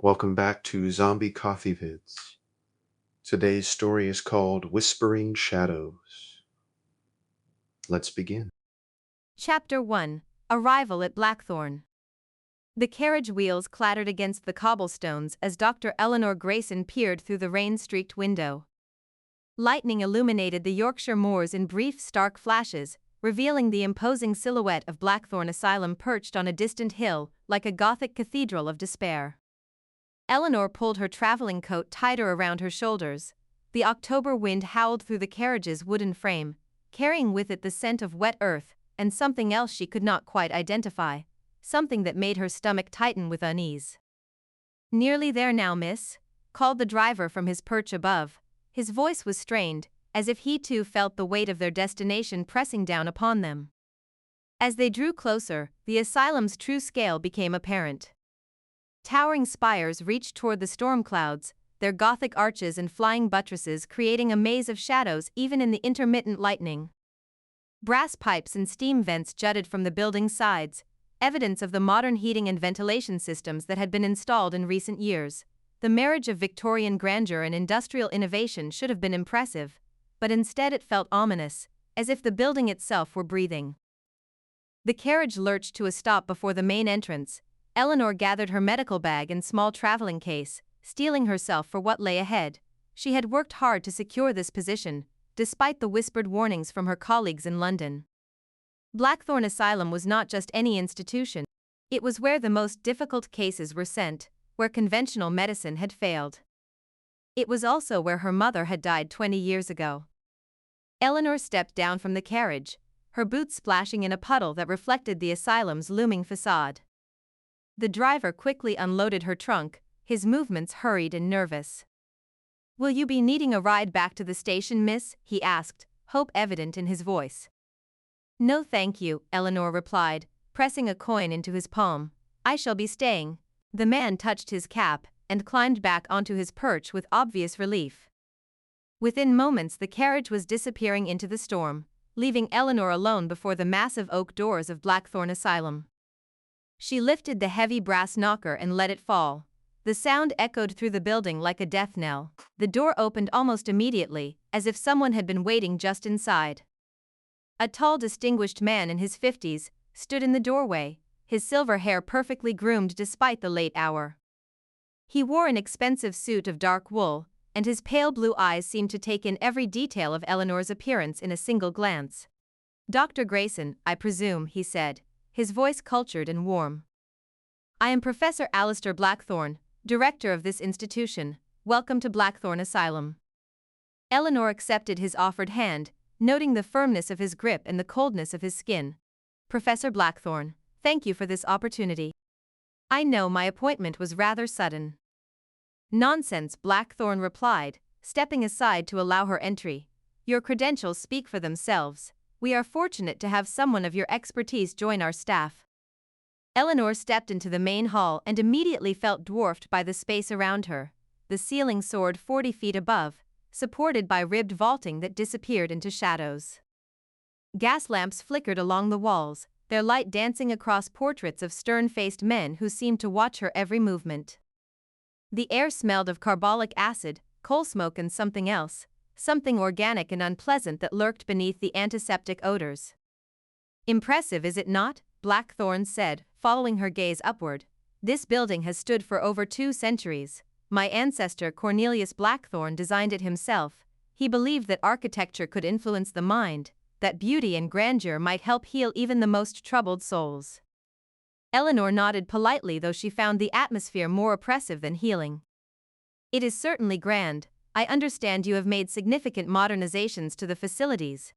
Welcome back to Zombie Coffee Vids. Today's story is called Whispering Shadows. Let's begin. Chapter 1. Arrival at Blackthorn. The carriage wheels clattered against the cobblestones as Dr. Eleanor Grayson peered through the rain-streaked window. Lightning illuminated the Yorkshire moors in brief, stark flashes, revealing the imposing silhouette of Blackthorn Asylum perched on a distant hill, like a Gothic cathedral of despair. Eleanor pulled her traveling coat tighter around her shoulders. The October wind howled through the carriage's wooden frame, carrying with it the scent of wet earth and something else she could not quite identify, something that made her stomach tighten with unease. "Nearly there now, miss," called the driver from his perch above. His voice was strained, as if he too felt the weight of their destination pressing down upon them. As they drew closer, the asylum's true scale became apparent. Towering spires reached toward the storm clouds, their Gothic arches and flying buttresses creating a maze of shadows even in the intermittent lightning. Brass pipes and steam vents jutted from the building's sides, evidence of the modern heating and ventilation systems that had been installed in recent years. The marriage of Victorian grandeur and industrial innovation should have been impressive, but instead it felt ominous, as if the building itself were breathing. The carriage lurched to a stop before the main entrance. Eleanor gathered her medical bag and small traveling case, steeling herself for what lay ahead. She had worked hard to secure this position, despite the whispered warnings from her colleagues in London. Blackthorn Asylum was not just any institution. It was where the most difficult cases were sent, where conventional medicine had failed. It was also where her mother had died 20 years ago. Eleanor stepped down from the carriage, her boots splashing in a puddle that reflected the asylum's looming facade. The driver quickly unloaded her trunk, his movements hurried and nervous. "Will you be needing a ride back to the station, miss?" he asked, hope evident in his voice. "No thank you," Eleanor replied, pressing a coin into his palm. "I shall be staying." The man touched his cap and climbed back onto his perch with obvious relief. Within moments the carriage was disappearing into the storm, leaving Eleanor alone before the massive oak doors of Blackthorn Asylum. She lifted the heavy brass knocker and let it fall. The sound echoed through the building like a death knell. The door opened almost immediately, as if someone had been waiting just inside. A tall, distinguished man in his 50s stood in the doorway, his silver hair perfectly groomed despite the late hour. He wore an expensive suit of dark wool, and his pale blue eyes seemed to take in every detail of Eleanor's appearance in a single glance. "Dr. Grayson, I presume," he said, his voice cultured and warm. "I am Professor Alistair Blackthorn, director of this institution. Welcome to Blackthorn Asylum." Eleanor accepted his offered hand, noting the firmness of his grip and the coldness of his skin. "Professor Blackthorn, thank you for this opportunity. I know my appointment was rather sudden." "Nonsense," Blackthorn replied, stepping aside to allow her entry. "Your credentials speak for themselves. We are fortunate to have someone of your expertise join our staff." Eleanor stepped into the main hall and immediately felt dwarfed by the space around her. The ceiling soared 40 feet above, supported by ribbed vaulting that disappeared into shadows. Gas lamps flickered along the walls, their light dancing across portraits of stern-faced men who seemed to watch her every movement. The air smelled of carbolic acid, coal smoke and something else, something organic and unpleasant that lurked beneath the antiseptic odors. "Impressive, is it not?" Blackthorn said, following her gaze upward. "This building has stood for over 2 centuries. My ancestor Cornelius Blackthorn designed it himself. He believed that architecture could influence the mind, that beauty and grandeur might help heal even the most troubled souls." Eleanor nodded politely, though she found the atmosphere more oppressive than healing. "It is certainly grand. I understand you have made significant modernizations to the facilities."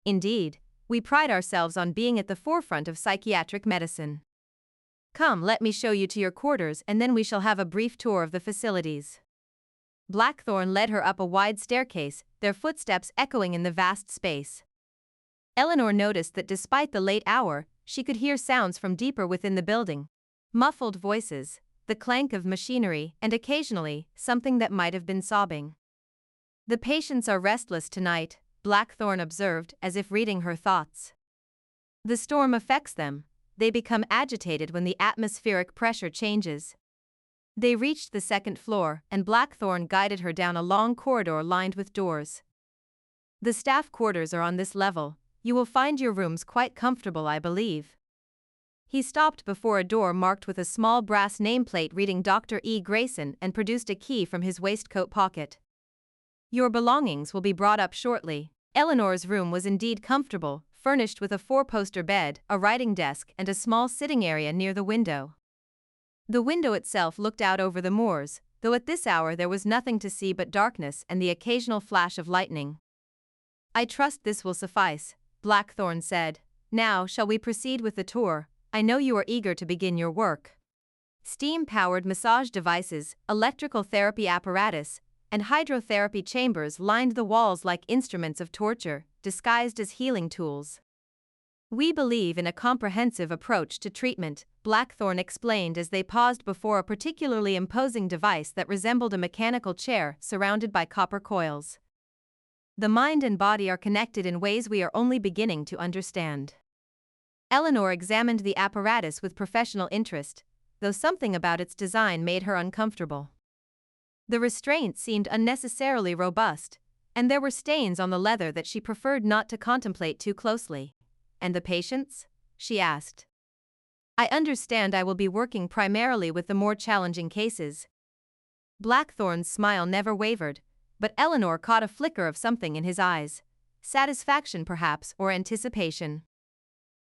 "Indeed, we pride ourselves on being at the forefront of psychiatric medicine. Come, let me show you to your quarters and then we shall have a brief tour of the facilities." Blackthorn led her up a wide staircase, their footsteps echoing in the vast space. Eleanor noticed that despite the late hour, she could hear sounds from deeper within the building. Muffled voices, the clank of machinery, and occasionally, something that might have been sobbing. "The patients are restless tonight," Blackthorn observed, as if reading her thoughts. "The storm affects them. They become agitated when the atmospheric pressure changes." They reached the second floor, and Blackthorn guided her down a long corridor lined with doors. The staff quarters are on this level. You will find your rooms quite comfortable, I believe. He stopped before a door marked with a small brass nameplate reading Dr. E. Grayson and produced a key from his waistcoat pocket. Your belongings will be brought up shortly. Eleanor's room was indeed comfortable, furnished with a four-poster bed, a writing desk, and a small sitting area near the window. The window itself looked out over the moors, though at this hour there was nothing to see but darkness and the occasional flash of lightning. I trust this will suffice, Blackthorn said. Now, shall we proceed with the tour? I know you are eager to begin your work. Steam-powered massage devices, electrical therapy apparatus, and hydrotherapy chambers lined the walls like instruments of torture, disguised as healing tools. We believe in a comprehensive approach to treatment, Blackthorn explained as they paused before a particularly imposing device that resembled a mechanical chair surrounded by copper coils. The mind and body are connected in ways we are only beginning to understand. Eleanor examined the apparatus with professional interest, though something about its design made her uncomfortable. The restraint seemed unnecessarily robust, and there were stains on the leather that she preferred not to contemplate too closely. And the patients? She asked. I understand I will be working primarily with the more challenging cases. Blackthorn's smile never wavered, but Eleanor caught a flicker of something in his eyes. Satisfaction perhaps, or anticipation.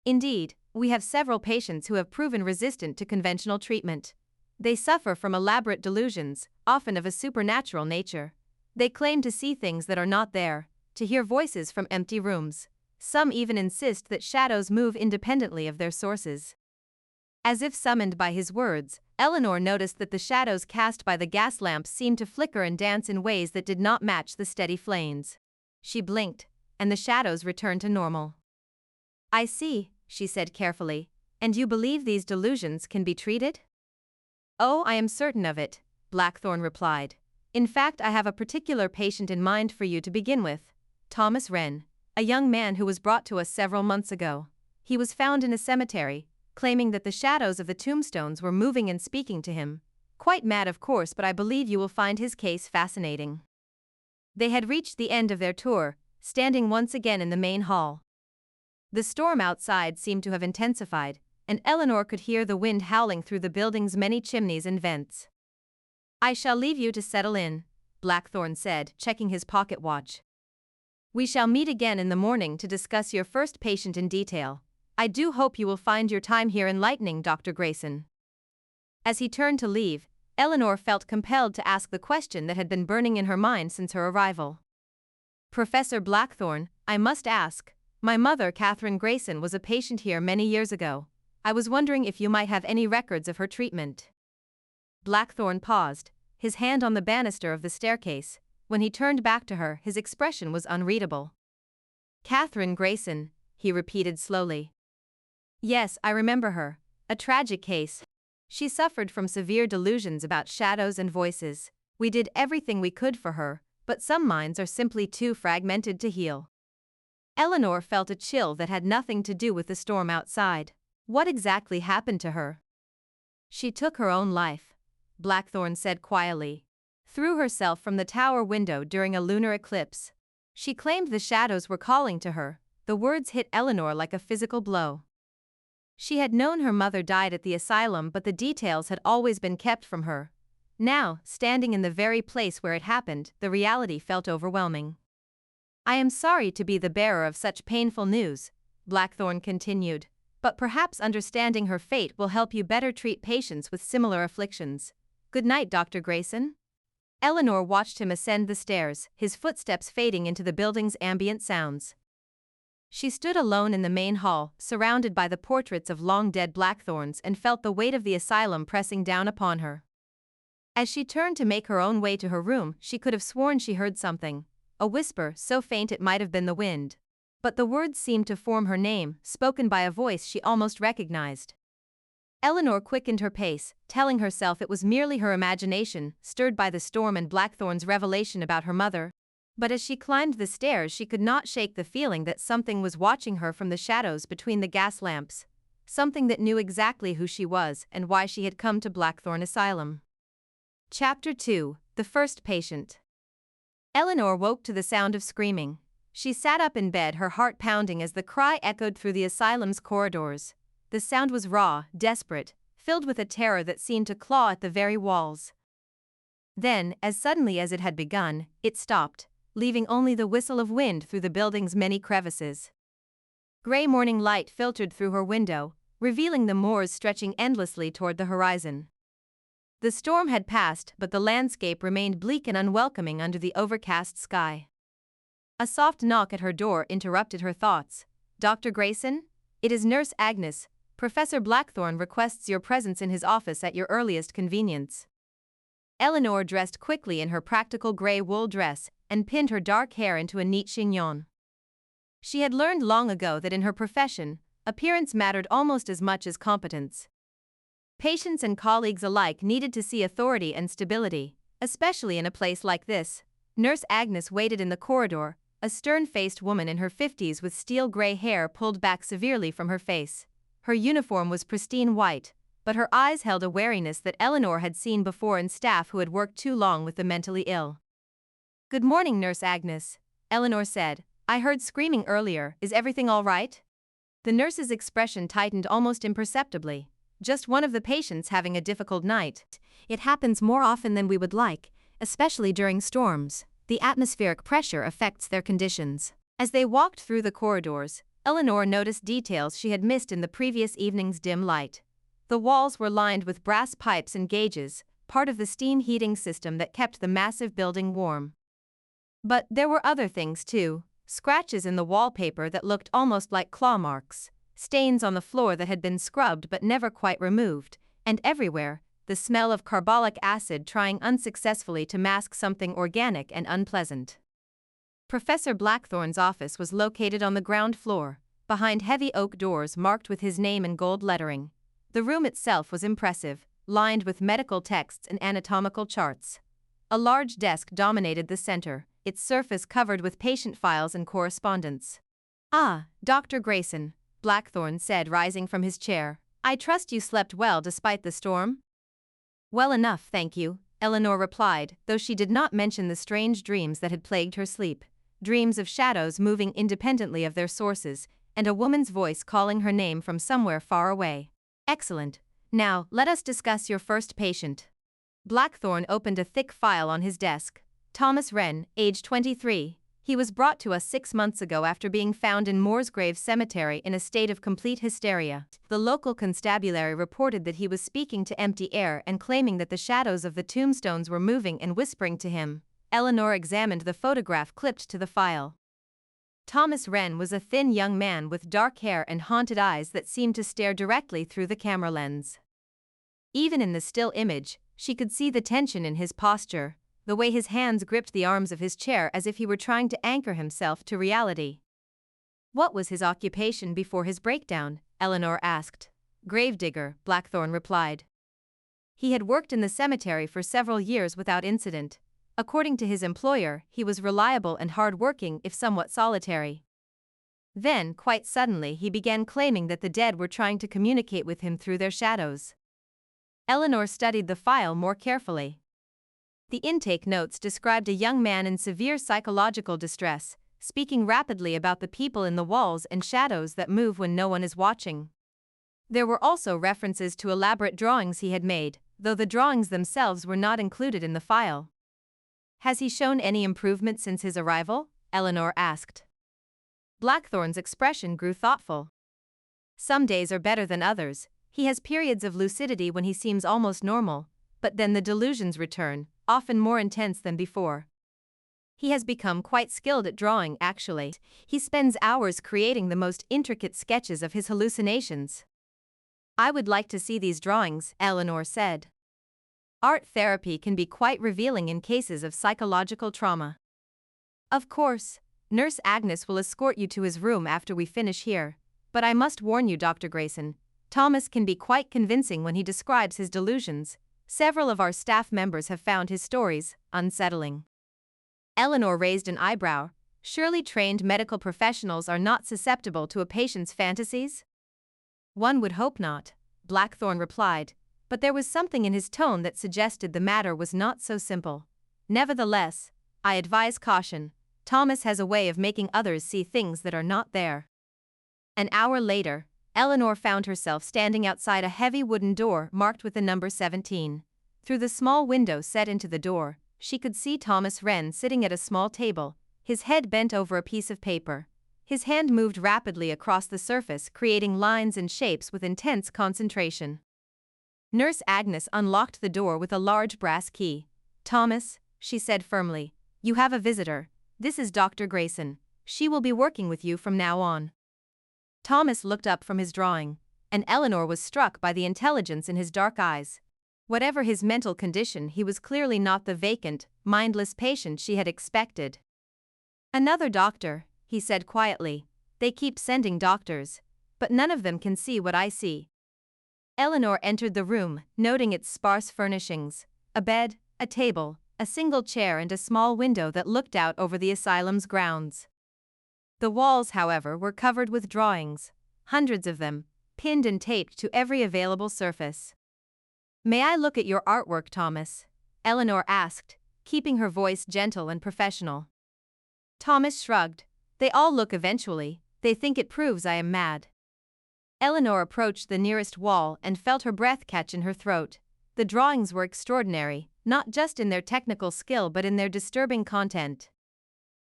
Indeed, we have several patients who have proven resistant to conventional treatment. They suffer from elaborate delusions, often of a supernatural nature. They claim to see things that are not there, to hear voices from empty rooms. Some even insist that shadows move independently of their sources. As if summoned by his words, Eleanor noticed that the shadows cast by the gas lamps seemed to flicker and dance in ways that did not match the steady flames. She blinked, and the shadows returned to normal. I see, she said carefully. And you believe these delusions can be treated? Oh, I am certain of it, Blackthorn replied. In fact, I have a particular patient in mind for you to begin with. Thomas Wren, a young man who was brought to us several months ago. He was found in a cemetery, claiming that the shadows of the tombstones were moving and speaking to him. Quite mad, of course, but I believe you will find his case fascinating. They had reached the end of their tour, standing once again in the main hall. The storm outside seemed to have intensified, and Eleanor could hear the wind howling through the building's many chimneys and vents. I shall leave you to settle in, Blackthorn said, checking his pocket watch. We shall meet again in the morning to discuss your first patient in detail. I do hope you will find your time here enlightening, Dr. Grayson. As he turned to leave, Eleanor felt compelled to ask the question that had been burning in her mind since her arrival. Professor Blackthorn, I must ask. My mother, Catherine Grayson, was a patient here many years ago. I was wondering if you might have any records of her treatment. Blackthorn paused, his hand on the banister of the staircase. When he turned back to her, his expression was unreadable. Catherine Grayson, he repeated slowly. Yes, I remember her. A tragic case. She suffered from severe delusions about shadows and voices. We did everything we could for her, but some minds are simply too fragmented to heal. Eleanor felt a chill that had nothing to do with the storm outside. What exactly happened to her? She took her own life, Blackthorn said quietly. Threw herself from the tower window during a lunar eclipse. She claimed the shadows were calling to her. The words hit Eleanor like a physical blow. She had known her mother died at the asylum, but the details had always been kept from her. Now, standing in the very place where it happened, the reality felt overwhelming. I am sorry to be the bearer of such painful news, Blackthorn continued, but perhaps understanding her fate will help you better treat patients with similar afflictions. Good night, Dr. Grayson. Eleanor watched him ascend the stairs, his footsteps fading into the building's ambient sounds. She stood alone in the main hall, surrounded by the portraits of long-dead Blackthorns, and felt the weight of the asylum pressing down upon her. As she turned to make her own way to her room, she could have sworn she heard something. A whisper, so faint it might have been the wind. But the words seemed to form her name, spoken by a voice she almost recognized. Eleanor quickened her pace, telling herself it was merely her imagination, stirred by the storm and Blackthorn's revelation about her mother. But as she climbed the stairs, she could not shake the feeling that something was watching her from the shadows between the gas lamps. Something that knew exactly who she was and why she had come to Blackthorn Asylum. Chapter 2, The First Patient. Eleanor woke to the sound of screaming. She sat up in bed, her heart pounding as the cry echoed through the asylum's corridors. The sound was raw, desperate, filled with a terror that seemed to claw at the very walls. Then, as suddenly as it had begun, it stopped, leaving only the whistle of wind through the building's many crevices. Gray morning light filtered through her window, revealing the moors stretching endlessly toward the horizon. The storm had passed, but the landscape remained bleak and unwelcoming under the overcast sky. A soft knock at her door interrupted her thoughts. "Dr. Grayson? It is Nurse Agnes. Professor Blackthorne requests your presence in his office at your earliest convenience." Eleanor dressed quickly in her practical gray wool dress and pinned her dark hair into a neat chignon. She had learned long ago that in her profession, appearance mattered almost as much as competence. Patients and colleagues alike needed to see authority and stability, especially in a place like this. Nurse Agnes waited in the corridor, a stern-faced woman in her 50s with steel gray hair pulled back severely from her face. Her uniform was pristine white, but her eyes held a wariness that Eleanor had seen before in staff who had worked too long with the mentally ill. "Good morning, Nurse Agnes," Eleanor said. "I heard screaming earlier. Is everything all right?" The nurse's expression tightened almost imperceptibly. "Just one of the patients having a difficult night. It happens more often than we would like, especially during storms. The atmospheric pressure affects their conditions." As they walked through the corridors, Eleanor noticed details she had missed in the previous evening's dim light. The walls were lined with brass pipes and gauges, part of the steam heating system that kept the massive building warm. But there were other things too: scratches in the wallpaper that looked almost like claw marks, stains on the floor that had been scrubbed but never quite removed, and everywhere, the smell of carbolic acid trying unsuccessfully to mask something organic and unpleasant. Professor Blackthorne's office was located on the ground floor, behind heavy oak doors marked with his name in gold lettering. The room itself was impressive, lined with medical texts and anatomical charts. A large desk dominated the center, its surface covered with patient files and correspondence. "Ah, Dr. Grayson," Blackthorne said, rising from his chair. "I trust you slept well despite the storm?" "Well enough, thank you," Eleanor replied, though she did not mention the strange dreams that had plagued her sleep. Dreams of shadows moving independently of their sources, and a woman's voice calling her name from somewhere far away. "Excellent. Now, let us discuss your first patient." Blackthorne opened a thick file on his desk. "Thomas Wren, age 23. He was brought to us 6 months ago after being found in Moorsgrave Cemetery in a state of complete hysteria. The local constabulary reported that he was speaking to empty air and claiming that the shadows of the tombstones were moving and whispering to him." Eleanor examined the photograph clipped to the file. Thomas Wren was a thin young man with dark hair and haunted eyes that seemed to stare directly through the camera lens. Even in the still image, she could see the tension in his posture, the way his hands gripped the arms of his chair as if he were trying to anchor himself to reality. "What was his occupation before his breakdown?" Eleanor asked. "Gravedigger," Blackthorne replied. He had worked in the cemetery for several years without incident. According to his employer, he was reliable and hard-working if somewhat solitary. Then, quite suddenly, he began claiming that the dead were trying to communicate with him through their shadows. Eleanor studied the file more carefully. The intake notes described a young man in severe psychological distress, speaking rapidly about the people in the walls and shadows that move when no one is watching. There were also references to elaborate drawings he had made, though the drawings themselves were not included in the file. "Has he shown any improvement since his arrival?" Eleanor asked. Blackthorne's expression grew thoughtful. "Some days are better than others. He has periods of lucidity when he seems almost normal, but then the delusions return, often more intense than before. He has become quite skilled at drawing, actually. He spends hours creating the most intricate sketches of his hallucinations." "I would like to see these drawings," Eleanor said. "Art therapy can be quite revealing in cases of psychological trauma." "Of course. Nurse Agnes will escort you to his room after we finish here. But I must warn you, Dr. Grayson, Thomas can be quite convincing when he describes his delusions. Several of our staff members have found his stories unsettling." Eleanor raised an eyebrow. Surely trained medical professionals are not susceptible to a patient's fantasies? "One would hope not," Blackthorne replied. but there was something in his tone that suggested the matter was not so simple. Nevertheless, I advise caution. Thomas has a way of making others see things that are not there. An hour later, Eleanor found herself standing outside a heavy wooden door marked with the number 17. Through the small window set into the door, she could see Thomas Wren sitting at a small table, his head bent over a piece of paper. His hand moved rapidly across the surface, creating lines and shapes with intense concentration. Nurse Agnes unlocked the door with a large brass key. "Thomas," she said firmly, "you have a visitor. This is Dr. Grayson. She will be working with you from now on." Thomas looked up from his drawing, and Eleanor was struck by the intelligence in his dark eyes. Whatever his mental condition, he was clearly not the vacant, mindless patient she had expected. "Another doctor," he said quietly. "They keep sending doctors, but none of them can see what I see." Eleanor entered the room, noting its sparse furnishings: a bed, a table, a single chair and a small window that looked out over the asylum's grounds. The walls, however, were covered with drawings, hundreds of them, pinned and taped to every available surface. "May I look at your artwork, Thomas?" Eleanor asked, keeping her voice gentle and professional. Thomas shrugged. "They all look eventually. They think it proves I am mad." Eleanor approached the nearest wall and felt her breath catch in her throat. The drawings were extraordinary, not just in their technical skill but in their disturbing content.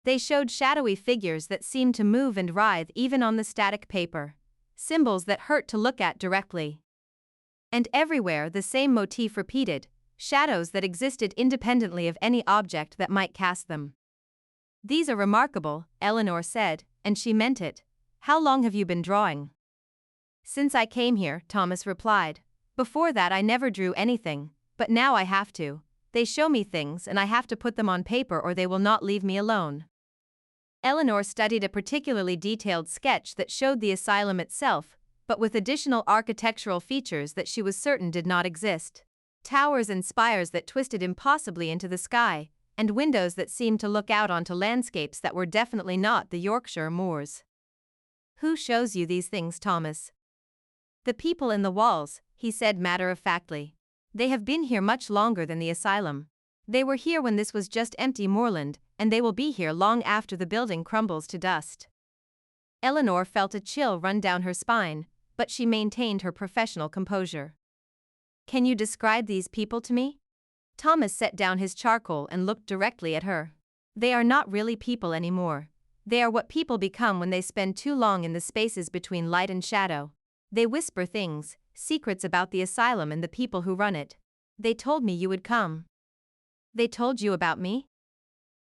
They showed shadowy figures that seemed to move and writhe even on the static paper, symbols that hurt to look at directly. And everywhere the same motif repeated, shadows that existed independently of any object that might cast them. "These are remarkable," Eleanor said, and she meant it. "How long have you been drawing?" "Since I came here," Thomas replied. "Before that I never drew anything, but now I have to. They show me things and I have to put them on paper or they will not leave me alone." Eleanor studied a particularly detailed sketch that showed the asylum itself, but with additional architectural features that she was certain did not exist. Towers and spires that twisted impossibly into the sky, and windows that seemed to look out onto landscapes that were definitely not the Yorkshire moors. "Who shows you these things, Thomas?" "The people in the walls," he said matter-of-factly. "They have been here much longer than the asylum. They were here when this was just empty moorland, and they will be here long after the building crumbles to dust." Eleanor felt a chill run down her spine, but she maintained her professional composure. "Can you describe these people to me?" Thomas set down his charcoal and looked directly at her. "They are not really people anymore. They are what people become when they spend too long in the spaces between light and shadow. They whisper things, secrets about the asylum and the people who run it. They told me you would come." "They told you about me?"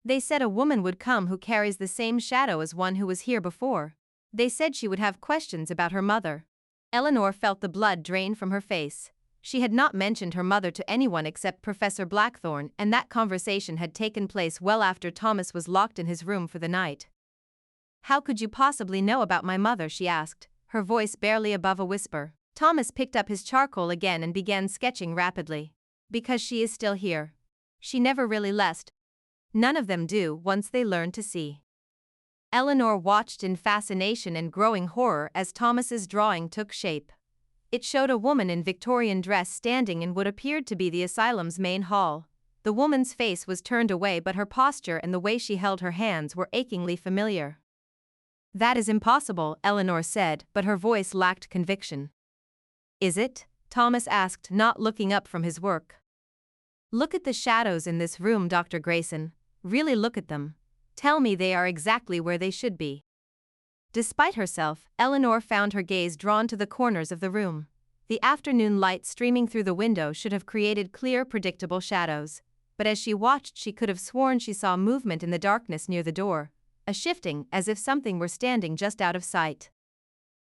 "They said a woman would come who carries the same shadow as one who was here before. They said she would have questions about her mother." Eleanor felt the blood drain from her face. She had not mentioned her mother to anyone except Professor Blackthorne, and that conversation had taken place well after Thomas was locked in his room for the night. "How could you possibly know about my mother?" she asked, her voice barely above a whisper. Thomas picked up his charcoal again and began sketching rapidly. "Because she is still here. She never really left. None of them do once they learn to see." Eleanor watched in fascination and growing horror as Thomas's drawing took shape. It showed a woman in Victorian dress standing in what appeared to be the asylum's main hall. The woman's face was turned away, but her posture and the way she held her hands were achingly familiar. "That is impossible," Eleanor said, but her voice lacked conviction. "Is it?" Thomas asked, not looking up from his work. "Look at the shadows in this room, Dr. Grayson. Really look at them. Tell me they are exactly where they should be." Despite herself, Eleanor found her gaze drawn to the corners of the room. The afternoon light streaming through the window should have created clear, predictable shadows, but as she watched she could have sworn she saw movement in the darkness near the door, a shifting as if something were standing just out of sight.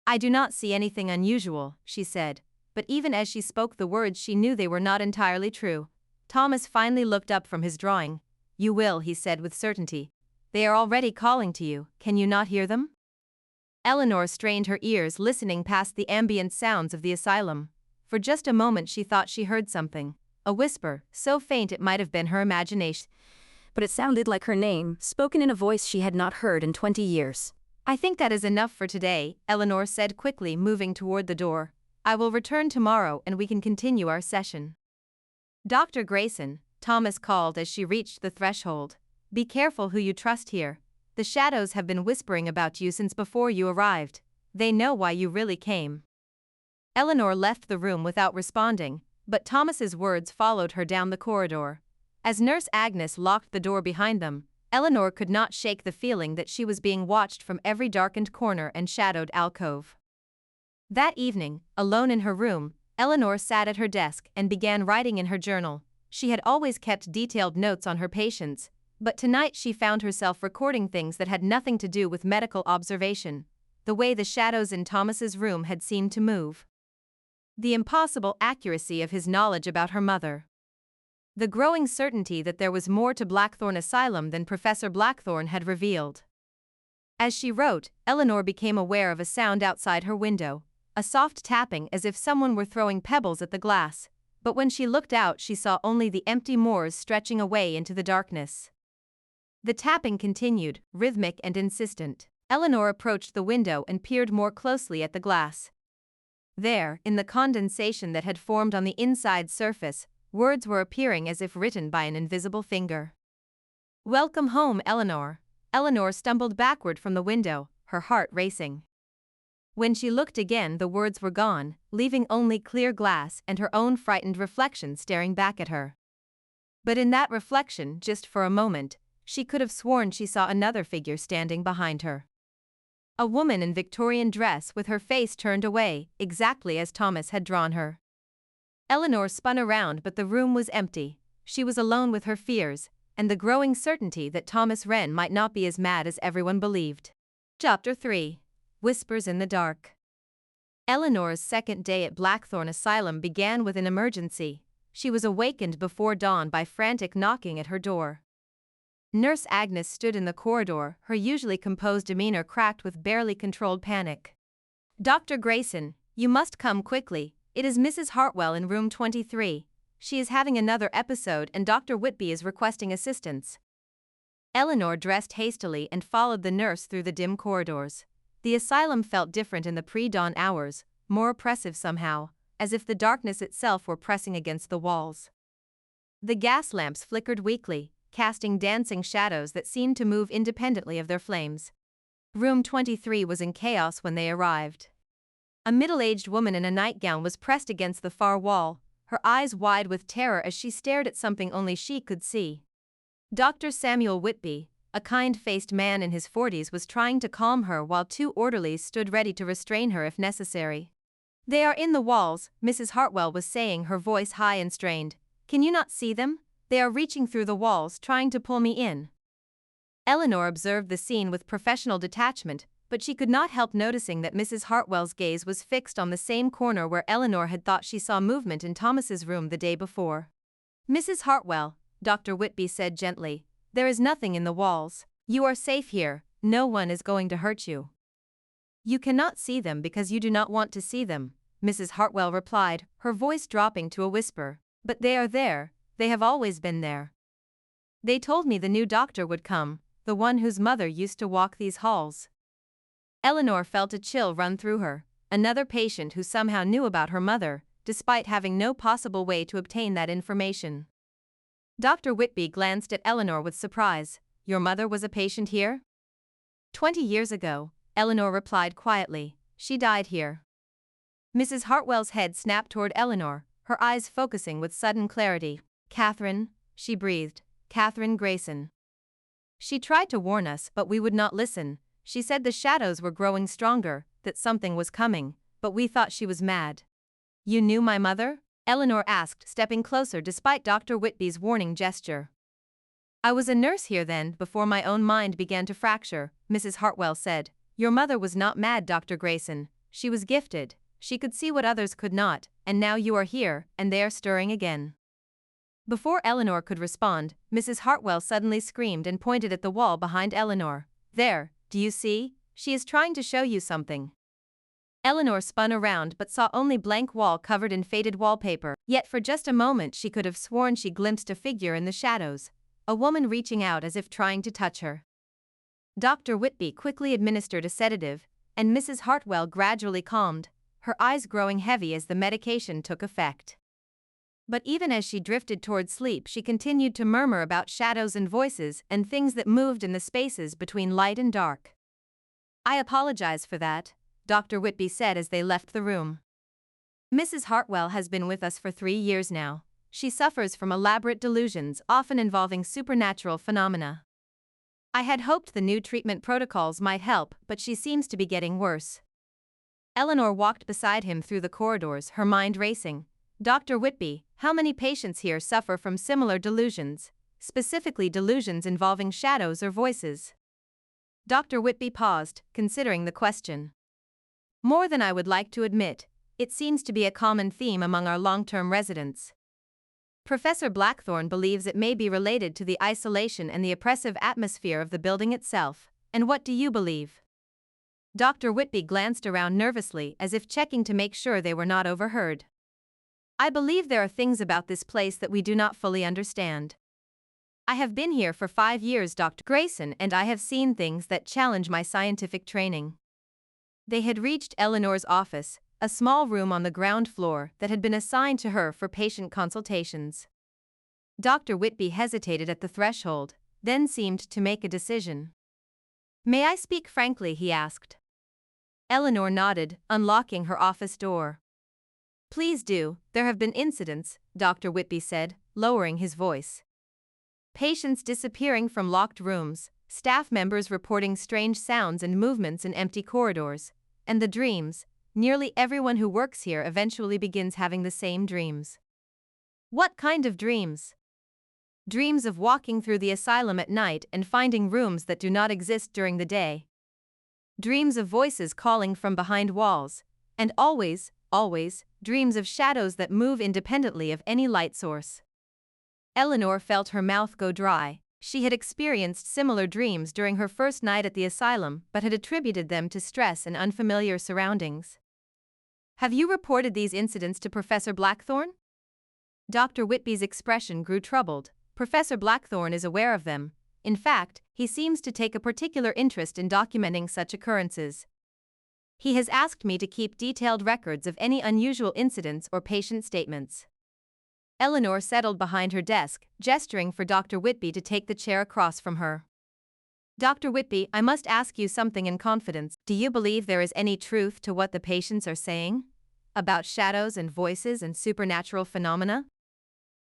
"I do not see anything unusual," she said, but even as she spoke the words she knew they were not entirely true. Thomas finally looked up from his drawing. "You will," he said with certainty. "They are already calling to you, can you not hear them?" Eleanor strained her ears, listening past the ambient sounds of the asylum. For just a moment she thought she heard something, a whisper, so faint it might have been her imagination. But it sounded like her name, spoken in a voice she had not heard in 20 years. "I think that is enough for today," Eleanor said quickly, moving toward the door. I will return tomorrow and we can continue our session. Dr. Grayson, Thomas called as she reached the threshold. Be careful who you trust here. The shadows have been whispering about you since before you arrived. They know why you really came. Eleanor left the room without responding, but Thomas's words followed her down the corridor. As Nurse Agnes locked the door behind them, Eleanor could not shake the feeling that she was being watched from every darkened corner and shadowed alcove. That evening, alone in her room, Eleanor sat at her desk and began writing in her journal. She had always kept detailed notes on her patients, but tonight she found herself recording things that had nothing to do with medical observation. The way the shadows in Thomas's room had seemed to move. The impossible accuracy of his knowledge about her mother. The growing certainty that there was more to Blackthorn Asylum than Professor Blackthorn had revealed. As she wrote, Eleanor became aware of a sound outside her window, a soft tapping as if someone were throwing pebbles at the glass, but when she looked out she saw only the empty moors stretching away into the darkness. The tapping continued, rhythmic and insistent. Eleanor approached the window and peered more closely at the glass. There, in the condensation that had formed on the inside surface, words were appearing as if written by an invisible finger. Welcome home, Eleanor. Eleanor stumbled backward from the window, her heart racing. When she looked again, the words were gone, leaving only clear glass and her own frightened reflection staring back at her. But in that reflection, just for a moment, she could have sworn she saw another figure standing behind her. A woman in Victorian dress with her face turned away, exactly as Thomas had drawn her. Eleanor spun around, but the room was empty. She was alone with her fears, and the growing certainty that Thomas Wren might not be as mad as everyone believed. Chapter 3. Whispers in the Dark. Eleanor's second day at Blackthorn Asylum began with an emergency. She was awakened before dawn by frantic knocking at her door. Nurse Agnes stood in the corridor, her usually composed demeanor cracked with barely controlled panic. Dr. Grayson, you must come quickly. It is Mrs. Hartwell in room 23. She is having another episode and Dr. Whitby is requesting assistance. Eleanor dressed hastily and followed the nurse through the dim corridors. The asylum felt different in the pre-dawn hours, more oppressive somehow, as if the darkness itself were pressing against the walls. The gas lamps flickered weakly, casting dancing shadows that seemed to move independently of their flames. Room 23 was in chaos when they arrived. A middle-aged woman in a nightgown was pressed against the far wall, her eyes wide with terror as she stared at something only she could see. Dr. Samuel Whitby, a kind-faced man in his 40s, was trying to calm her while two orderlies stood ready to restrain her if necessary. They are in the walls, Mrs. Hartwell was saying, her voice high and strained. Can you not see them? They are reaching through the walls, trying to pull me in. Eleanor observed the scene with professional detachment, but she could not help noticing that Mrs. Hartwell's gaze was fixed on the same corner where Eleanor had thought she saw movement in Thomas's room the day before. Mrs. Hartwell, Dr. Whitby said gently, there is nothing in the walls. You are safe here, no one is going to hurt you. You cannot see them because you do not want to see them, Mrs. Hartwell replied, her voice dropping to a whisper. But they are there. They have always been there. They told me the new doctor would come, the one whose mother used to walk these halls. Eleanor felt a chill run through her, another patient who somehow knew about her mother, despite having no possible way to obtain that information. Dr. Whitby glanced at Eleanor with surprise. Your mother was a patient here? 20 years ago, Eleanor replied quietly. She died here. Mrs. Hartwell's head snapped toward Eleanor, her eyes focusing with sudden clarity. Catherine, she breathed. Catherine Grayson. She tried to warn us, but we would not listen. She said the shadows were growing stronger, that something was coming, but we thought she was mad. You knew my mother? Eleanor asked, stepping closer despite Dr. Whitby's warning gesture. I was a nurse here then, before my own mind began to fracture, Mrs. Hartwell said. Your mother was not mad, Dr. Grayson. She was gifted. She could see what others could not, and now you are here, and they are stirring again. Before Eleanor could respond, Mrs. Hartwell suddenly screamed and pointed at the wall behind Eleanor. There, do you see? She is trying to show you something. Eleanor spun around but saw only blank wall covered in faded wallpaper, yet for just a moment she could have sworn she glimpsed a figure in the shadows, a woman reaching out as if trying to touch her. Dr. Whitby quickly administered a sedative, and Mrs. Hartwell gradually calmed, her eyes growing heavy as the medication took effect. But even as she drifted toward sleep, she continued to murmur about shadows and voices and things that moved in the spaces between light and dark. "I apologize for that," Dr. Whitby said as they left the room. "Mrs. Hartwell has been with us for 3 years now. She suffers from elaborate delusions, often involving supernatural phenomena. I had hoped the new treatment protocols might help, but she seems to be getting worse." Eleanor walked beside him through the corridors, her mind racing. "Dr. Whitby, how many patients here suffer from similar delusions, specifically delusions involving shadows or voices?" Dr. Whitby paused, considering the question. "More than I would like to admit. It seems to be a common theme among our long-term residents. Professor Blackthorne believes it may be related to the isolation and the oppressive atmosphere of the building itself. And what do you believe?" Dr. Whitby glanced around nervously as if checking to make sure they were not overheard. "I believe there are things about this place that we do not fully understand. I have been here for 5 years, Dr. Grayson, and I have seen things that challenge my scientific training." They had reached Eleanor's office, a small room on the ground floor that had been assigned to her for patient consultations. Dr. Whitby hesitated at the threshold, then seemed to make a decision. "May I speak frankly?" he asked. Eleanor nodded, unlocking her office door. "Please do. There have been incidents," Dr. Whitby said, lowering his voice. "Patients disappearing from locked rooms, staff members reporting strange sounds and movements in empty corridors, and the dreams. Nearly everyone who works here eventually begins having the same dreams." "What kind of dreams?" "Dreams of walking through the asylum at night and finding rooms that do not exist during the day. Dreams of voices calling from behind walls, and always, dreams of shadows that move independently of any light source." Eleanor felt her mouth go dry. She had experienced similar dreams during her first night at the asylum but had attributed them to stress and unfamiliar surroundings. "Have you reported these incidents to Professor Blackthorne?" Dr. Whitby's expression grew troubled. "Professor Blackthorne is aware of them. In fact, he seems to take a particular interest in documenting such occurrences. He has asked me to keep detailed records of any unusual incidents or patient statements." Eleanor settled behind her desk, gesturing for Dr. Whitby to take the chair across from her. "Dr. Whitby, I must ask you something in confidence. Do you believe there is any truth to what the patients are saying? About shadows and voices and supernatural phenomena?"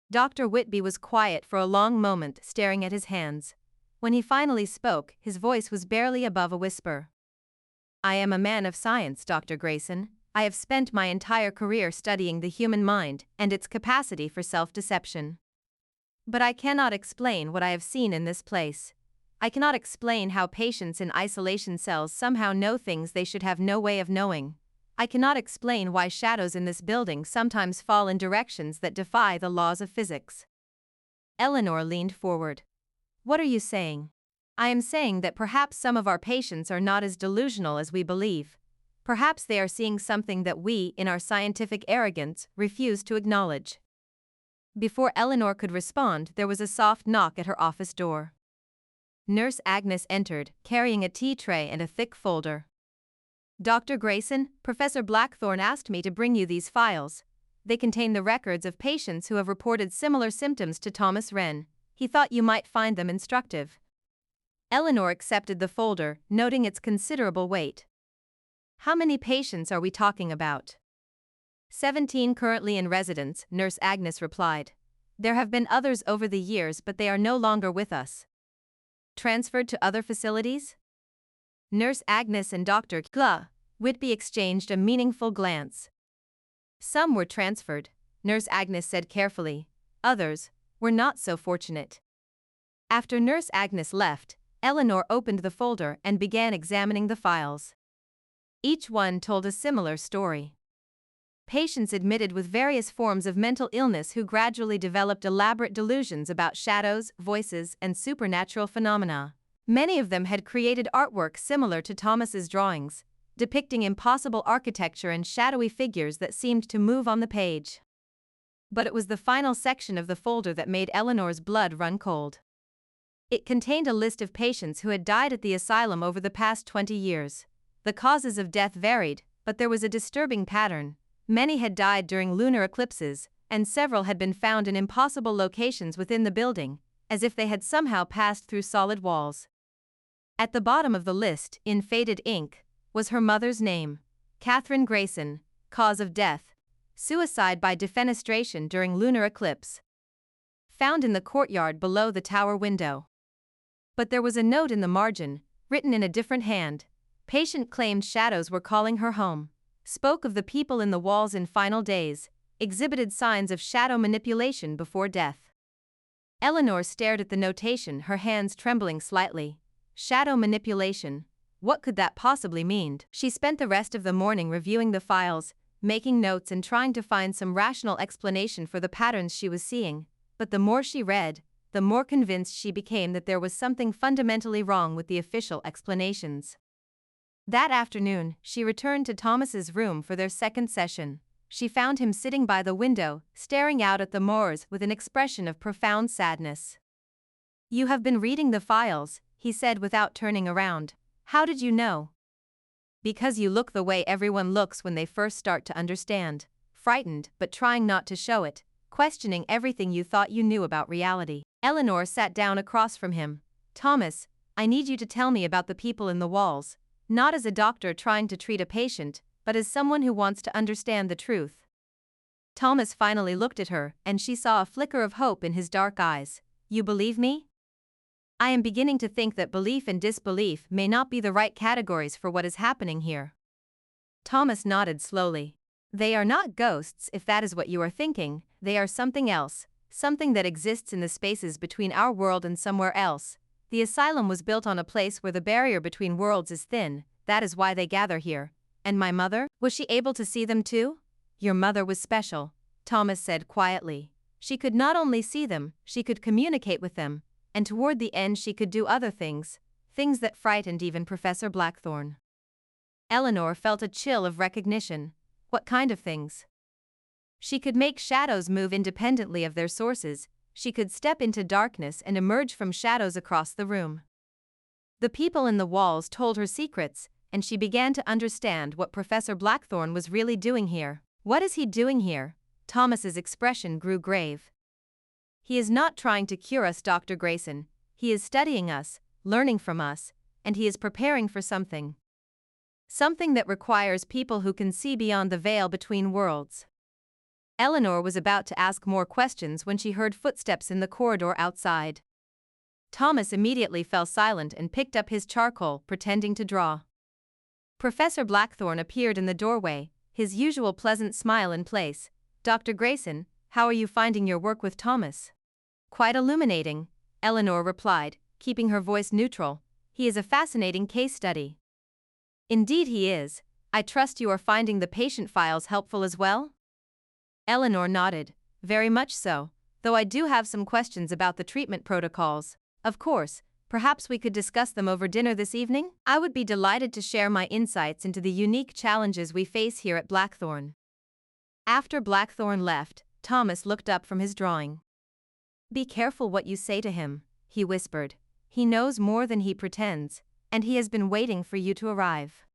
Dr. Whitby was quiet for a long moment, staring at his hands. When he finally spoke, his voice was barely above a whisper. "I am a man of science, Dr. Grayson. I have spent my entire career studying the human mind and its capacity for self-deception. But I cannot explain what I have seen in this place. I cannot explain how patients in isolation cells somehow know things they should have no way of knowing. I cannot explain why shadows in this building sometimes fall in directions that defy the laws of physics." Eleanor leaned forward. "What are you saying?" "I am saying that perhaps some of our patients are not as delusional as we believe. Perhaps they are seeing something that we, in our scientific arrogance, refuse to acknowledge." Before Eleanor could respond, there was a soft knock at her office door. Nurse Agnes entered, carrying a tea tray and a thick folder. "Dr. Grayson, Professor Blackthorne asked me to bring you these files. They contain the records of patients who have reported similar symptoms to Thomas Wren. He thought you might find them instructive." Eleanor accepted the folder, noting its considerable weight. "How many patients are we talking about?" 17 currently in residence, Nurse Agnes replied. "There have been others over the years, but they are no longer with us." "Transferred to other facilities?" Nurse Agnes and Dr. Whitby exchanged a meaningful glance. "Some were transferred," Nurse Agnes said carefully. "Others were not so fortunate." After Nurse Agnes left, Eleanor opened the folder and began examining the files. Each one told a similar story. Patients admitted with various forms of mental illness who gradually developed elaborate delusions about shadows, voices, and supernatural phenomena. Many of them had created artwork similar to Thomas's drawings, depicting impossible architecture and shadowy figures that seemed to move on the page. But it was the final section of the folder that made Eleanor's blood run cold. It contained a list of patients who had died at the asylum over the past 20 years. The causes of death varied, but there was a disturbing pattern. Many had died during lunar eclipses, and several had been found in impossible locations within the building, as if they had somehow passed through solid walls. At the bottom of the list, in faded ink, was her mother's name, Catherine Grayson, cause of death, suicide by defenestration during lunar eclipse. Found in the courtyard below the tower window. But there was a note in the margin, written in a different hand. Patient claimed shadows were calling her home, spoke of the people in the walls in final days, exhibited signs of shadow manipulation before death. Eleanor stared at the notation, her hands trembling slightly. Shadow manipulation. What could that possibly mean? She spent the rest of the morning reviewing the files, making notes and trying to find some rational explanation for the patterns she was seeing, but the more she read, the more convinced she became that there was something fundamentally wrong with the official explanations. That afternoon, she returned to Thomas's room for their second session. She found him sitting by the window, staring out at the moors with an expression of profound sadness. "You have been reading the files," he said without turning around. "How did you know?" "Because you look the way everyone looks when they first start to understand, frightened but trying not to show it, questioning everything you thought you knew about reality." Eleanor sat down across from him. "Thomas, I need you to tell me about the people in the walls, not as a doctor trying to treat a patient, but as someone who wants to understand the truth." Thomas finally looked at her, and she saw a flicker of hope in his dark eyes. "You believe me?" "I am beginning to think that belief and disbelief may not be the right categories for what is happening here." Thomas nodded slowly. "They are not ghosts, if that is what you are thinking. They are something else, something that exists in the spaces between our world and somewhere else. The asylum was built on a place where the barrier between worlds is thin, that is why they gather here. And my mother, was she able to see them too?" "Your mother was special," Thomas said quietly. "She could not only see them, she could communicate with them, and toward the end she could do other things, things that frightened even Professor Blackthorne." Eleanor felt a chill of recognition. What kind of things? She could make shadows move independently of their sources. She could step into darkness and emerge from shadows across the room. The people in the walls told her secrets, and she began to understand what Professor Blackthorne was really doing here. "What is he doing here?" Thomas's expression grew grave. "He is not trying to cure us, Dr. Grayson. He is studying us, learning from us, and he is preparing for something. Something that requires people who can see beyond the veil between worlds." Eleanor was about to ask more questions when she heard footsteps in the corridor outside. Thomas immediately fell silent and picked up his charcoal, pretending to draw. Professor Blackthorne appeared in the doorway, his usual pleasant smile in place. "Dr. Grayson, how are you finding your work with Thomas?" "Quite illuminating," Eleanor replied, keeping her voice neutral. "He is a fascinating case study." "Indeed he is. I trust you are finding the patient files helpful as well?" Eleanor nodded. "Very much so, though I do have some questions about the treatment protocols. Of course, perhaps we could discuss them over dinner this evening? I would be delighted to share my insights into the unique challenges we face here at Blackthorne." After Blackthorne left, Thomas looked up from his drawing. "Be careful what you say to him," he whispered. "He knows more than he pretends, and he has been waiting for you to arrive."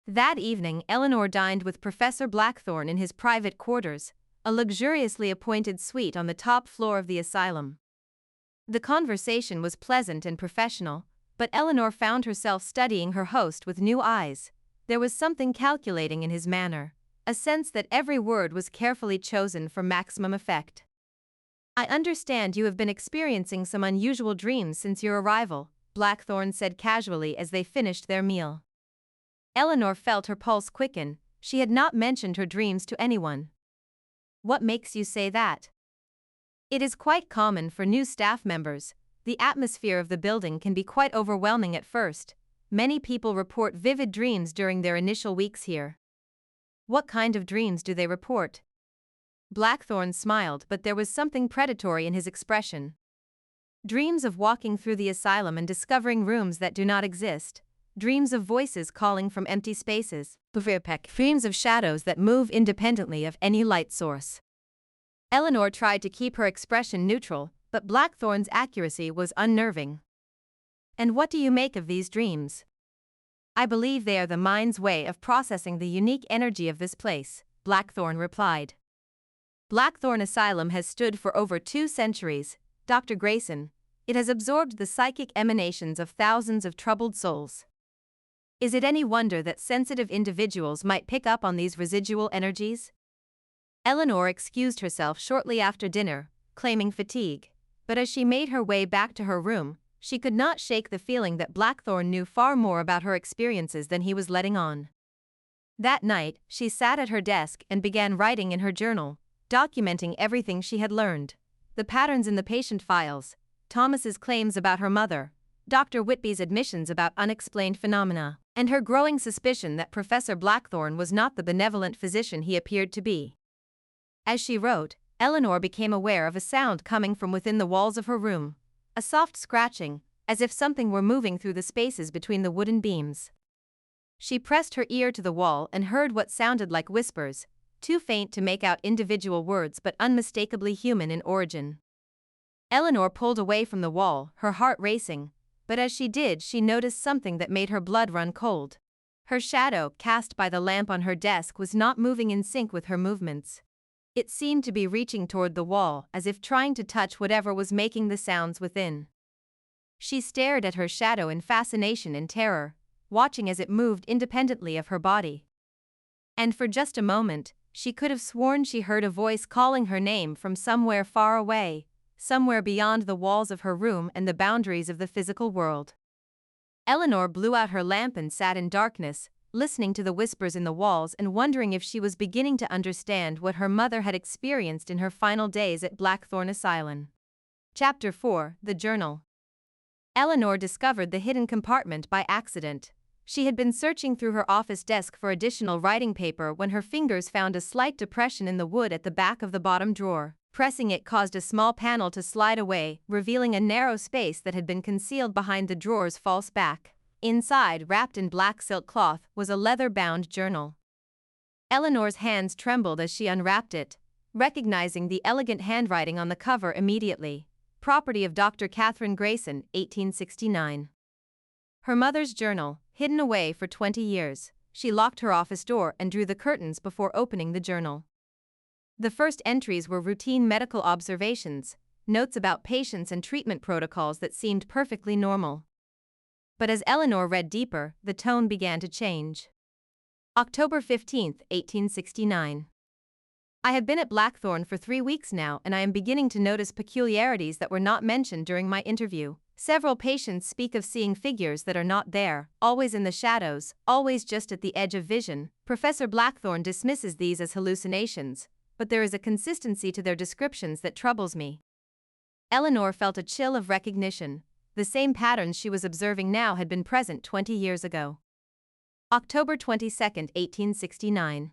That evening, Eleanor dined with Professor Blackthorne in his private quarters, a luxuriously appointed suite on the top floor of the asylum. The conversation was pleasant and professional, but Eleanor found herself studying her host with new eyes. There was something calculating in his manner, a sense that every word was carefully chosen for maximum effect. "I understand you have been experiencing some unusual dreams since your arrival," Blackthorne said casually as they finished their meal. Eleanor felt her pulse quicken. She had not mentioned her dreams to anyone. "What makes you say that?" "It is quite common for new staff members. The atmosphere of the building can be quite overwhelming at first. Many people report vivid dreams during their initial weeks here." "What kind of dreams do they report?" Blackthorne smiled, but there was something predatory in his expression. "Dreams of walking through the asylum and discovering rooms that do not exist. Dreams of voices calling from empty spaces. Dreams of shadows that move independently of any light source." Eleanor tried to keep her expression neutral, but Blackthorne's accuracy was unnerving. "And what do you make of these dreams?" I believe they are the mind's way of processing the unique energy of this place, Blackthorn replied. Blackthorn Asylum has stood for over 2 centuries, Dr. Grayson. It has absorbed the psychic emanations of thousands of troubled souls. Is it any wonder that sensitive individuals might pick up on these residual energies? Eleanor excused herself shortly after dinner, claiming fatigue, but as she made her way back to her room, she could not shake the feeling that Blackthorn knew far more about her experiences than he was letting on. That night, she sat at her desk and began writing in her journal, documenting everything she had learned. The patterns in the patient files, Thomas's claims about her mother, Dr. Whitby's admissions about unexplained phenomena, and her growing suspicion that Professor Blackthorn was not the benevolent physician he appeared to be. As she wrote, Eleanor became aware of a sound coming from within the walls of her room, a soft scratching, as if something were moving through the spaces between the wooden beams. She pressed her ear to the wall and heard what sounded like whispers, too faint to make out individual words but unmistakably human in origin. Eleanor pulled away from the wall, her heart racing, but as she did she noticed something that made her blood run cold. Her shadow, cast by the lamp on her desk, was not moving in sync with her movements. It seemed to be reaching toward the wall, as if trying to touch whatever was making the sounds within. She stared at her shadow in fascination and terror, watching as it moved independently of her body. And for just a moment, she could have sworn she heard a voice calling her name from somewhere far away, somewhere beyond the walls of her room and the boundaries of the physical world. Eleanor blew out her lamp and sat in darkness, listening to the whispers in the walls and wondering if she was beginning to understand what her mother had experienced in her final days at Blackthorn Asylum. Chapter 4: The Journal. Eleanor discovered the hidden compartment by accident. She had been searching through her office desk for additional writing paper when her fingers found a slight depression in the wood at the back of the bottom drawer. Pressing it caused a small panel to slide away, revealing a narrow space that had been concealed behind the drawer's false back. Inside, wrapped in black silk cloth, was a leather-bound journal. Eleanor's hands trembled as she unwrapped it, recognizing the elegant handwriting on the cover immediately. Property of Dr. Catherine Grayson, 1869. Her mother's journal, hidden away for 20 years. She locked her office door and drew the curtains before opening the journal. The first entries were routine medical observations, notes about patients and treatment protocols that seemed perfectly normal. But as Eleanor read deeper, the tone began to change. October 15, 1869. I have been at Blackthorn for 3 weeks now and I am beginning to notice peculiarities that were not mentioned during my interview. Several patients speak of seeing figures that are not there, always in the shadows, always just at the edge of vision. Professor Blackthorn dismisses these as hallucinations, but there is a consistency to their descriptions that troubles me. Eleanor felt a chill of recognition. The same patterns she was observing now had been present 20 years ago. October 22, 1869.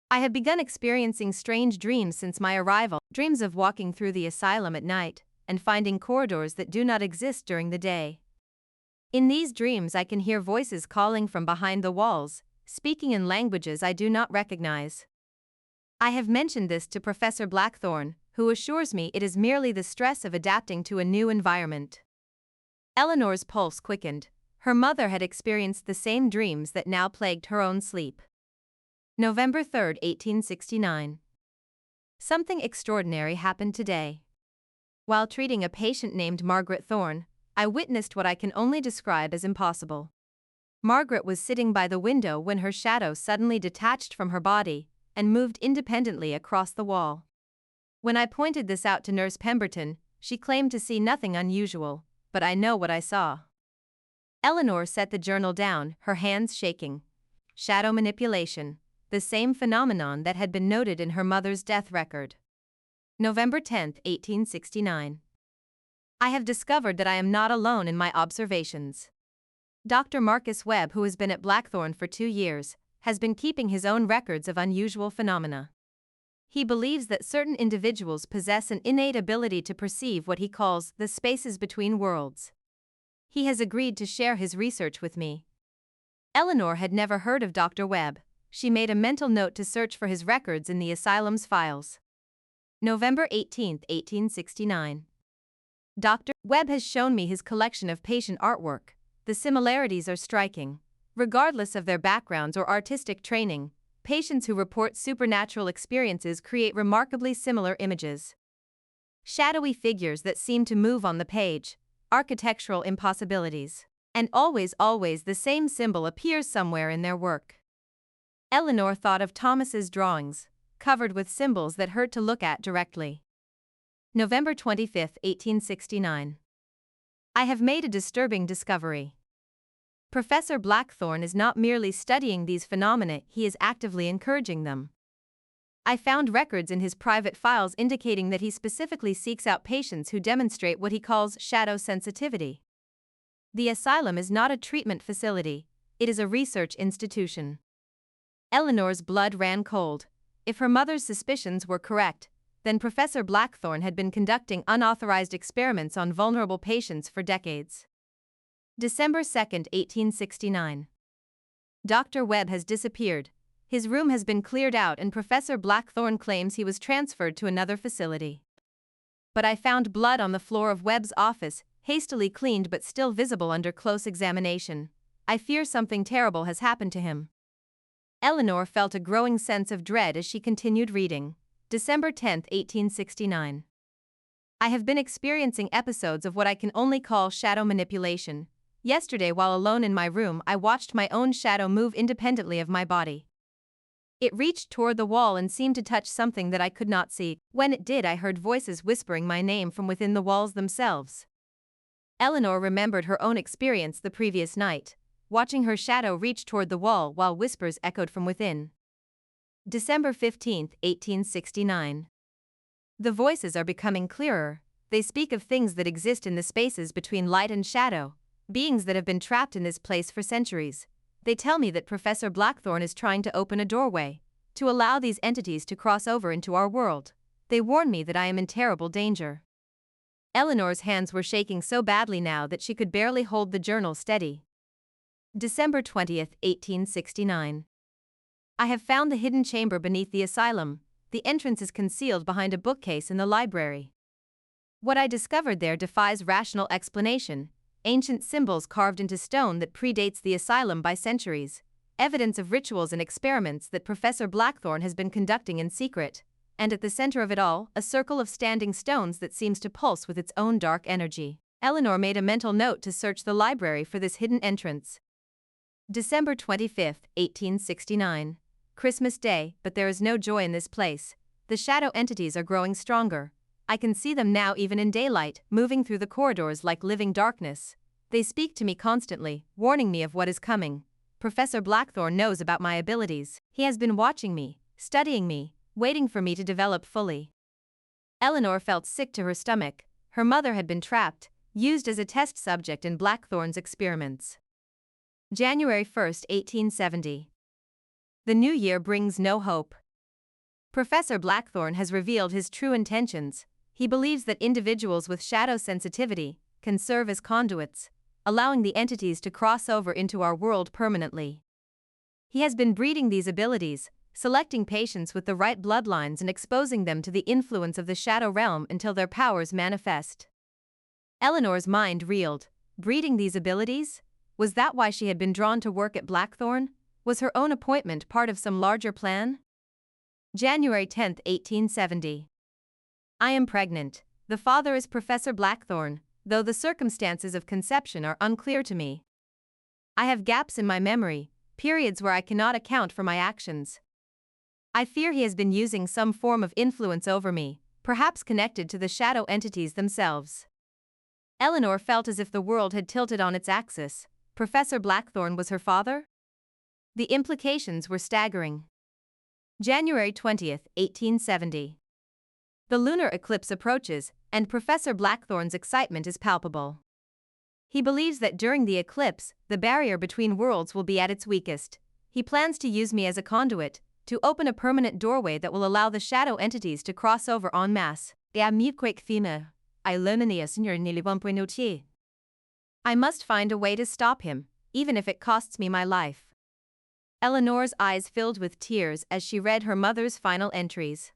I have begun experiencing strange dreams since my arrival, dreams of walking through the asylum at night and finding corridors that do not exist during the day. In these dreams I can hear voices calling from behind the walls, speaking in languages I do not recognize. I have mentioned this to Professor Blackthorn, who assures me it is merely the stress of adapting to a new environment. Eleanor's pulse quickened. Her mother had experienced the same dreams that now plagued her own sleep. November 3, 1869. Something extraordinary happened today. While treating a patient named Margaret Thorne, I witnessed what I can only describe as impossible. Margaret was sitting by the window when her shadow suddenly detached from her body and moved independently across the wall. When I pointed this out to Nurse Pemberton, she claimed to see nothing unusual, but I know what I saw. Eleanor set the journal down, her hands shaking. Shadow manipulation, the same phenomenon that had been noted in her mother's death record. November 10, 1869. I have discovered that I am not alone in my observations. Dr. Marcus Webb, who has been at Blackthorn for 2 years, has been keeping his own records of unusual phenomena. He believes that certain individuals possess an innate ability to perceive what he calls the spaces between worlds. He has agreed to share his research with me. Eleanor had never heard of Dr. Webb. She made a mental note to search for his records in the asylum's files. November 18, 1869. Dr. Webb has shown me his collection of patient artwork. The similarities are striking. Regardless of their backgrounds or artistic training, patients who report supernatural experiences create remarkably similar images. Shadowy figures that seem to move on the page, architectural impossibilities. And always the same symbol appears somewhere in their work. Eleanor thought of Thomas's drawings, covered with symbols that hurt to look at directly. November 25, 1869. I have made a disturbing discovery. Professor Blackthorne is not merely studying these phenomena, he is actively encouraging them. I found records in his private files indicating that he specifically seeks out patients who demonstrate what he calls shadow sensitivity. The asylum is not a treatment facility, it is a research institution. Eleanor's blood ran cold. If her mother's suspicions were correct, then Professor Blackthorne had been conducting unauthorized experiments on vulnerable patients for decades. December 2, 1869. Dr. Webb has disappeared. His room has been cleared out and Professor Blackthorne claims he was transferred to another facility. But I found blood on the floor of Webb's office, hastily cleaned but still visible under close examination. I fear something terrible has happened to him. Eleanor felt a growing sense of dread as she continued reading. December 10, 1869. I have been experiencing episodes of what I can only call shadow manipulation. Yesterday, while alone in my room, I watched my own shadow move independently of my body. It reached toward the wall and seemed to touch something that I could not see. When it did, I heard voices whispering my name from within the walls themselves. Eleanor remembered her own experience the previous night, watching her shadow reach toward the wall while whispers echoed from within. December 15, 1869. The voices are becoming clearer. They speak of things that exist in the spaces between light and shadow, beings that have been trapped in this place for centuries. They tell me that Professor Blackthorne is trying to open a doorway, to allow these entities to cross over into our world. They warn me that I am in terrible danger. Eleanor's hands were shaking so badly now that she could barely hold the journal steady. December 20, 1869. I have found the hidden chamber beneath the asylum. The entrance is concealed behind a bookcase in the library. What I discovered there defies rational explanation. Ancient symbols carved into stone that predates the asylum by centuries, evidence of rituals and experiments that Professor Blackthorne has been conducting in secret, and at the center of it all, a circle of standing stones that seems to pulse with its own dark energy. Eleanor made a mental note to search the library for this hidden entrance. December 25, 1869. Christmas Day, but there is no joy in this place. The shadow entities are growing stronger. I can see them now even in daylight, moving through the corridors like living darkness. They speak to me constantly, warning me of what is coming. Professor Blackthorne knows about my abilities. He has been watching me, studying me, waiting for me to develop fully. Eleanor felt sick to her stomach. Her mother had been trapped, used as a test subject in Blackthorne's experiments. January 1, 1870. The new year brings no hope. Professor Blackthorne has revealed his true intentions. He believes that individuals with shadow sensitivity can serve as conduits, allowing the entities to cross over into our world permanently. He has been breeding these abilities, selecting patients with the right bloodlines and exposing them to the influence of the shadow realm until their powers manifest. Eleanor's mind reeled. Breeding these abilities? Was that why she had been drawn to work at Blackthorne? Was her own appointment part of some larger plan? January 10, 1870. I am pregnant. The father is Professor Blackthorne, though the circumstances of conception are unclear to me. I have gaps in my memory, periods where I cannot account for my actions. I fear he has been using some form of influence over me, perhaps connected to the shadow entities themselves. Eleanor felt as if the world had tilted on its axis. Professor Blackthorne was her father? The implications were staggering. January 20, 1870. The lunar eclipse approaches, and Professor Blackthorne's excitement is palpable. He believes that during the eclipse, the barrier between worlds will be at its weakest. He plans to use me as a conduit, to open a permanent doorway that will allow the shadow entities to cross over en masse. I must find a way to stop him, even if it costs me my life. Eleanor's eyes filled with tears as she read her mother's final entries.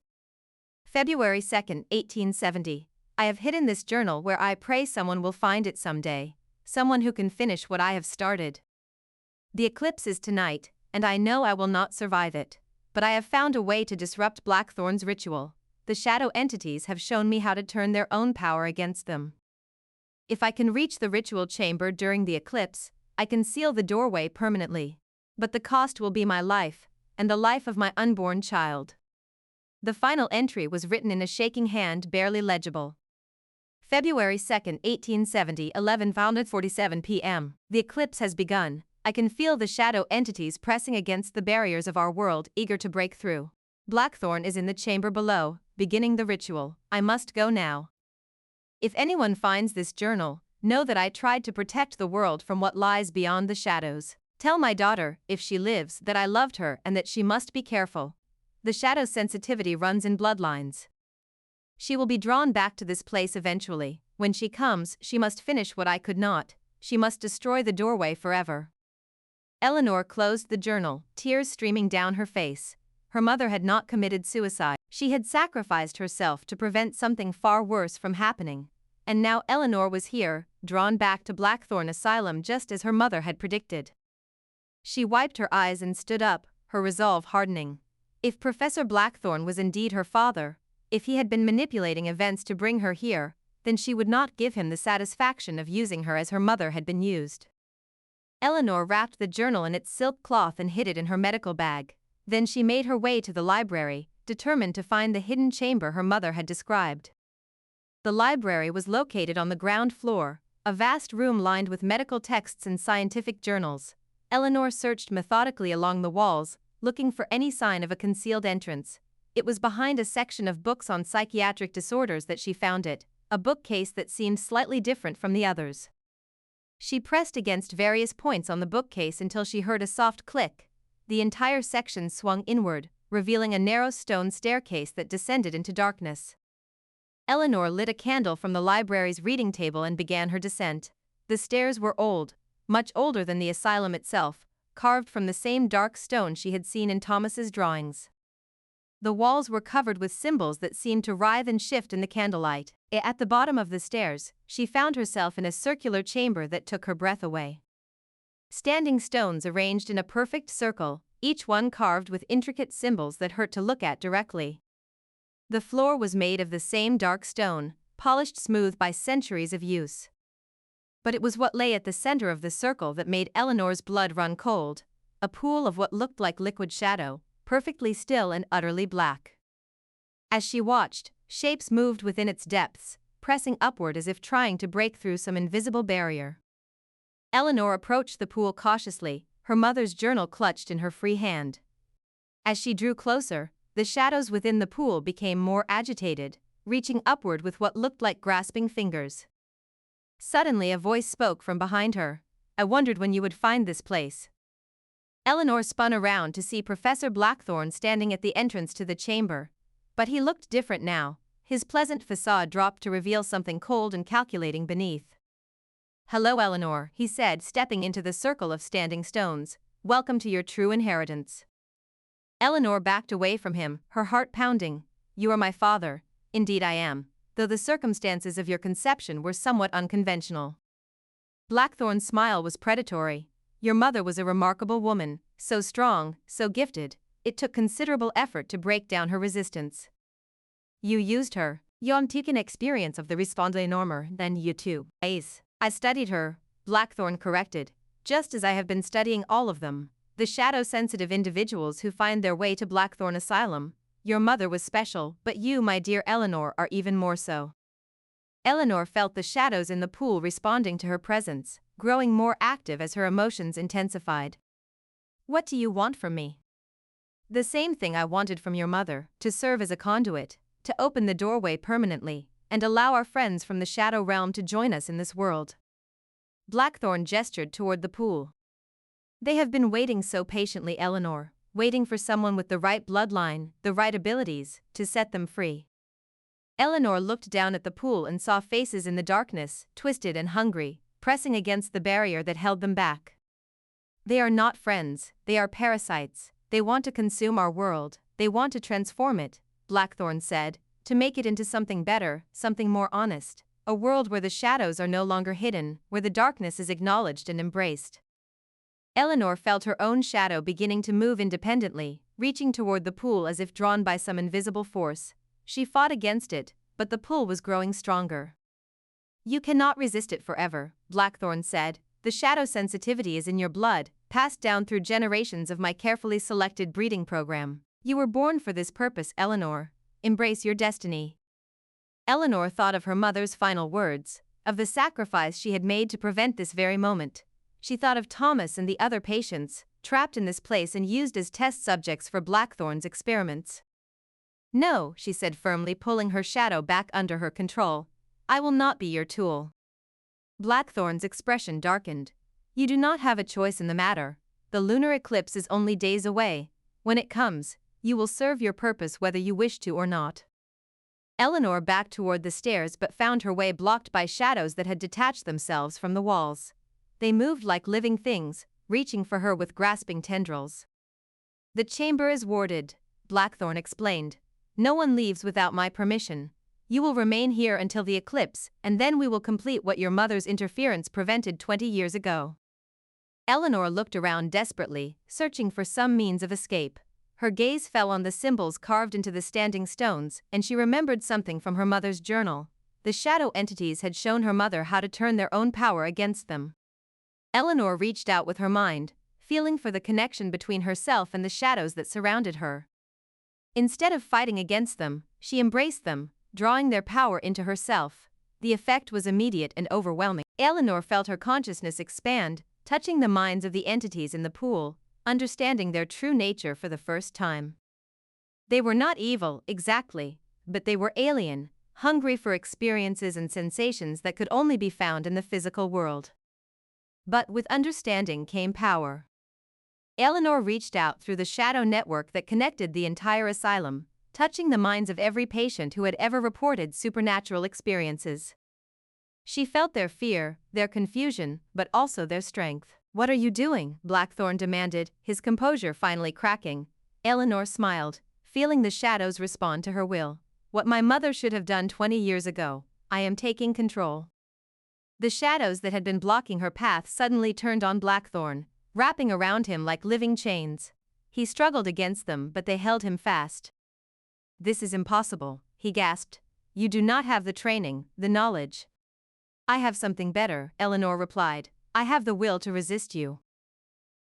February 2, 1870. I have hidden this journal where I pray someone will find it someday, someone who can finish what I have started. The eclipse is tonight, and I know I will not survive it. But I have found a way to disrupt Blackthorn's ritual. The shadow entities have shown me how to turn their own power against them. If I can reach the ritual chamber during the eclipse, I can seal the doorway permanently. But the cost will be my life, and the life of my unborn child. The final entry was written in a shaking hand, barely legible. February 2, 1870, 11:47 p.m. The eclipse has begun. I can feel the shadow entities pressing against the barriers of our world, eager to break through. Blackthorn is in the chamber below, beginning the ritual. I must go now. If anyone finds this journal, know that I tried to protect the world from what lies beyond the shadows. Tell my daughter, if she lives, that I loved her and that she must be careful. The shadow's sensitivity runs in bloodlines. She will be drawn back to this place eventually. When she comes, she must finish what I could not. She must destroy the doorway forever. Eleanor closed the journal, tears streaming down her face. Her mother had not committed suicide. She had sacrificed herself to prevent something far worse from happening. And now Eleanor was here, drawn back to Blackthorn Asylum just as her mother had predicted. She wiped her eyes and stood up, her resolve hardening. If Professor Blackthorn was indeed her father, if he had been manipulating events to bring her here, then she would not give him the satisfaction of using her as her mother had been used. Eleanor wrapped the journal in its silk cloth and hid it in her medical bag. Then she made her way to the library, determined to find the hidden chamber her mother had described. The library was located on the ground floor, a vast room lined with medical texts and scientific journals. Eleanor searched methodically along the walls, looking for any sign of a concealed entrance. It was behind a section of books on psychiatric disorders that she found it, a bookcase that seemed slightly different from the others. She pressed against various points on the bookcase until she heard a soft click. The entire section swung inward, revealing a narrow stone staircase that descended into darkness. Eleanor lit a candle from the library's reading table and began her descent. The stairs were old, much older than the asylum itself, carved from the same dark stone she had seen in Thomas's drawings. The walls were covered with symbols that seemed to writhe and shift in the candlelight. At the bottom of the stairs, she found herself in a circular chamber that took her breath away. Standing stones arranged in a perfect circle, each one carved with intricate symbols that hurt to look at directly. The floor was made of the same dark stone, polished smooth by centuries of use. But it was what lay at the center of the circle that made Eleanor's blood run cold, a pool of what looked like liquid shadow, perfectly still and utterly black. As she watched, shapes moved within its depths, pressing upward as if trying to break through some invisible barrier. Eleanor approached the pool cautiously, her mother's journal clutched in her free hand. As she drew closer, the shadows within the pool became more agitated, reaching upward with what looked like grasping fingers. Suddenly a voice spoke from behind her. "I wondered when you would find this place." Eleanor spun around to see Professor Blackthorn standing at the entrance to the chamber. But he looked different now, his pleasant facade dropped to reveal something cold and calculating beneath. "Hello, Eleanor," he said, stepping into the circle of standing stones. "Welcome to your true inheritance." Eleanor backed away from him, her heart pounding. "You are my father." "Indeed I am, though the circumstances of your conception were somewhat unconventional." Blackthorn's smile was predatory. "Your mother was a remarkable woman, so strong, so gifted, it took considerable effort to break down her resistance." "You used her. Yon took an experience of the respondé normer, then you too." "I studied her," Blackthorn corrected, "just as I have been studying all of them, the shadow-sensitive individuals who find their way to Blackthorn Asylum. Your mother was special, but you, my dear Eleanor, are even more so." Eleanor felt the shadows in the pool responding to her presence, growing more active as her emotions intensified. "What do you want from me?" "The same thing I wanted from your mother, to serve as a conduit, to open the doorway permanently, and allow our friends from the shadow realm to join us in this world." Blackthorn gestured toward the pool. "They have been waiting so patiently, Eleanor, waiting for someone with the right bloodline, the right abilities, to set them free." Eleanor looked down at the pool and saw faces in the darkness, twisted and hungry, pressing against the barrier that held them back. "They are not friends, they are parasites. They want to consume our world, they want to transform it," Blackthorn said, "to make it into something better, something more honest, a world where the shadows are no longer hidden, where the darkness is acknowledged and embraced." Eleanor felt her own shadow beginning to move independently, reaching toward the pool as if drawn by some invisible force. She fought against it, but the pull was growing stronger. You cannot resist it forever, Blackthorn said. The shadow sensitivity is in your blood, passed down through generations of my carefully selected breeding program. You were born for this purpose, Eleanor. Embrace your destiny. Eleanor thought of her mother's final words, of the sacrifice she had made to prevent this very moment. She thought of Thomas and the other patients, trapped in this place and used as test subjects for Blackthorn's experiments. No, she said firmly, pulling her shadow back under her control. I will not be your tool. Blackthorn's expression darkened. You do not have a choice in the matter. The lunar eclipse is only days away. When it comes, you will serve your purpose whether you wish to or not. Eleanor backed toward the stairs but found her way blocked by shadows that had detached themselves from the walls. They moved like living things, reaching for her with grasping tendrils. The chamber is warded, Blackthorn explained. No one leaves without my permission. You will remain here until the eclipse, and then we will complete what your mother's interference prevented 20 years ago. Eleanor looked around desperately, searching for some means of escape. Her gaze fell on the symbols carved into the standing stones, and she remembered something from her mother's journal. The shadow entities had shown her mother how to turn their own power against them. Eleanor reached out with her mind, feeling for the connection between herself and the shadows that surrounded her. Instead of fighting against them, she embraced them, drawing their power into herself. The effect was immediate and overwhelming. Eleanor felt her consciousness expand, touching the minds of the entities in the pool, understanding their true nature for the first time. They were not evil, exactly, but they were alien, hungry for experiences and sensations that could only be found in the physical world. But with understanding came power. Eleanor reached out through the shadow network that connected the entire asylum, touching the minds of every patient who had ever reported supernatural experiences. She felt their fear, their confusion, but also their strength. What are you doing? Blackthorn demanded, his composure finally cracking. Eleanor smiled, feeling the shadows respond to her will. What my mother should have done 20 years ago. I am taking control. The shadows that had been blocking her path suddenly turned on Blackthorn, wrapping around him like living chains. He struggled against them, but they held him fast. This is impossible, he gasped. You do not have the training, the knowledge. I have something better, Eleanor replied. I have the will to resist you.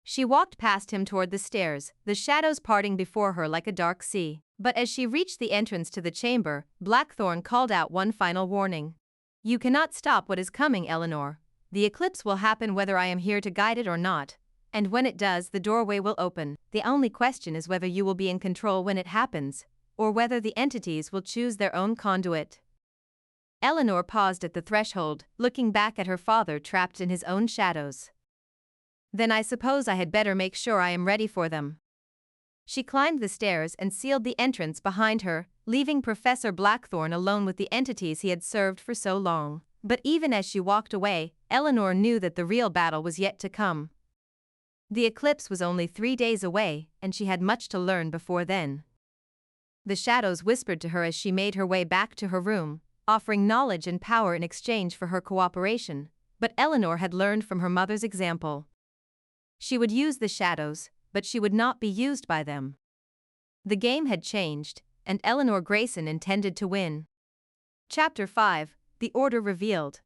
She walked past him toward the stairs, the shadows parting before her like a dark sea. But as she reached the entrance to the chamber, Blackthorn called out one final warning. You cannot stop what is coming, Eleanor. The eclipse will happen whether I am here to guide it or not. And when it does, the doorway will open. The only question is whether you will be in control when it happens, or whether the entities will choose their own conduit. Eleanor paused at the threshold, looking back at her father trapped in his own shadows. Then I suppose I had better make sure I am ready for them. She climbed the stairs and sealed the entrance behind her, leaving Professor Blackthorn alone with the entities he had served for so long. But even as she walked away, Eleanor knew that the real battle was yet to come. The eclipse was only 3 days away, and she had much to learn before then. The shadows whispered to her as she made her way back to her room, offering knowledge and power in exchange for her cooperation, but Eleanor had learned from her mother's example. She would use the shadows, but she would not be used by them. The game had changed, and Eleanor Grayson intended to win. Chapter 5: The Order Revealed.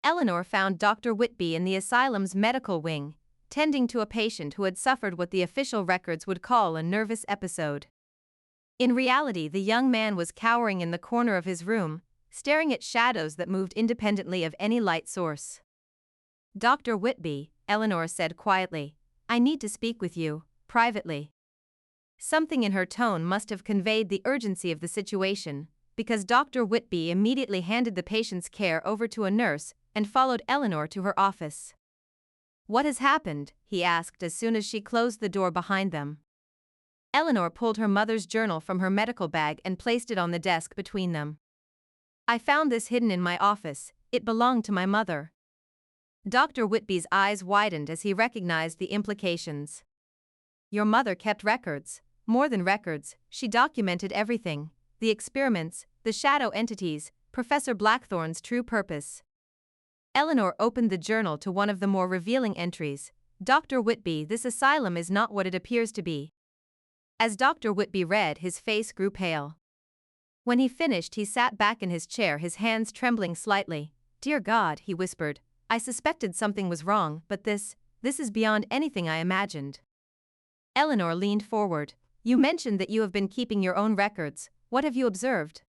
Eleanor found Dr. Whitby in the asylum's medical wing, tending to a patient who had suffered what the official records would call a nervous episode. In reality, the young man was cowering in the corner of his room, staring at shadows that moved independently of any light source. Dr. Whitby, Eleanor said quietly, I need to speak with you, privately. Something in her tone must have conveyed the urgency of the situation, because Dr. Whitby immediately handed the patient's care over to a nurse and followed Eleanor to her office. What has happened? He asked as soon as she closed the door behind them. Eleanor pulled her mother's journal from her medical bag and placed it on the desk between them. I found this hidden in my office. It belonged to my mother. Dr. Whitby's eyes widened as he recognized the implications. Your mother kept records. More than records, she documented everything. The experiments, the shadow entities, Professor Blackthorn's true purpose. Eleanor opened the journal to one of the more revealing entries. Dr. Whitby, this asylum is not what it appears to be. As Dr. Whitby read, his face grew pale. When he finished, he sat back in his chair, his hands trembling slightly. "Dear God," he whispered, "I suspected something was wrong, but this is beyond anything I imagined." Eleanor leaned forward. "You mentioned that you have been keeping your own records. What have you observed?"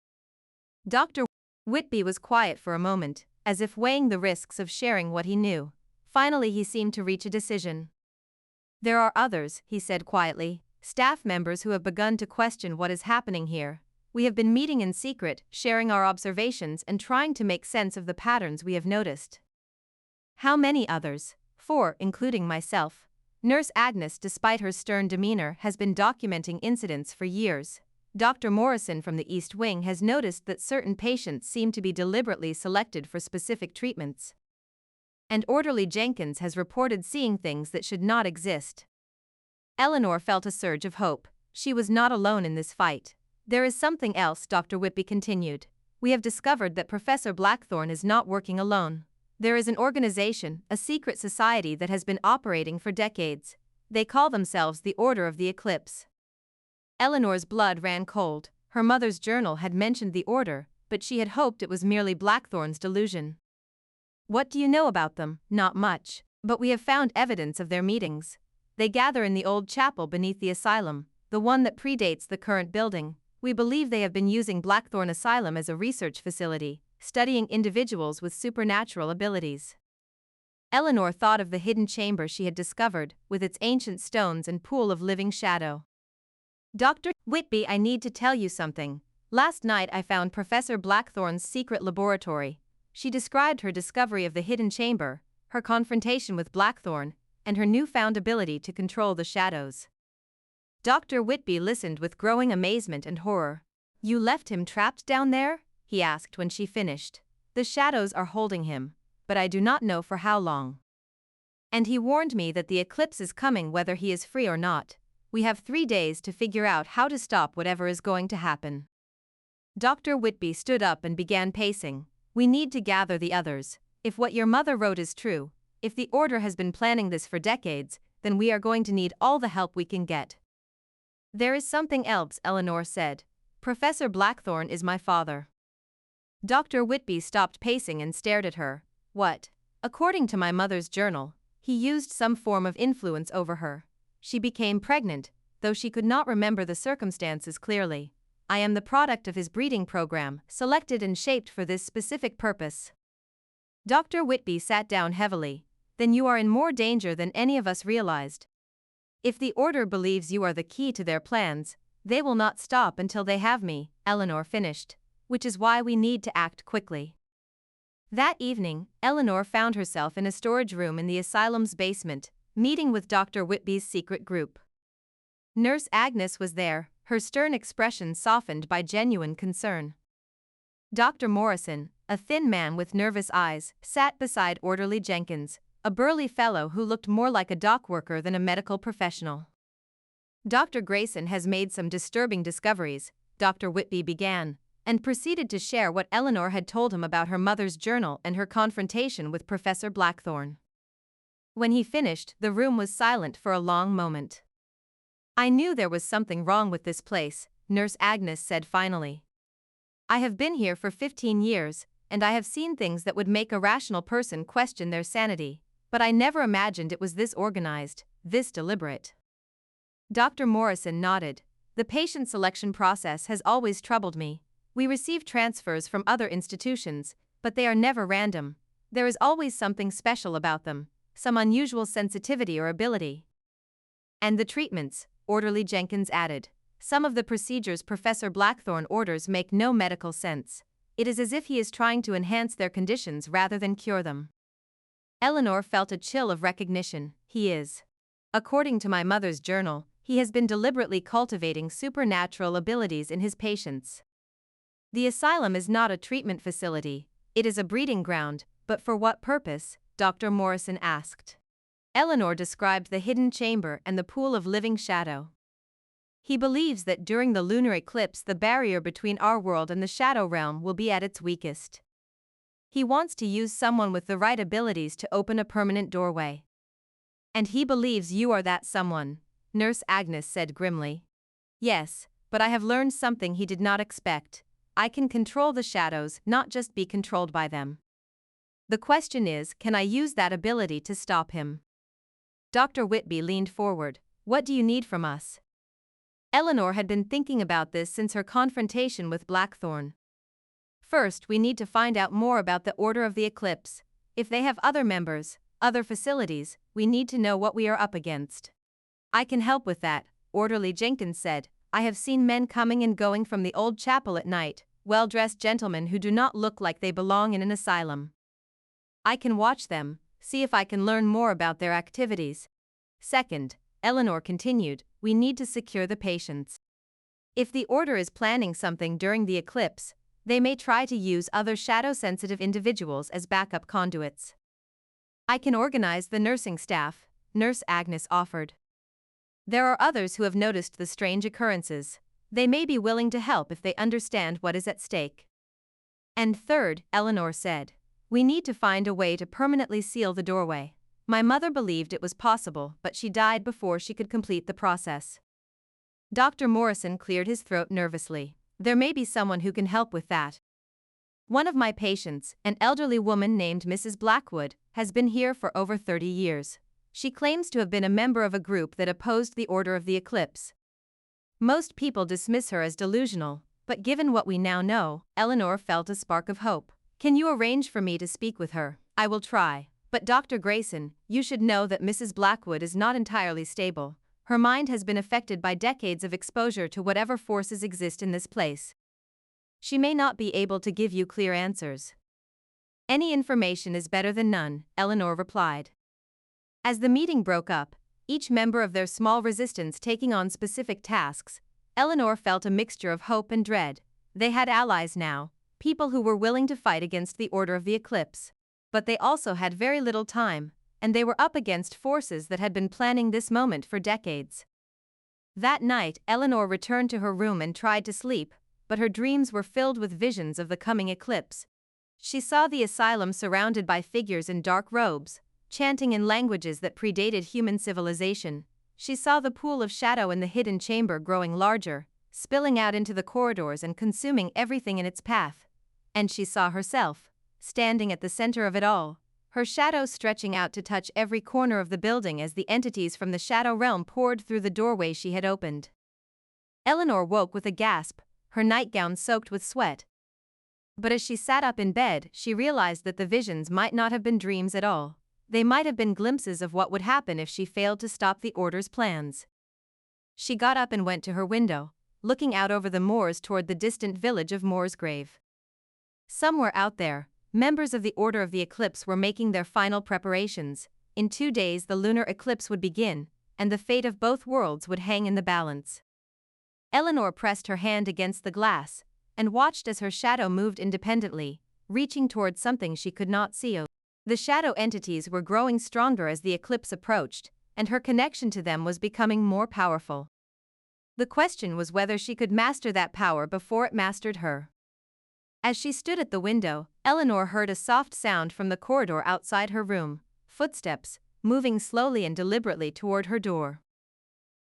Dr. Whitby was quiet for a moment, as if weighing the risks of sharing what he knew. Finally, he seemed to reach a decision. "There are others," he said quietly, "staff members who have begun to question what is happening here. We have been meeting in secret, sharing our observations and trying to make sense of the patterns we have noticed." "How many others?" "4, including myself. Nurse Agnes, despite her stern demeanor, has been documenting incidents for years. Dr. Morrison from the East Wing has noticed that certain patients seem to be deliberately selected for specific treatments. And Orderly Jenkins has reported seeing things that should not exist." Eleanor felt a surge of hope. She was not alone in this fight. "There is something else," Dr. Whitby continued. "We have discovered that Professor Blackthorne is not working alone. There is an organization, a secret society that has been operating for decades. They call themselves the Order of the Eclipse." Eleanor's blood ran cold. Her mother's journal had mentioned the order, but she had hoped it was merely Blackthorne's delusion. "What do you know about them?" "Not much, but we have found evidence of their meetings. They gather in the old chapel beneath the asylum, the one that predates the current building. We believe they have been using Blackthorne Asylum as a research facility, studying individuals with supernatural abilities." Eleanor thought of the hidden chamber she had discovered, with its ancient stones and pool of living shadow. "Dr. Whitby, I need to tell you something. Last night I found Professor Blackthorne's secret laboratory." She described her discovery of the hidden chamber, her confrontation with Blackthorne, and her newfound ability to control the shadows. Dr. Whitby listened with growing amazement and horror. "You left him trapped down there?" he asked when she finished. "The shadows are holding him, but I do not know for how long. And he warned me that the eclipse is coming whether he is free or not. We have 3 days to figure out how to stop whatever is going to happen." Dr. Whitby stood up and began pacing. "We need to gather the others. If what your mother wrote is true, if the Order has been planning this for decades, then we are going to need all the help we can get." "There is something else," Eleanor said. "Professor Blackthorne is my father." Dr. Whitby stopped pacing and stared at her. "What?" "According to my mother's journal, he used some form of influence over her. She became pregnant, though she could not remember the circumstances clearly. I am the product of his breeding program, selected and shaped for this specific purpose." Dr. Whitby sat down heavily. "Then you are in more danger than any of us realized. If the Order believes you are the key to their plans, they will not stop until they have me," Eleanor finished. "Which is why we need to act quickly." That evening, Eleanor found herself in a storage room in the asylum's basement, meeting with Dr. Whitby's secret group. Nurse Agnes was there, her stern expression softened by genuine concern. Dr. Morrison, a thin man with nervous eyes, sat beside Orderly Jenkins, a burly fellow who looked more like a dock worker than a medical professional. "Dr. Grayson has made some disturbing discoveries," Dr. Whitby began, and proceeded to share what Eleanor had told him about her mother's journal and her confrontation with Professor Blackthorne. When he finished, the room was silent for a long moment. "I knew there was something wrong with this place," Nurse Agnes said finally. "I have been here for 15 years, and I have seen things that would make a rational person question their sanity, but I never imagined it was this organized, this deliberate." Dr. Morrison nodded. "The patient selection process has always troubled me. We receive transfers from other institutions, but they are never random. There is always something special about them, some unusual sensitivity or ability." "And the treatments," Orderly Jenkins added. "Some of the procedures Professor Blackthorne orders make no medical sense. It is as if he is trying to enhance their conditions rather than cure them." Eleanor felt a chill of recognition. "He is. According to my mother's journal, he has been deliberately cultivating supernatural abilities in his patients. The asylum is not a treatment facility, it is a breeding ground, but for what purpose?" Dr. Morrison asked. Eleanor described the hidden chamber and the pool of living shadow. "He believes that during the lunar eclipse the barrier between our world and the shadow realm will be at its weakest. He wants to use someone with the right abilities to open a permanent doorway." And he believes you are that someone, Nurse Agnes said grimly. Yes, but I have learned something he did not expect. I can control the shadows, not just be controlled by them. The question is, can I use that ability to stop him? Dr. Whitby leaned forward. What do you need from us? Eleanor had been thinking about this since her confrontation with Blackthorn. First, we need to find out more about the Order of the Eclipse. If they have other members, other facilities, we need to know what we are up against. I can help with that, Orderly Jenkins said. I have seen men coming and going from the old chapel at night, well-dressed gentlemen who do not look like they belong in an asylum. I can watch them, see if I can learn more about their activities. Second, Eleanor continued, we need to secure the patients. If the Order is planning something during the eclipse, they may try to use other shadow-sensitive individuals as backup conduits. I can organize the nursing staff, Nurse Agnes offered. There are others who have noticed the strange occurrences. They may be willing to help if they understand what is at stake. And third, Eleanor said, we need to find a way to permanently seal the doorway. My mother believed it was possible, but she died before she could complete the process. Dr. Morrison cleared his throat nervously. There may be someone who can help with that. One of my patients, an elderly woman named Mrs. Blackwood, has been here for over 30 years. She claims to have been a member of a group that opposed the Order of the Eclipse. Most people dismiss her as delusional, but given what we now know, Eleanor felt a spark of hope. Can you arrange for me to speak with her? I will try. But Dr. Grayson, you should know that Mrs. Blackwood is not entirely stable. Her mind has been affected by decades of exposure to whatever forces exist in this place. She may not be able to give you clear answers. Any information is better than none, Eleanor replied. As the meeting broke up, each member of their small resistance taking on specific tasks, Eleanor felt a mixture of hope and dread. They had allies now, people who were willing to fight against the Order of the Eclipse. But they also had very little time, and they were up against forces that had been planning this moment for decades. That night, Eleanor returned to her room and tried to sleep, but her dreams were filled with visions of the coming eclipse. She saw the asylum surrounded by figures in dark robes, chanting in languages that predated human civilization. She saw the pool of shadow in the hidden chamber growing larger, spilling out into the corridors and consuming everything in its path. And she saw herself, standing at the center of it all, her shadow stretching out to touch every corner of the building as the entities from the shadow realm poured through the doorway she had opened. Eleanor woke with a gasp, her nightgown soaked with sweat. But as she sat up in bed, she realized that the visions might not have been dreams at all. They might have been glimpses of what would happen if she failed to stop the Order's plans. She got up and went to her window, looking out over the moors toward the distant village of Moorsgrave. Somewhere out there, members of the Order of the Eclipse were making their final preparations. In 2 days the lunar eclipse would begin, and the fate of both worlds would hang in the balance. Eleanor pressed her hand against the glass, and watched as her shadow moved independently, reaching toward something she could not see. The shadow entities were growing stronger as the eclipse approached, and her connection to them was becoming more powerful. The question was whether she could master that power before it mastered her. As she stood at the window, Eleanor heard a soft sound from the corridor outside her room, footsteps, moving slowly and deliberately toward her door.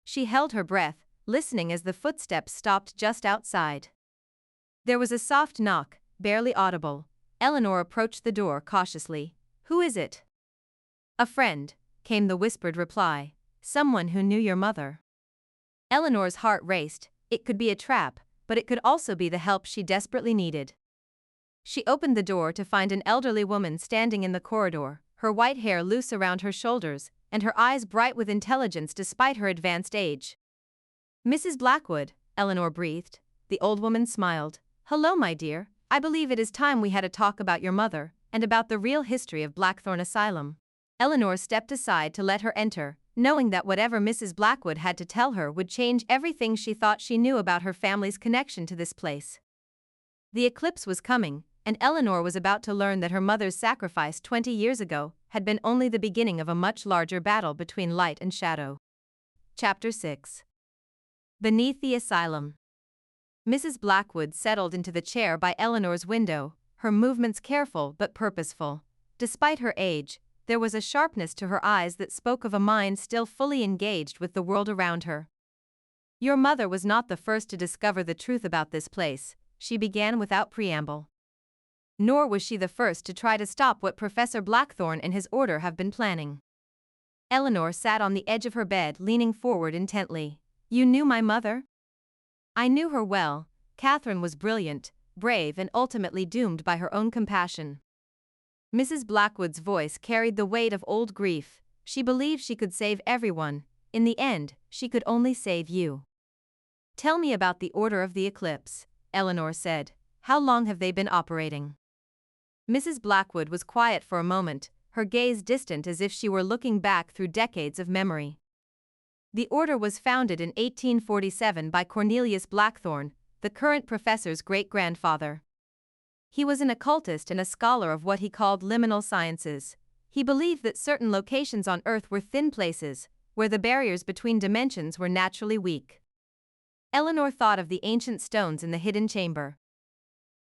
She held her breath, listening as the footsteps stopped just outside. There was a soft knock, barely audible. Eleanor approached the door cautiously. Who is it? A friend, came the whispered reply. Someone who knew your mother. Eleanor's heart raced. It could be a trap, but it could also be the help she desperately needed. She opened the door to find an elderly woman standing in the corridor, her white hair loose around her shoulders, and her eyes bright with intelligence despite her advanced age. Mrs. Blackwood, Eleanor breathed. The old woman smiled. Hello, my dear. I believe it is time we had a talk about your mother, and about the real history of Blackthorn Asylum. Eleanor stepped aside to let her enter, knowing that whatever Mrs. Blackwood had to tell her would change everything she thought she knew about her family's connection to this place. The eclipse was coming, and Eleanor was about to learn that her mother's sacrifice 20 years ago had been only the beginning of a much larger battle between light and shadow. Chapter 6. Beneath the Asylum. Mrs. Blackwood settled into the chair by Eleanor's window, her movements careful but purposeful. Despite her age, there was a sharpness to her eyes that spoke of a mind still fully engaged with the world around her. "Your mother was not the first to discover the truth about this place," she began without preamble. "Nor was she the first to try to stop what Professor Blackthorne and his order have been planning." Eleanor sat on the edge of her bed, leaning forward intently. "You knew my mother?" "I knew her well. Catherine was brilliant, brave, and ultimately doomed by her own compassion." Mrs. Blackwood's voice carried the weight of old grief. "She believed she could save everyone. In the end, she could only save you." "Tell me about the Order of the Eclipse," Eleanor said. "How long have they been operating?" Mrs. Blackwood was quiet for a moment, her gaze distant as if she were looking back through decades of memory. "The order was founded in 1847 by Cornelius Blackthorne, the current professor's great-grandfather. He was an occultist and a scholar of what he called liminal sciences. He believed that certain locations on Earth were thin places, where the barriers between dimensions were naturally weak." Eleanor thought of the ancient stones in the hidden chamber.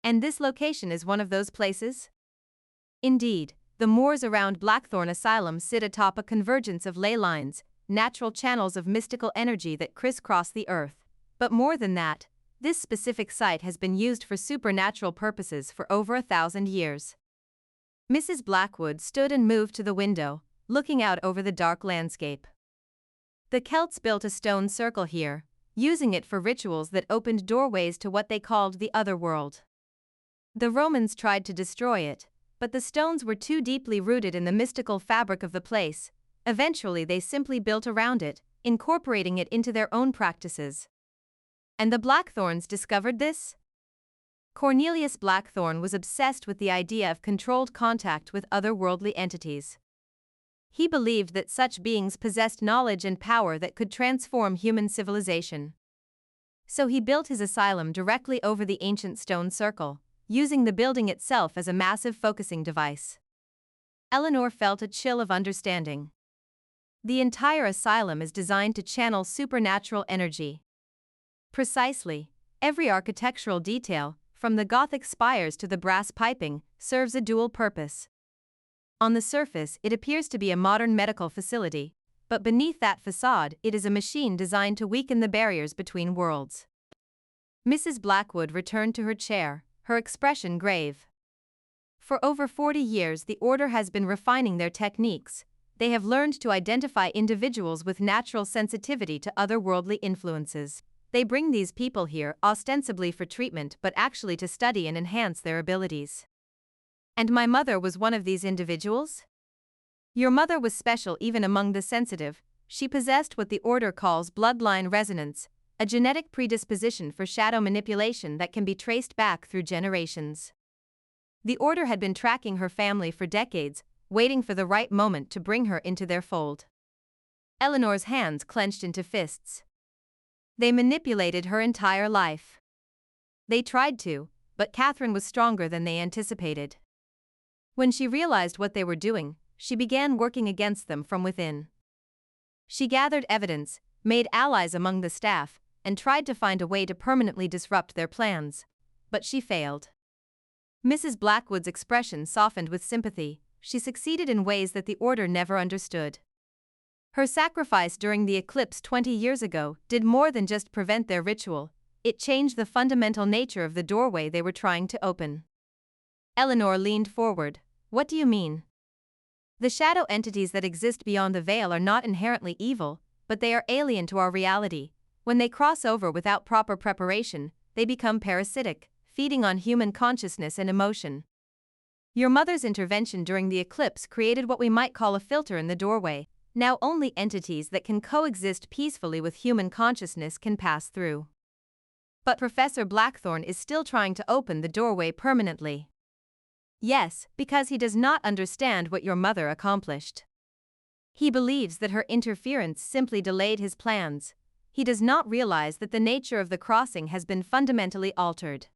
"And this location is one of those places?" "Indeed, the moors around Blackthorne Asylum sit atop a convergence of ley lines, natural channels of mystical energy that crisscross the Earth. But more than that, this specific site has been used for supernatural purposes for over 1,000 years." Mrs. Blackwood stood and moved to the window, looking out over the dark landscape. "The Celts built a stone circle here, using it for rituals that opened doorways to what they called the other world. The Romans tried to destroy it, but the stones were too deeply rooted in the mystical fabric of the place. Eventually they simply built around it, incorporating it into their own practices." "And the Blackthornes discovered this?" "Cornelius Blackthorne was obsessed with the idea of controlled contact with otherworldly entities. He believed that such beings possessed knowledge and power that could transform human civilization. So he built his asylum directly over the ancient stone circle, using the building itself as a massive focusing device." Eleanor felt a chill of understanding. "The entire asylum is designed to channel supernatural energy." "Precisely. Every architectural detail, from the Gothic spires to the brass piping, serves a dual purpose. On the surface, it appears to be a modern medical facility, but beneath that facade, it is a machine designed to weaken the barriers between worlds." Mrs. Blackwood returned to her chair, her expression grave. "For over 40 years, the Order has been refining their techniques. They have learned to identify individuals with natural sensitivity to otherworldly influences. They bring these people here ostensibly for treatment but actually to study and enhance their abilities." "And my mother was one of these individuals?" "Your mother was special even among the sensitive. She possessed what the Order calls bloodline resonance, a genetic predisposition for shadow manipulation that can be traced back through generations. The Order had been tracking her family for decades, waiting for the right moment to bring her into their fold." Eleanor's hands clenched into fists. "They manipulated her entire life." "They tried to, but Catherine was stronger than they anticipated. When she realized what they were doing, she began working against them from within. She gathered evidence, made allies among the staff, and tried to find a way to permanently disrupt their plans. But she failed." Mrs. Blackwood's expression softened with sympathy. She succeeded in ways that the Order never understood. Her sacrifice during the eclipse 20 years ago did more than just prevent their ritual, it changed the fundamental nature of the doorway they were trying to open. Eleanor leaned forward. "What do you mean?" "The shadow entities that exist beyond the veil are not inherently evil, but they are alien to our reality. When they cross over without proper preparation, they become parasitic, feeding on human consciousness and emotion. Your mother's intervention during the eclipse created what we might call a filter in the doorway. Now only entities that can coexist peacefully with human consciousness can pass through." "But Professor Blackthorne is still trying to open the doorway permanently." "Yes, because he does not understand what your mother accomplished. He believes that her interference simply delayed his plans. He does not realize that the nature of the crossing has been fundamentally altered."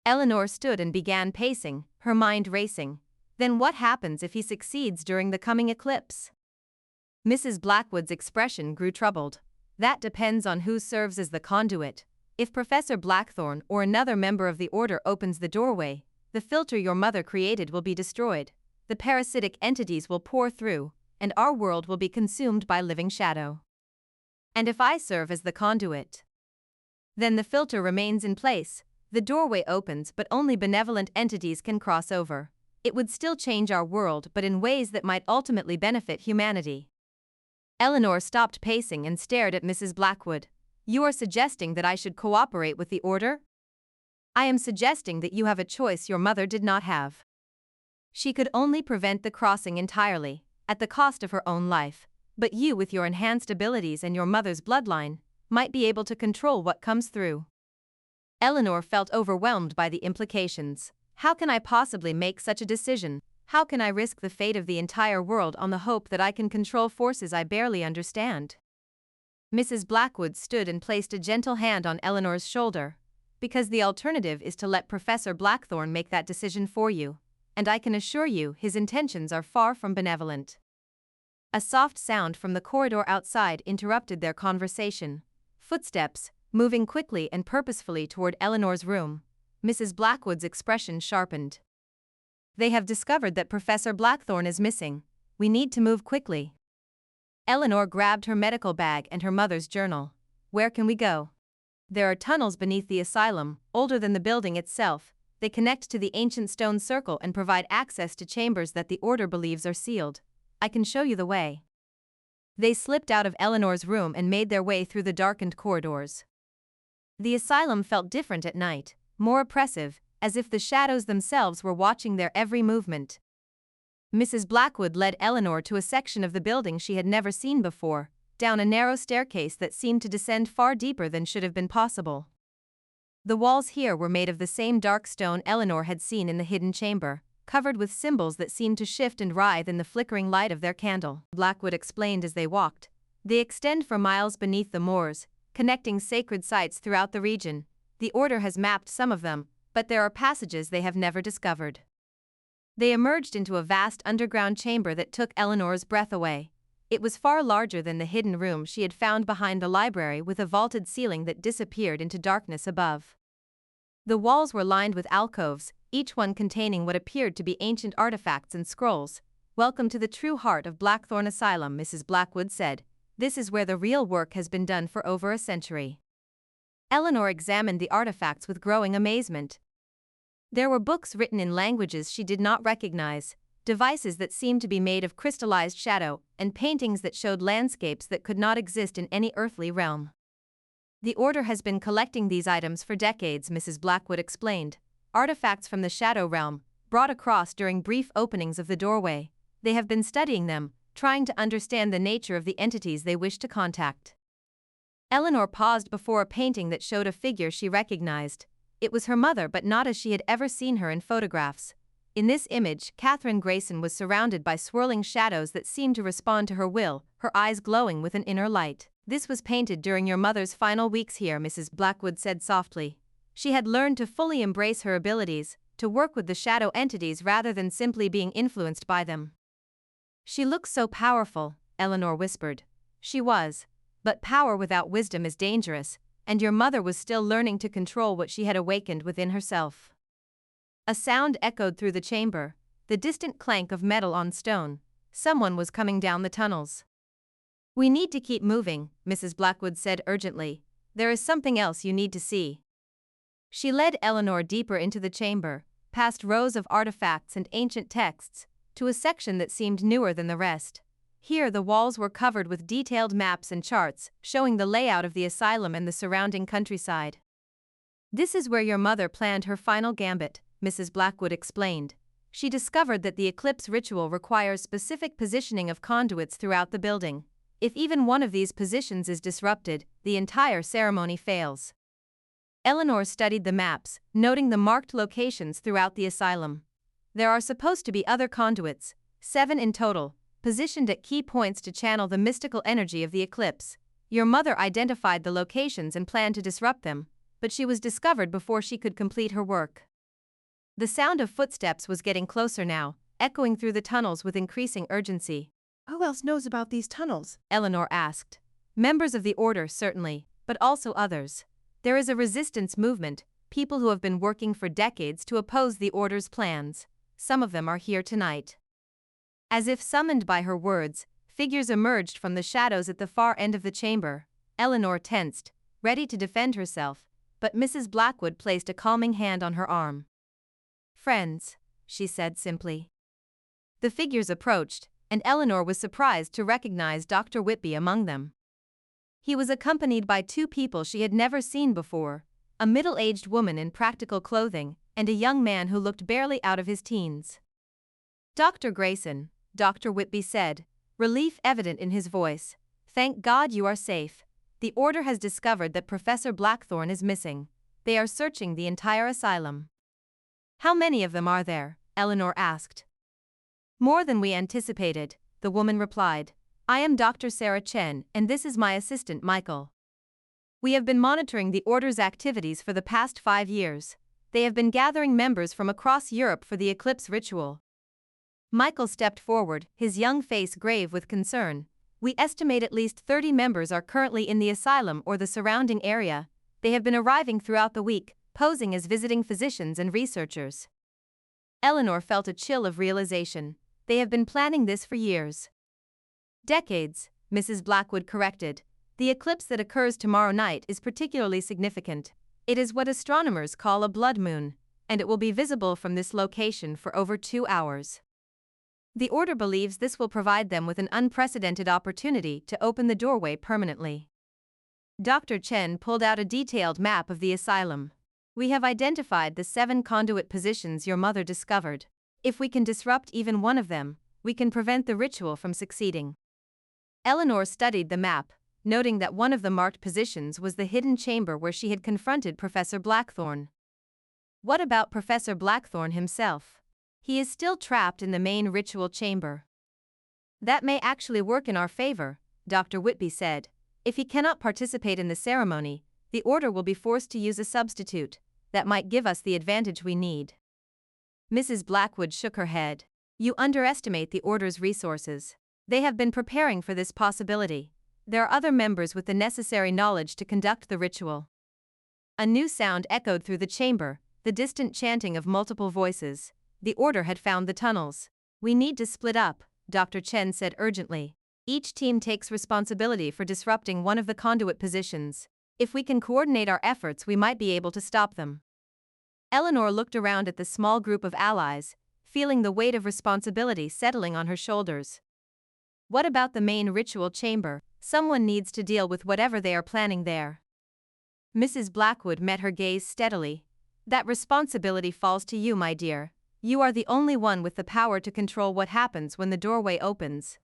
Eleanor stood and began pacing, her mind racing. "Then what happens if he succeeds during the coming eclipse?" Mrs. Blackwood's expression grew troubled. "That depends on who serves as the conduit. If Professor Blackthorne or another member of the Order opens the doorway, the filter your mother created will be destroyed. the parasitic entities will pour through, and our world will be consumed by living shadow. And if I serve as the conduit, then the filter remains in place, the doorway opens, but only benevolent entities can cross over. It would still change our world, but in ways that might ultimately benefit humanity. Eleanor stopped pacing and stared at Mrs. Blackwood. You are suggesting that I should cooperate with the order? I am suggesting that you have a choice your mother did not have. She could only prevent the crossing entirely, at the cost of her own life, but you, with your enhanced abilities and your mother's bloodline, might be able to control what comes through. Eleanor felt overwhelmed by the implications. How can I possibly make such a decision? How can I risk the fate of the entire world on the hope that I can control forces I barely understand? Mrs. Blackwood stood and placed a gentle hand on Eleanor's shoulder. Because the alternative is to let Professor Blackthorne make that decision for you, and I can assure you his intentions are far from benevolent. A soft sound from the corridor outside interrupted their conversation. Footsteps, moving quickly and purposefully toward Eleanor's room. Mrs. Blackwood's expression sharpened. They have discovered that Professor Blackthorne is missing. We need to move quickly. Eleanor grabbed her medical bag and her mother's journal. Where can we go? There are tunnels beneath the asylum, older than the building itself. They connect to the ancient stone circle and provide access to chambers that the Order believes are sealed. I can show you the way. They slipped out of Eleanor's room and made their way through the darkened corridors. The asylum felt different at night, more oppressive, as if the shadows themselves were watching their every movement. Mrs. Blackwood led Eleanor to a section of the building she had never seen before, down a narrow staircase that seemed to descend far deeper than should have been possible. The walls here were made of the same dark stone Eleanor had seen in the hidden chamber, covered with symbols that seemed to shift and writhe in the flickering light of their candle. Blackwood explained as they walked. They extend for miles beneath the moors, connecting sacred sites throughout the region. The Order has mapped some of them, but there are passages they have never discovered. They emerged into a vast underground chamber that took Eleanor's breath away. It was far larger than the hidden room she had found behind the library, with a vaulted ceiling that disappeared into darkness above. The walls were lined with alcoves, each one containing what appeared to be ancient artifacts and scrolls. Welcome to the true heart of Blackthorne Asylum, Mrs. Blackwood said. This is where the real work has been done for over a century. Eleanor examined the artifacts with growing amazement. There were books written in languages she did not recognize, devices that seemed to be made of crystallized shadow, and paintings that showed landscapes that could not exist in any earthly realm. The Order has been collecting these items for decades, Mrs. Blackwood explained. Artifacts from the Shadow Realm, brought across during brief openings of the doorway. They have been studying them, trying to understand the nature of the entities they wish to contact. Eleanor paused before a painting that showed a figure she recognized. It was her mother, but not as she had ever seen her in photographs. In this image, Catherine Grayson was surrounded by swirling shadows that seemed to respond to her will, her eyes glowing with an inner light. This was painted during your mother's final weeks here, Mrs. Blackwood said softly. She had learned to fully embrace her abilities, to work with the shadow entities rather than simply being influenced by them. She looks so powerful, Eleanor whispered. She was. But power without wisdom is dangerous, and your mother was still learning to control what she had awakened within herself. A sound echoed through the chamber, the distant clank of metal on stone. Someone was coming down the tunnels. We need to keep moving, Mrs. Blackwood said urgently. There is something else you need to see. She led Eleanor deeper into the chamber, past rows of artifacts and ancient texts, to a section that seemed newer than the rest. Here the walls were covered with detailed maps and charts, showing the layout of the asylum and the surrounding countryside. This is where your mother planned her final gambit, Mrs. Blackwood explained. She discovered that the eclipse ritual requires specific positioning of conduits throughout the building. If even one of these positions is disrupted, the entire ceremony fails. Eleanor studied the maps, noting the marked locations throughout the asylum. There are supposed to be other conduits, 7 in total, positioned at key points to channel the mystical energy of the eclipse. Your mother identified the locations and planned to disrupt them, but she was discovered before she could complete her work. The sound of footsteps was getting closer now, echoing through the tunnels with increasing urgency. Who else knows about these tunnels? Eleanor asked. Members of the Order, certainly, but also others. There is a resistance movement, people who have been working for decades to oppose the Order's plans. Some of them are here tonight. As if summoned by her words, figures emerged from the shadows at the far end of the chamber. Eleanor tensed, ready to defend herself, but Mrs. Blackwood placed a calming hand on her arm. "Friends," she said simply. The figures approached, and Eleanor was surprised to recognize Dr. Whitby among them. He was accompanied by two people she had never seen before, a middle-aged woman in practical clothing, and a young man who looked barely out of his teens. "Dr. Grayson," Dr. Whitby said, relief evident in his voice, "thank God you are safe. The order has discovered that Professor Blackthorne is missing. They are searching the entire asylum." "How many of them are there?" Eleanor asked. "More than we anticipated," the woman replied. "I am Dr. Sarah Chen, and this is my assistant Michael. We have been monitoring the Order's activities for the past 5 years. They have been gathering members from across Europe for the eclipse ritual." Michael stepped forward, his young face grave with concern. "We estimate at least 30 members are currently in the asylum or the surrounding area. They have been arriving throughout the week, posing as visiting physicians and researchers." Eleanor felt a chill of realization. They have been planning this for years. "Decades," Mrs. Blackwood corrected. "The eclipse that occurs tomorrow night is particularly significant. It is what astronomers call a blood moon, and it will be visible from this location for over 2 hours. The Order believes this will provide them with an unprecedented opportunity to open the doorway permanently." Dr. Chen pulled out a detailed map of the asylum. "We have identified the 7 conduit positions your mother discovered. If we can disrupt even one of them, we can prevent the ritual from succeeding." Eleanor studied the map, noting that one of the marked positions was the hidden chamber where she had confronted Professor Blackthorne. What about Professor Blackthorne himself? He is still trapped in the main ritual chamber. "That may actually work in our favor," Dr. Whitby said. "If he cannot participate in the ceremony, the Order will be forced to use a substitute. That might give us the advantage we need." Mrs. Blackwood shook her head. "You underestimate the Order's resources. They have been preparing for this possibility. There are other members with the necessary knowledge to conduct the ritual." A new sound echoed through the chamber, the distant chanting of multiple voices. The Order had found the tunnels. "We need to split up," Dr. Chen said urgently. "Each team takes responsibility for disrupting one of the conduit positions. If we can coordinate our efforts, we might be able to stop them." Eleanor looked around at the small group of allies, feeling the weight of responsibility settling on her shoulders. "What about the main ritual chamber? Someone needs to deal with whatever they are planning there." Mrs. Blackwood met her gaze steadily. "That responsibility falls to you, my dear. You are the only one with the power to control what happens when the doorway opens."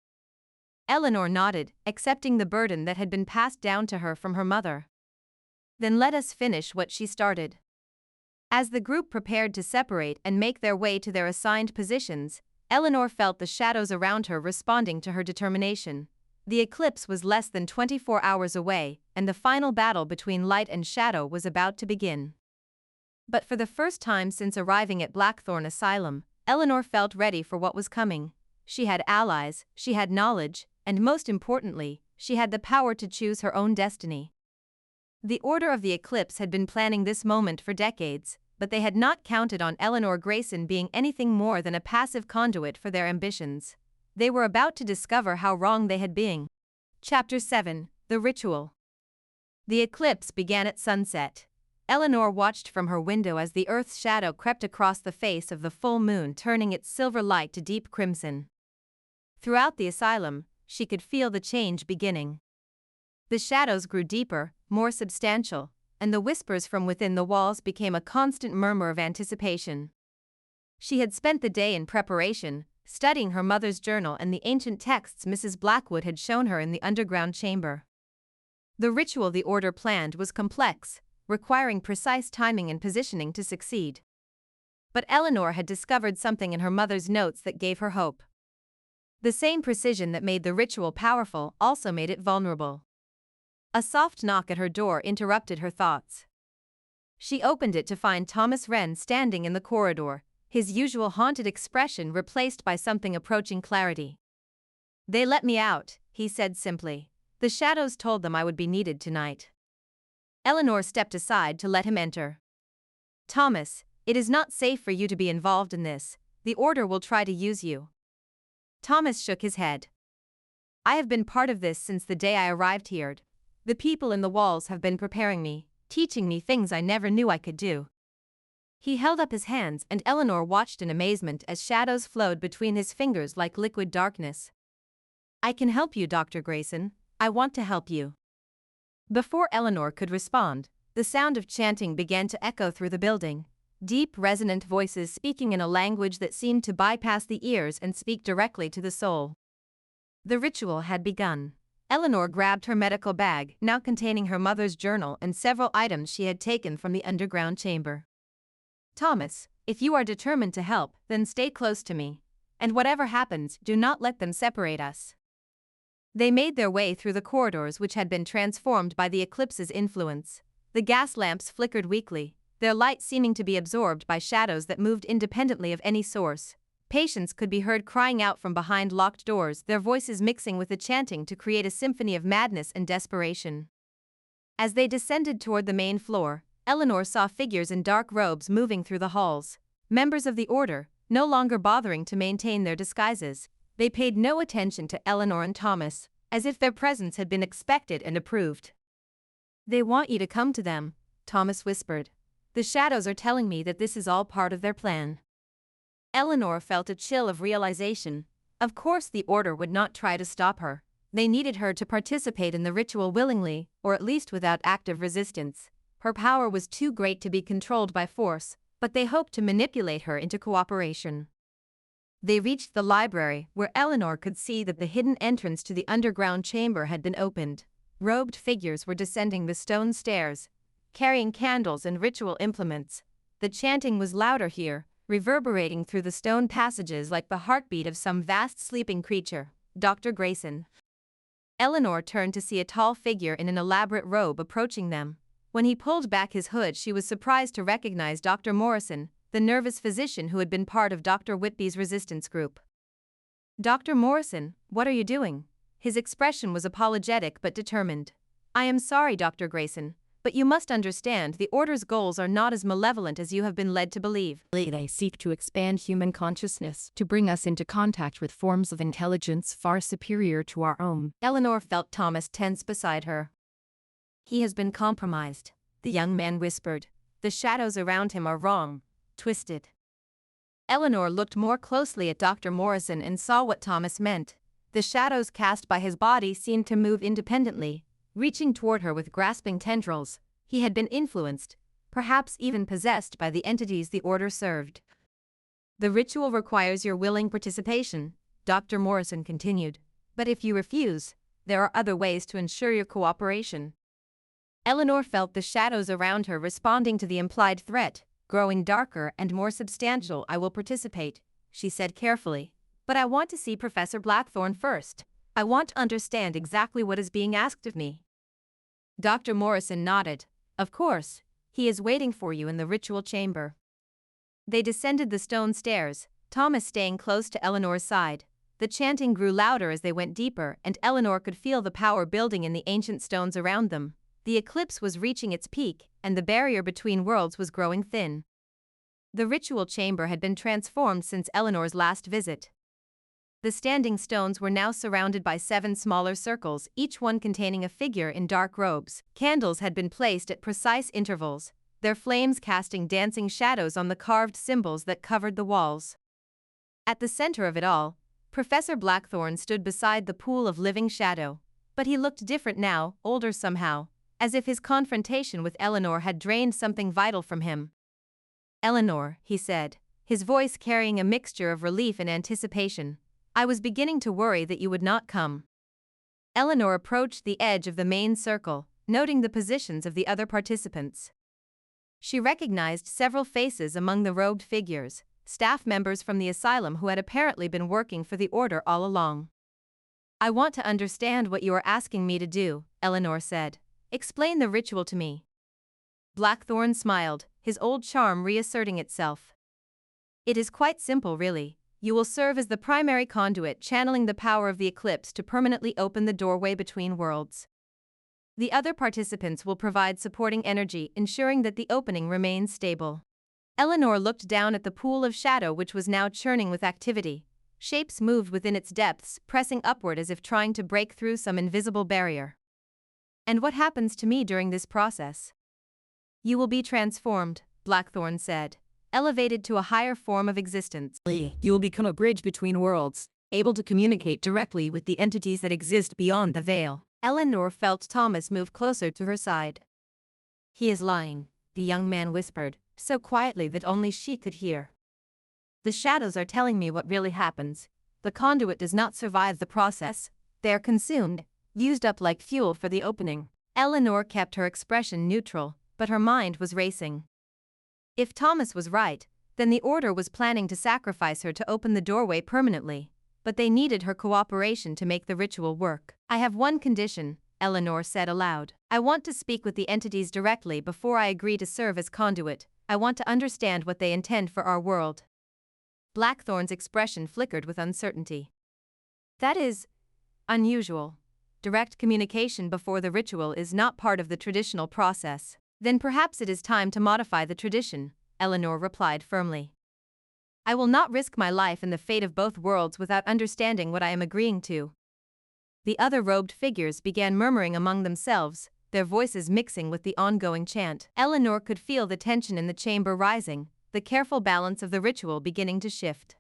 Eleanor nodded, accepting the burden that had been passed down to her from her mother. "Then let us finish what she started." As the group prepared to separate and make their way to their assigned positions, Eleanor felt the shadows around her responding to her determination. The eclipse was less than 24 hours away, and the final battle between light and shadow was about to begin. But for the first time since arriving at Blackthorne Asylum, Eleanor felt ready for what was coming. She had allies, she had knowledge, and most importantly, she had the power to choose her own destiny. The Order of the Eclipse had been planning this moment for decades, but they had not counted on Eleanor Grayson being anything more than a passive conduit for their ambitions. They were about to discover how wrong they had been. Chapter 7: The Ritual. The eclipse began at sunset. Eleanor watched from her window as the Earth's shadow crept across the face of the full moon, turning its silver light to deep crimson. Throughout the asylum, she could feel the change beginning. The shadows grew deeper, more substantial, and the whispers from within the walls became a constant murmur of anticipation. She had spent the day in preparation, studying her mother's journal and the ancient texts Mrs. Blackwood had shown her in the underground chamber. The ritual the Order planned was complex, requiring precise timing and positioning to succeed. But Eleanor had discovered something in her mother's notes that gave her hope. The same precision that made the ritual powerful also made it vulnerable. A soft knock at her door interrupted her thoughts. She opened it to find Thomas Wren standing in the corridor, his usual haunted expression replaced by something approaching clarity. "They let me out," he said simply. "The shadows told them I would be needed tonight." Eleanor stepped aside to let him enter. "Thomas, it is not safe for you to be involved in this. The Order will try to use you." Thomas shook his head. I have been part of this since the day I arrived here. The people in the walls have been preparing me, teaching me things I never knew I could do. He held up his hands and Eleanor watched in amazement as shadows flowed between his fingers like liquid darkness. I can help you, Dr. Grayson. I want to help you. Before Eleanor could respond, the sound of chanting began to echo through the building. Deep, resonant voices speaking in a language that seemed to bypass the ears and speak directly to the soul. The ritual had begun. Eleanor grabbed her medical bag, now containing her mother's journal and several items she had taken from the underground chamber. Thomas, if you are determined to help, then stay close to me. And whatever happens, do not let them separate us. They made their way through the corridors which had been transformed by the eclipse's influence. The gas lamps flickered weakly, their light seeming to be absorbed by shadows that moved independently of any source. Patients could be heard crying out from behind locked doors, their voices mixing with the chanting to create a symphony of madness and desperation. As they descended toward the main floor, Eleanor saw figures in dark robes moving through the halls. Members of the order, no longer bothering to maintain their disguises. They paid no attention to Eleanor and Thomas, as if their presence had been expected and approved. They want you to come to them, Thomas whispered. The shadows are telling me that this is all part of their plan. Eleanor felt a chill of realization. Of course the order would not try to stop her. They needed her to participate in the ritual willingly, or at least without active resistance. Her power was too great to be controlled by force, but they hoped to manipulate her into cooperation. They reached the library, where Eleanor could see that the hidden entrance to the underground chamber had been opened. Robed figures were descending the stone stairs, carrying candles and ritual implements. The chanting was louder here, reverberating through the stone passages like the heartbeat of some vast sleeping creature. Dr. Grayson. Eleanor turned to see a tall figure in an elaborate robe approaching them. When he pulled back his hood, she was surprised to recognize Dr. Morrison, the nervous physician who had been part of Dr. Whitby's resistance group. Dr. Morrison, what are you doing? His expression was apologetic but determined. I am sorry, Dr. Grayson, but you must understand the Order's goals are not as malevolent as you have been led to believe. They seek to expand human consciousness, to bring us into contact with forms of intelligence far superior to our own. Eleanor felt Thomas tense beside her. He has been compromised, the young man whispered. The shadows around him are wrong, twisted. Eleanor looked more closely at Dr. Morrison and saw what Thomas meant. The shadows cast by his body seemed to move independently, reaching toward her with grasping tendrils. He had been influenced, perhaps even possessed by the entities the Order served. The ritual requires your willing participation, Dr. Morrison continued. But if you refuse, there are other ways to ensure your cooperation. Eleanor felt the shadows around her responding to the implied threat, growing darker and more substantial. I will participate, she said carefully. But I want to see Professor Blackthorne first. I want to understand exactly what is being asked of me. Dr. Morrison nodded. Of course, he is waiting for you in the ritual chamber. They descended the stone stairs, Thomas staying close to Eleanor's side. The chanting grew louder as they went deeper, and Eleanor could feel the power building in the ancient stones around them. The eclipse was reaching its peak, and the barrier between worlds was growing thin. The ritual chamber had been transformed since Eleanor's last visit. The standing stones were now surrounded by 7 smaller circles, each one containing a figure in dark robes. Candles had been placed at precise intervals, their flames casting dancing shadows on the carved symbols that covered the walls. At the center of it all, Professor Blackthorne stood beside the pool of living shadow. But he looked different now, older somehow, as if his confrontation with Eleanor had drained something vital from him. Eleanor, he said, his voice carrying a mixture of relief and anticipation. I was beginning to worry that you would not come. Eleanor approached the edge of the main circle, noting the positions of the other participants. She recognized several faces among the robed figures, staff members from the asylum who had apparently been working for the Order all along. I want to understand what you are asking me to do, Eleanor said. Explain the ritual to me. Blackthorne smiled, his old charm reasserting itself. It is quite simple, really. You will serve as the primary conduit, channeling the power of the eclipse to permanently open the doorway between worlds. The other participants will provide supporting energy, ensuring that the opening remains stable. Eleanor looked down at the pool of shadow which was now churning with activity. Shapes moved within its depths, pressing upward as if trying to break through some invisible barrier. And what happens to me during this process? You will be transformed, Blackthorn said, elevated to a higher form of existence. You will become a bridge between worlds, able to communicate directly with the entities that exist beyond the veil. Eleanor felt Thomas move closer to her side. He is lying, the young man whispered, so quietly that only she could hear. The shadows are telling me what really happens. The conduit does not survive the process. They are consumed, used up like fuel for the opening. Eleanor kept her expression neutral, but her mind was racing. If Thomas was right, then the Order was planning to sacrifice her to open the doorway permanently, but they needed her cooperation to make the ritual work. I have one condition, Eleanor said aloud. I want to speak with the entities directly before I agree to serve as conduit. I want to understand what they intend for our world. Blackthorn's expression flickered with uncertainty. That is unusual. Direct communication before the ritual is not part of the traditional process. Then perhaps it is time to modify the tradition, Eleanor replied firmly. I will not risk my life and the fate of both worlds without understanding what I am agreeing to. The other robed figures began murmuring among themselves, their voices mixing with the ongoing chant. Eleanor could feel the tension in the chamber rising, the careful balance of the ritual beginning to shift.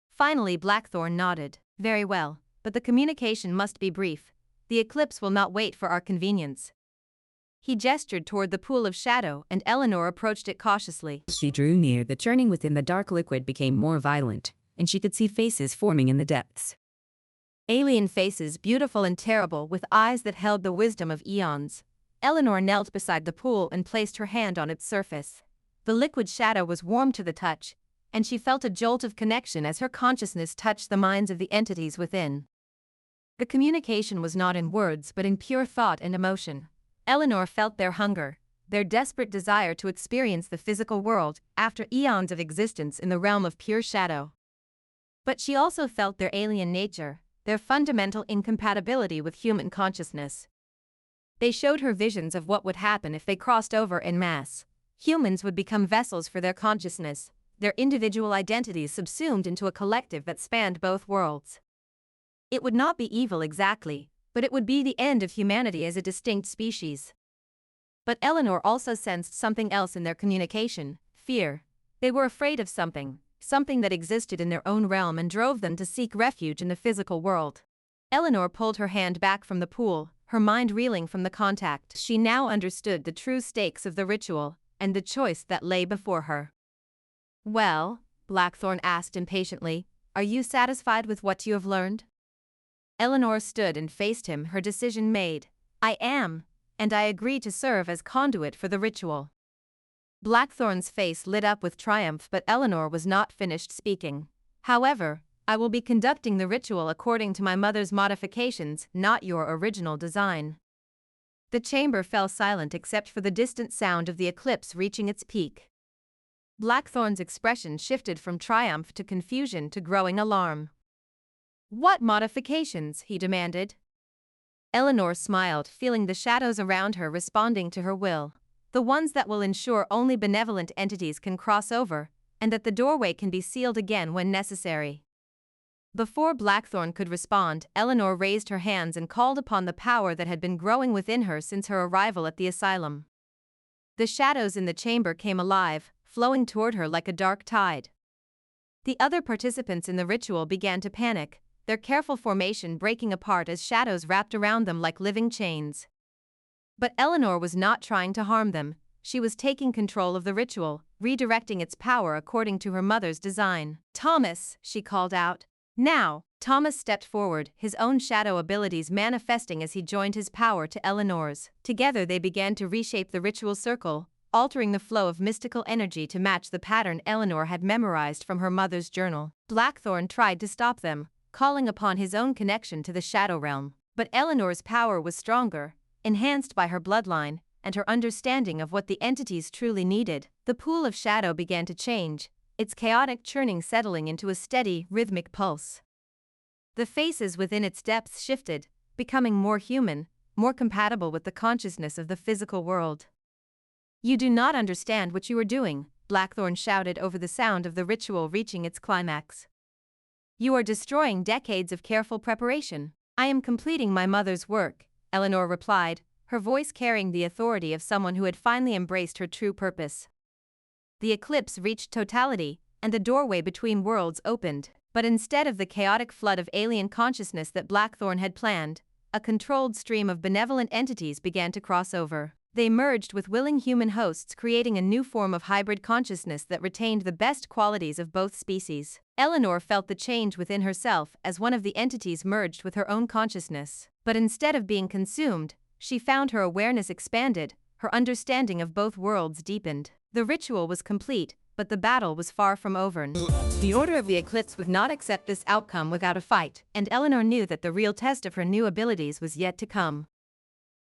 Finally Blackthorn nodded. Very well, but the communication must be brief. The eclipse will not wait for our convenience. He gestured toward the pool of shadow and Eleanor approached it cautiously. She drew near. The churning within the dark liquid became more violent, and she could see faces forming in the depths. Alien faces, beautiful and terrible, with eyes that held the wisdom of eons. Eleanor knelt beside the pool and placed her hand on its surface. The liquid shadow was warm to the touch, and she felt a jolt of connection as her consciousness touched the minds of the entities within. The communication was not in words but in pure thought and emotion. Eleanor felt their hunger, their desperate desire to experience the physical world after eons of existence in the realm of pure shadow. But she also felt their alien nature, their fundamental incompatibility with human consciousness. They showed her visions of what would happen if they crossed over en masse. Humans would become vessels for their consciousness, their individual identities subsumed into a collective that spanned both worlds. It would not be evil exactly, but it would be the end of humanity as a distinct species. But Eleanor also sensed something else in their communication: fear. They were afraid of something that existed in their own realm and drove them to seek refuge in the physical world. Eleanor pulled her hand back from the pool, her mind reeling from the contact. She now understood the true stakes of the ritual and the choice that lay before her. Well, Blackthorn asked impatiently, are you satisfied with what you have learned? Eleanor stood and faced him, her decision made. I am, and I agree to serve as conduit for the ritual. Blackthorn's face lit up with triumph, but Eleanor was not finished speaking. However, I will be conducting the ritual according to my mother's modifications, not your original design. The chamber fell silent except for the distant sound of the eclipse reaching its peak. Blackthorn's expression shifted from triumph to confusion to growing alarm. What modifications? He demanded. Eleanor smiled, feeling the shadows around her responding to her will. The ones that will ensure only benevolent entities can cross over, and that the doorway can be sealed again when necessary. Before Blackthorn could respond, Eleanor raised her hands and called upon the power that had been growing within her since her arrival at the asylum. The shadows in the chamber came alive, flowing toward her like a dark tide. The other participants in the ritual began to panic, their careful formation breaking apart as shadows wrapped around them like living chains. But Eleanor was not trying to harm them. She was taking control of the ritual, redirecting its power according to her mother's design. Thomas, she called out. Now, Thomas stepped forward, his own shadow abilities manifesting as he joined his power to Eleanor's. Together they began to reshape the ritual circle, altering the flow of mystical energy to match the pattern Eleanor had memorized from her mother's journal. Blackthorn tried to stop them, calling upon his own connection to the shadow realm. But Eleanor's power was stronger, enhanced by her bloodline and her understanding of what the entities truly needed. The pool of shadow began to change, its chaotic churning settling into a steady, rhythmic pulse. The faces within its depths shifted, becoming more human, more compatible with the consciousness of the physical world. You do not understand what you are doing, Blackthorn shouted over the sound of the ritual reaching its climax. You are destroying decades of careful preparation. I am completing my mother's work, Eleanor replied, her voice carrying the authority of someone who had finally embraced her true purpose. The eclipse reached totality, and the doorway between worlds opened. But instead of the chaotic flood of alien consciousness that Blackthorn had planned, a controlled stream of benevolent entities began to cross over. They merged with willing human hosts, creating a new form of hybrid consciousness that retained the best qualities of both species. Eleanor felt the change within herself as one of the entities merged with her own consciousness. But instead of being consumed, she found her awareness expanded, her understanding of both worlds deepened. The ritual was complete, but the battle was far from over. The Order of the Eclipse would not accept this outcome without a fight, and Eleanor knew that the real test of her new abilities was yet to come.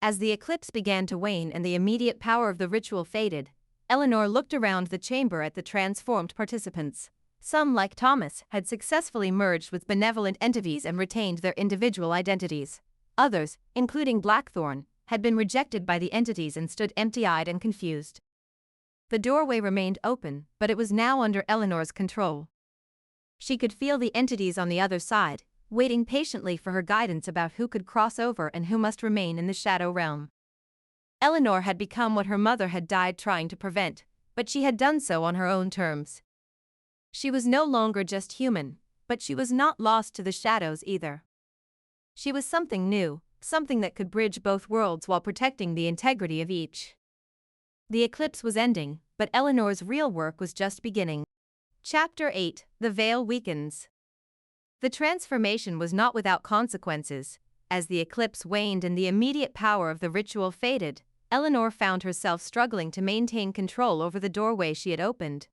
As the eclipse began to wane and the immediate power of the ritual faded, Eleanor looked around the chamber at the transformed participants. Some, like Thomas, had successfully merged with benevolent entities and retained their individual identities. Others, including Blackthorn, had been rejected by the entities and stood empty-eyed and confused. The doorway remained open, but it was now under Eleanor's control. She could feel the entities on the other side, waiting patiently for her guidance about who could cross over and who must remain in the shadow realm. Eleanor had become what her mother had died trying to prevent, but she had done so on her own terms. She was no longer just human, but she was not lost to the shadows either. She was something new, something that could bridge both worlds while protecting the integrity of each. The eclipse was ending, but Eleanor's real work was just beginning. Chapter 8: The Veil Weakens. The transformation was not without consequences. As the eclipse waned and the immediate power of the ritual faded, Eleanor found herself struggling to maintain control over the doorway she had opened.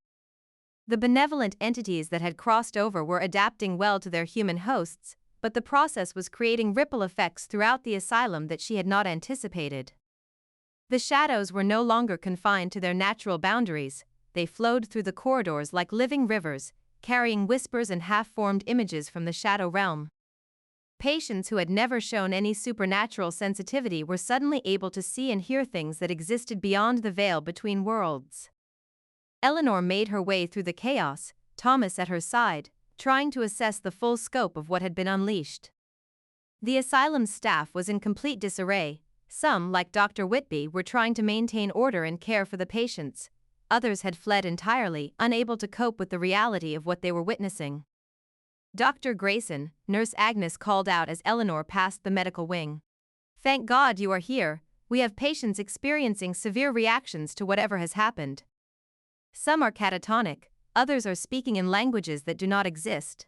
The benevolent entities that had crossed over were adapting well to their human hosts, but the process was creating ripple effects throughout the asylum that she had not anticipated. The shadows were no longer confined to their natural boundaries. They flowed through the corridors like living rivers, carrying whispers and half-formed images from the shadow realm. Patients who had never shown any supernatural sensitivity were suddenly able to see and hear things that existed beyond the veil between worlds. Eleanor made her way through the chaos, Thomas at her side, trying to assess the full scope of what had been unleashed. The asylum's staff was in complete disarray. Some, like Dr. Whitby, were trying to maintain order and care for the patients. Others had fled entirely, unable to cope with the reality of what they were witnessing. Dr. Grayson, Nurse Agnes called out as Eleanor passed the medical wing. "Thank God you are here. We have patients experiencing severe reactions to whatever has happened. Some are catatonic, others are speaking in languages that do not exist."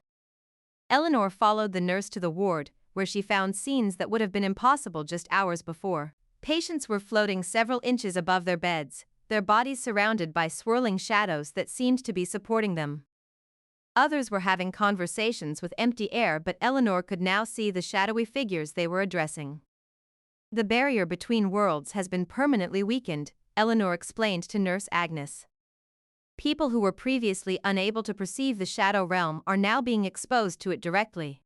Eleanor followed the nurse to the ward, where she found scenes that would have been impossible just hours before. Patients were floating several inches above their beds, their bodies surrounded by swirling shadows that seemed to be supporting them. Others were having conversations with empty air, but Eleanor could now see the shadowy figures they were addressing. "The barrier between worlds has been permanently weakened," Eleanor explained to Nurse Agnes. "People who were previously unable to perceive the shadow realm are now being exposed to it directly.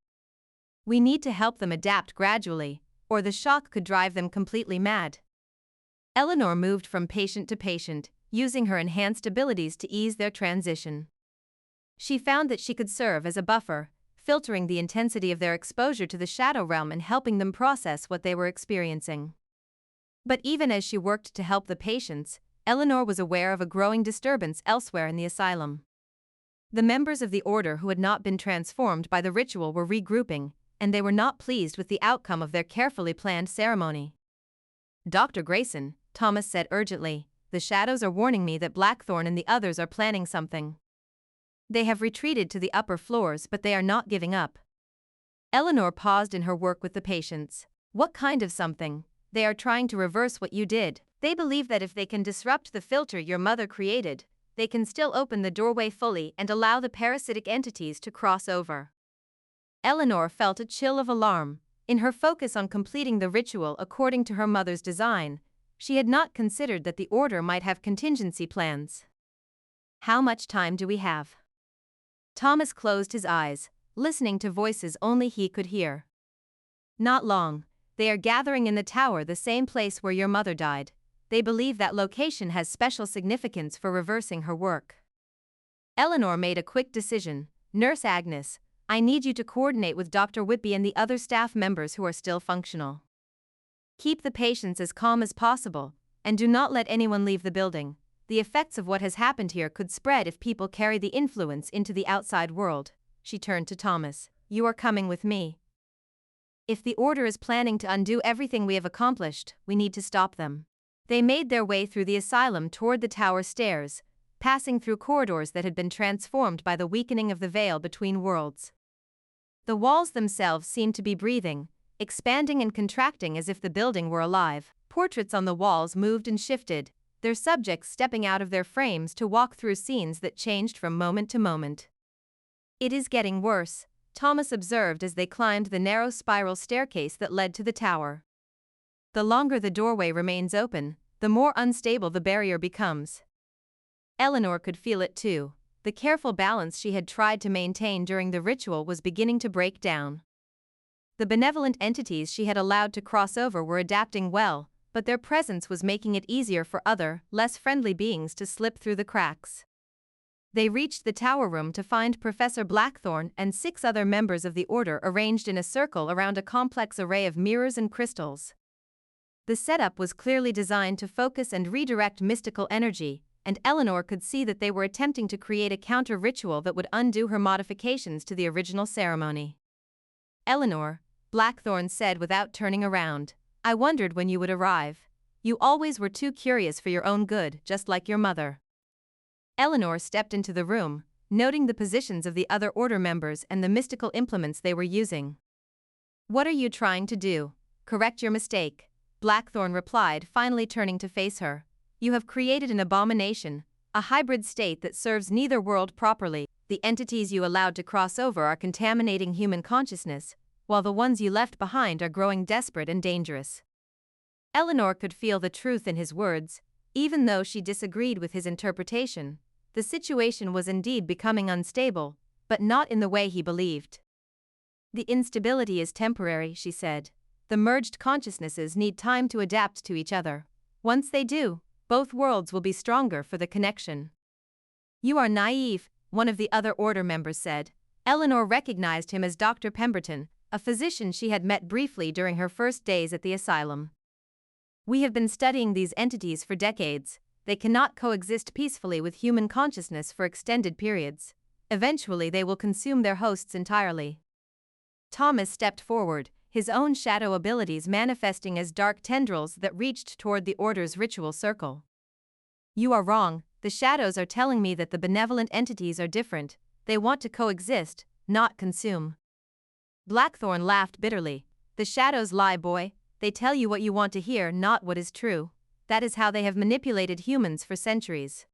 We need to help them adapt gradually, or the shock could drive them completely mad." Eleanor moved from patient to patient, using her enhanced abilities to ease their transition. She found that she could serve as a buffer, filtering the intensity of their exposure to the shadow realm and helping them process what they were experiencing. But even as she worked to help the patients, Eleanor was aware of a growing disturbance elsewhere in the asylum. The members of the Order who had not been transformed by the ritual were regrouping, and they were not pleased with the outcome of their carefully planned ceremony. "Dr. Grayson," Thomas said urgently, "the shadows are warning me that Blackthorn and the others are planning something. They have retreated to the upper floors, but they are not giving up." Eleanor paused in her work with the patients. "What kind of something?" "They are trying to reverse what you did. They believe that if they can disrupt the filter your mother created, they can still open the doorway fully and allow the parasitic entities to cross over." Eleanor felt a chill of alarm. In her focus on completing the ritual according to her mother's design, she had not considered that the Order might have contingency plans. "How much time do we have?" Thomas closed his eyes, listening to voices only he could hear. "Not long. They are gathering in the tower, the same place where your mother died. They believe that location has special significance for reversing her work." Eleanor made a quick decision. "Nurse Agnes, I need you to coordinate with Dr. Whitby and the other staff members who are still functional. Keep the patients as calm as possible, and do not let anyone leave the building. The effects of what has happened here could spread if people carry the influence into the outside world. She turned to Thomas. You are coming with me. If the Order is planning to undo everything we have accomplished, we need to stop them. They made their way through the asylum toward the tower stairs, passing through corridors that had been transformed by the weakening of the veil between worlds. The walls themselves seemed to be breathing, expanding and contracting as if the building were alive. Portraits on the walls moved and shifted, their subjects stepping out of their frames to walk through scenes that changed from moment to moment. It is getting worse, Thomas observed as they climbed the narrow spiral staircase that led to the tower. The longer the doorway remains open, the more unstable the barrier becomes. Eleanor could feel it too. The careful balance she had tried to maintain during the ritual was beginning to break down. The benevolent entities she had allowed to cross over were adapting well, but their presence was making it easier for other, less friendly beings to slip through the cracks. They reached the tower room to find Professor Blackthorne and 6 other members of the Order arranged in a circle around a complex array of mirrors and crystals. The setup was clearly designed to focus and redirect mystical energy, and Eleanor could see that they were attempting to create a counter-ritual that would undo her modifications to the original ceremony. Eleanor, Blackthorne said without turning around, I wondered when you would arrive. You always were too curious for your own good, just like your mother. Eleanor stepped into the room, noting the positions of the other Order members and the mystical implements they were using. What are you trying to do? Correct your mistake, Blackthorne replied, finally turning to face her. You have created an abomination, a hybrid state that serves neither world properly. The entities you allowed to cross over are contaminating human consciousness, while the ones you left behind are growing desperate and dangerous. Eleanor could feel the truth in his words, even though she disagreed with his interpretation. The situation was indeed becoming unstable, but not in the way he believed. The instability is temporary, she said. The merged consciousnesses need time to adapt to each other. Once they do, both worlds will be stronger for the connection. You are naive, one of the other Order members said. Eleanor recognized him as Dr. Pemberton, a physician she had met briefly during her first days at the asylum. We have been studying these entities for decades. They cannot coexist peacefully with human consciousness for extended periods. Eventually they will consume their hosts entirely. Thomas stepped forward, his own shadow abilities manifesting as dark tendrils that reached toward the Order's ritual circle. You are wrong, the shadows are telling me that the benevolent entities are different. They want to coexist, not consume. Blackthorne laughed bitterly. The shadows lie, boy. They tell you what you want to hear, not what is true. That is how they have manipulated humans for centuries.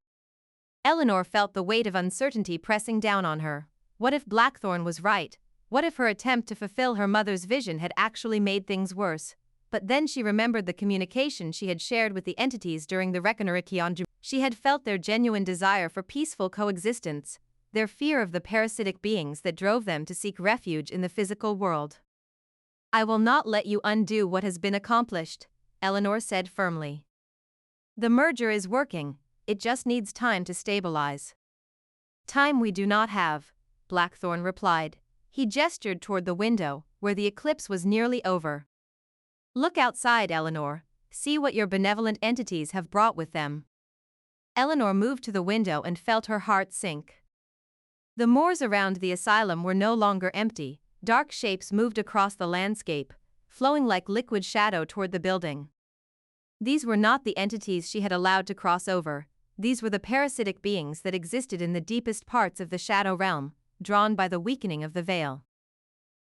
Eleanor felt the weight of uncertainty pressing down on her. What if Blackthorne was right? What if her attempt to fulfill her mother's vision had actually made things worse? But then she remembered the communication she had shared with the entities during the Reconorikion. She had felt their genuine desire for peaceful coexistence, their fear of the parasitic beings that drove them to seek refuge in the physical world. I will not let you undo what has been accomplished, Eleanor said firmly. The merger is working, it just needs time to stabilize. Time we do not have, Blackthorne replied. He gestured toward the window, where the eclipse was nearly over. Look outside, Eleanor. See what your benevolent entities have brought with them. Eleanor moved to the window and felt her heart sink. The moors around the asylum were no longer empty. Dark shapes moved across the landscape, flowing like liquid shadow toward the building. These were not the entities she had allowed to cross over. These were the parasitic beings that existed in the deepest parts of the shadow realm, drawn by the weakening of the veil.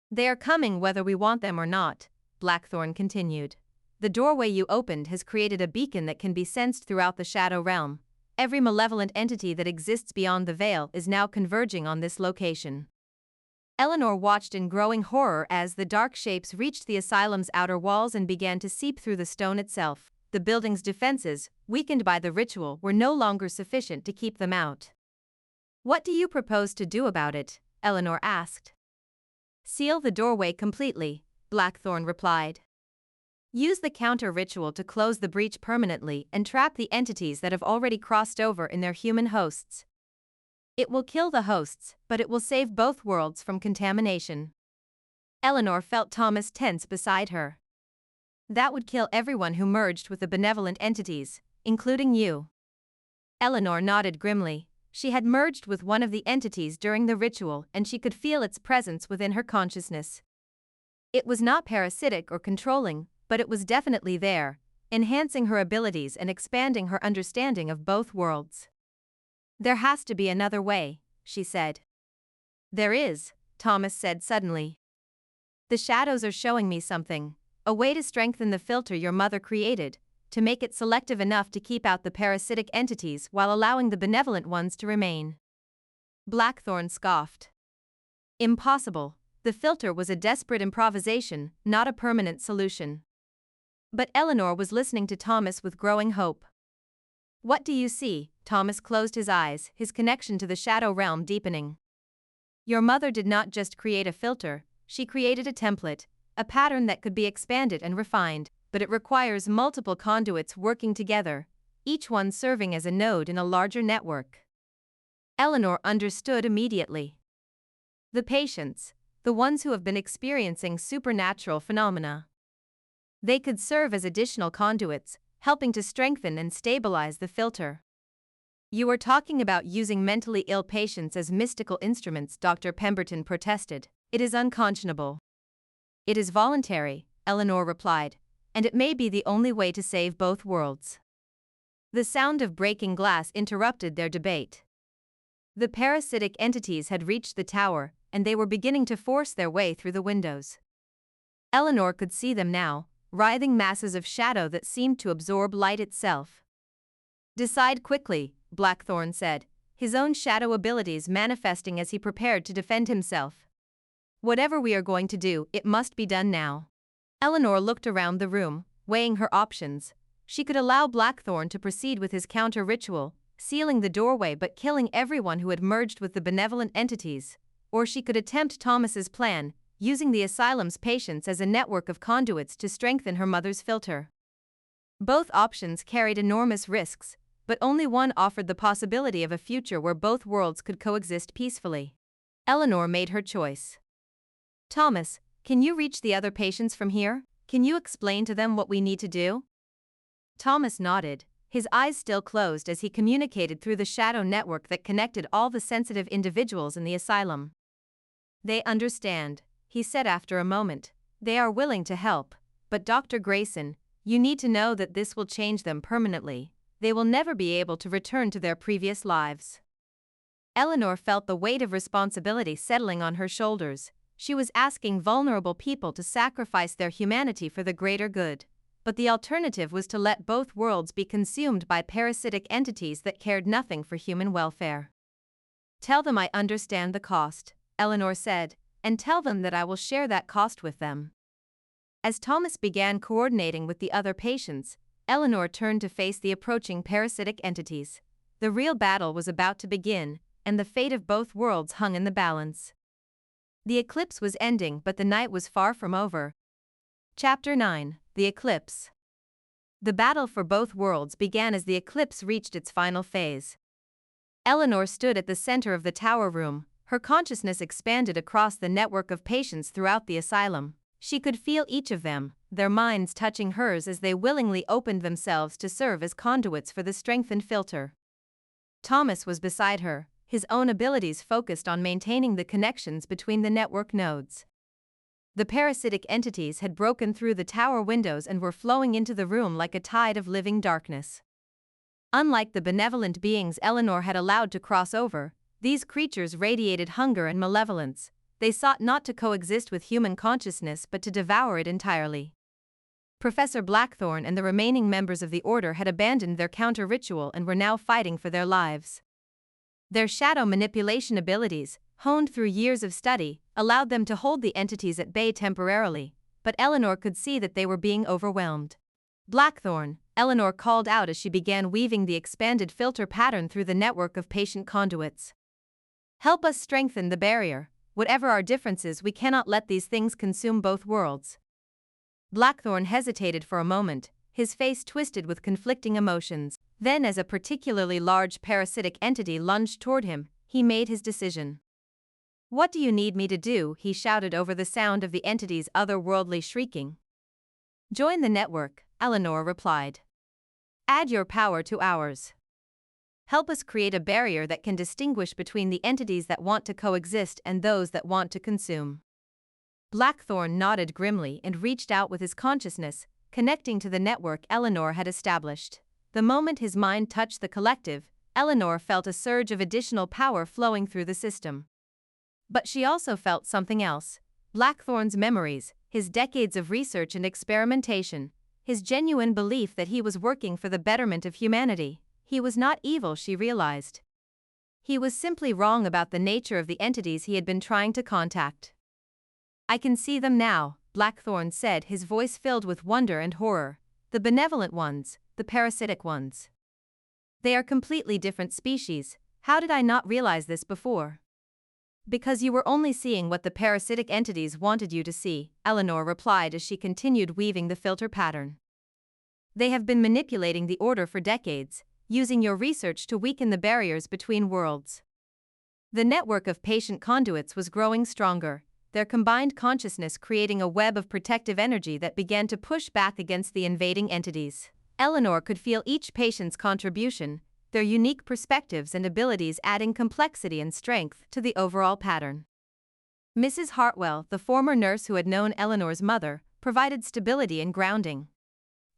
They are coming whether we want them or not, Blackthorne continued. The doorway you opened has created a beacon that can be sensed throughout the shadow realm. Every malevolent entity that exists beyond the veil is now converging on this location. Eleanor watched in growing horror as the dark shapes reached the asylum's outer walls and began to seep through the stone itself. The building's defenses, weakened by the ritual, were no longer sufficient to keep them out. What do you propose to do about it? Eleanor asked. Seal the doorway completely, Blackthorne replied. Use the counter-ritual to close the breach permanently and trap the entities that have already crossed over in their human hosts. It will kill the hosts, but it will save both worlds from contamination. Eleanor felt Thomas tense beside her. That would kill everyone who merged with the benevolent entities, including you. Eleanor nodded grimly. She had merged with one of the entities during the ritual and she could feel its presence within her consciousness. It was not parasitic or controlling, but it was definitely there, enhancing her abilities and expanding her understanding of both worlds. There has to be another way, she said. There is, Thomas said suddenly. The shadows are showing me something, a way to strengthen the filter your mother created, to make it selective enough to keep out the parasitic entities while allowing the benevolent ones to remain. Blackthorn scoffed. Impossible. The filter was a desperate improvisation, not a permanent solution. But Eleanor was listening to Thomas with growing hope. What do you see? Thomas closed his eyes, his connection to the shadow realm deepening. Your mother did not just create a filter, she created a template, a pattern that could be expanded and refined, but it requires multiple conduits working together, each one serving as a node in a larger network. Eleanor understood immediately. The patients, the ones who have been experiencing supernatural phenomena. They could serve as additional conduits, helping to strengthen and stabilize the filter. You are talking about using mentally ill patients as mystical instruments, Dr. Pemberton protested. It is unconscionable. It is voluntary, Eleanor replied, and it may be the only way to save both worlds. The sound of breaking glass interrupted their debate. The parasitic entities had reached the tower, and they were beginning to force their way through the windows. Eleanor could see them now, writhing masses of shadow that seemed to absorb light itself. Decide quickly, Blackthorn said, his own shadow abilities manifesting as he prepared to defend himself. Whatever we are going to do, it must be done now. Eleanor looked around the room, weighing her options. She could allow Blackthorn to proceed with his counter-ritual, sealing the doorway but killing everyone who had merged with the benevolent entities. Or she could attempt Thomas's plan, using the asylum's patients as a network of conduits to strengthen her mother's filter. Both options carried enormous risks, but only one offered the possibility of a future where both worlds could coexist peacefully. Eleanor made her choice. Thomas, can you reach the other patients from here? Can you explain to them what we need to do? Thomas nodded, his eyes still closed as he communicated through the shadow network that connected all the sensitive individuals in the asylum. They understand, he said after a moment. They are willing to help, but Dr. Grayson, you need to know that this will change them permanently. They will never be able to return to their previous lives. Eleanor felt the weight of responsibility settling on her shoulders. She was asking vulnerable people to sacrifice their humanity for the greater good. But the alternative was to let both worlds be consumed by parasitic entities that cared nothing for human welfare. Tell them I understand the cost, Eleanor said, and tell them that I will share that cost with them. As Thomas began coordinating with the other patients, Eleanor turned to face the approaching parasitic entities. The real battle was about to begin, and the fate of both worlds hung in the balance. The eclipse was ending, but the night was far from over. Chapter 9: The Eclipse. The battle for both worlds began as the eclipse reached its final phase. Eleanor stood at the center of the tower room, her consciousness expanded across the network of patients throughout the asylum. She could feel each of them, their minds touching hers as they willingly opened themselves to serve as conduits for the strengthened filter. Thomas was beside her, his own abilities focused on maintaining the connections between the network nodes. The parasitic entities had broken through the tower windows and were flowing into the room like a tide of living darkness. Unlike the benevolent beings Eleanor had allowed to cross over, these creatures radiated hunger and malevolence. They sought not to coexist with human consciousness but to devour it entirely. Professor Blackthorn and the remaining members of the Order had abandoned their counter-ritual and were now fighting for their lives. Their shadow manipulation abilities, honed through years of study, allowed them to hold the entities at bay temporarily, but Eleanor could see that they were being overwhelmed. Blackthorn, Eleanor called out as she began weaving the expanded filter pattern through the network of patient conduits. Help us strengthen the barrier. Whatever our differences, we cannot let these things consume both worlds. Blackthorn hesitated for a moment, his face twisted with conflicting emotions. Then, as a particularly large parasitic entity lunged toward him, he made his decision. "What do you need me to do?" he shouted over the sound of the entity's otherworldly shrieking. "Join the network," Eleanor replied. "Add your power to ours. Help us create a barrier that can distinguish between the entities that want to coexist and those that want to consume." Blackthorn nodded grimly and reached out with his consciousness, connecting to the network Eleanor had established. The moment his mind touched the collective, Eleanor felt a surge of additional power flowing through the system. But she also felt something else: Blackthorn's memories, his decades of research and experimentation, his genuine belief that he was working for the betterment of humanity. He was not evil, she realized. He was simply wrong about the nature of the entities he had been trying to contact. "I can see them now," Blackthorn said, his voice filled with wonder and horror. "The benevolent ones, the parasitic ones. They are completely different species. How did I not realize this before?" "Because you were only seeing what the parasitic entities wanted you to see," Eleanor replied as she continued weaving the filter pattern. "They have been manipulating the order for decades, using your research to weaken the barriers between worlds." The network of patient conduits was growing stronger, their combined consciousness creating a web of protective energy that began to push back against the invading entities. Eleanor could feel each patient's contribution, their unique perspectives and abilities adding complexity and strength to the overall pattern. Mrs. Hartwell, the former nurse who had known Eleanor's mother, provided stability and grounding.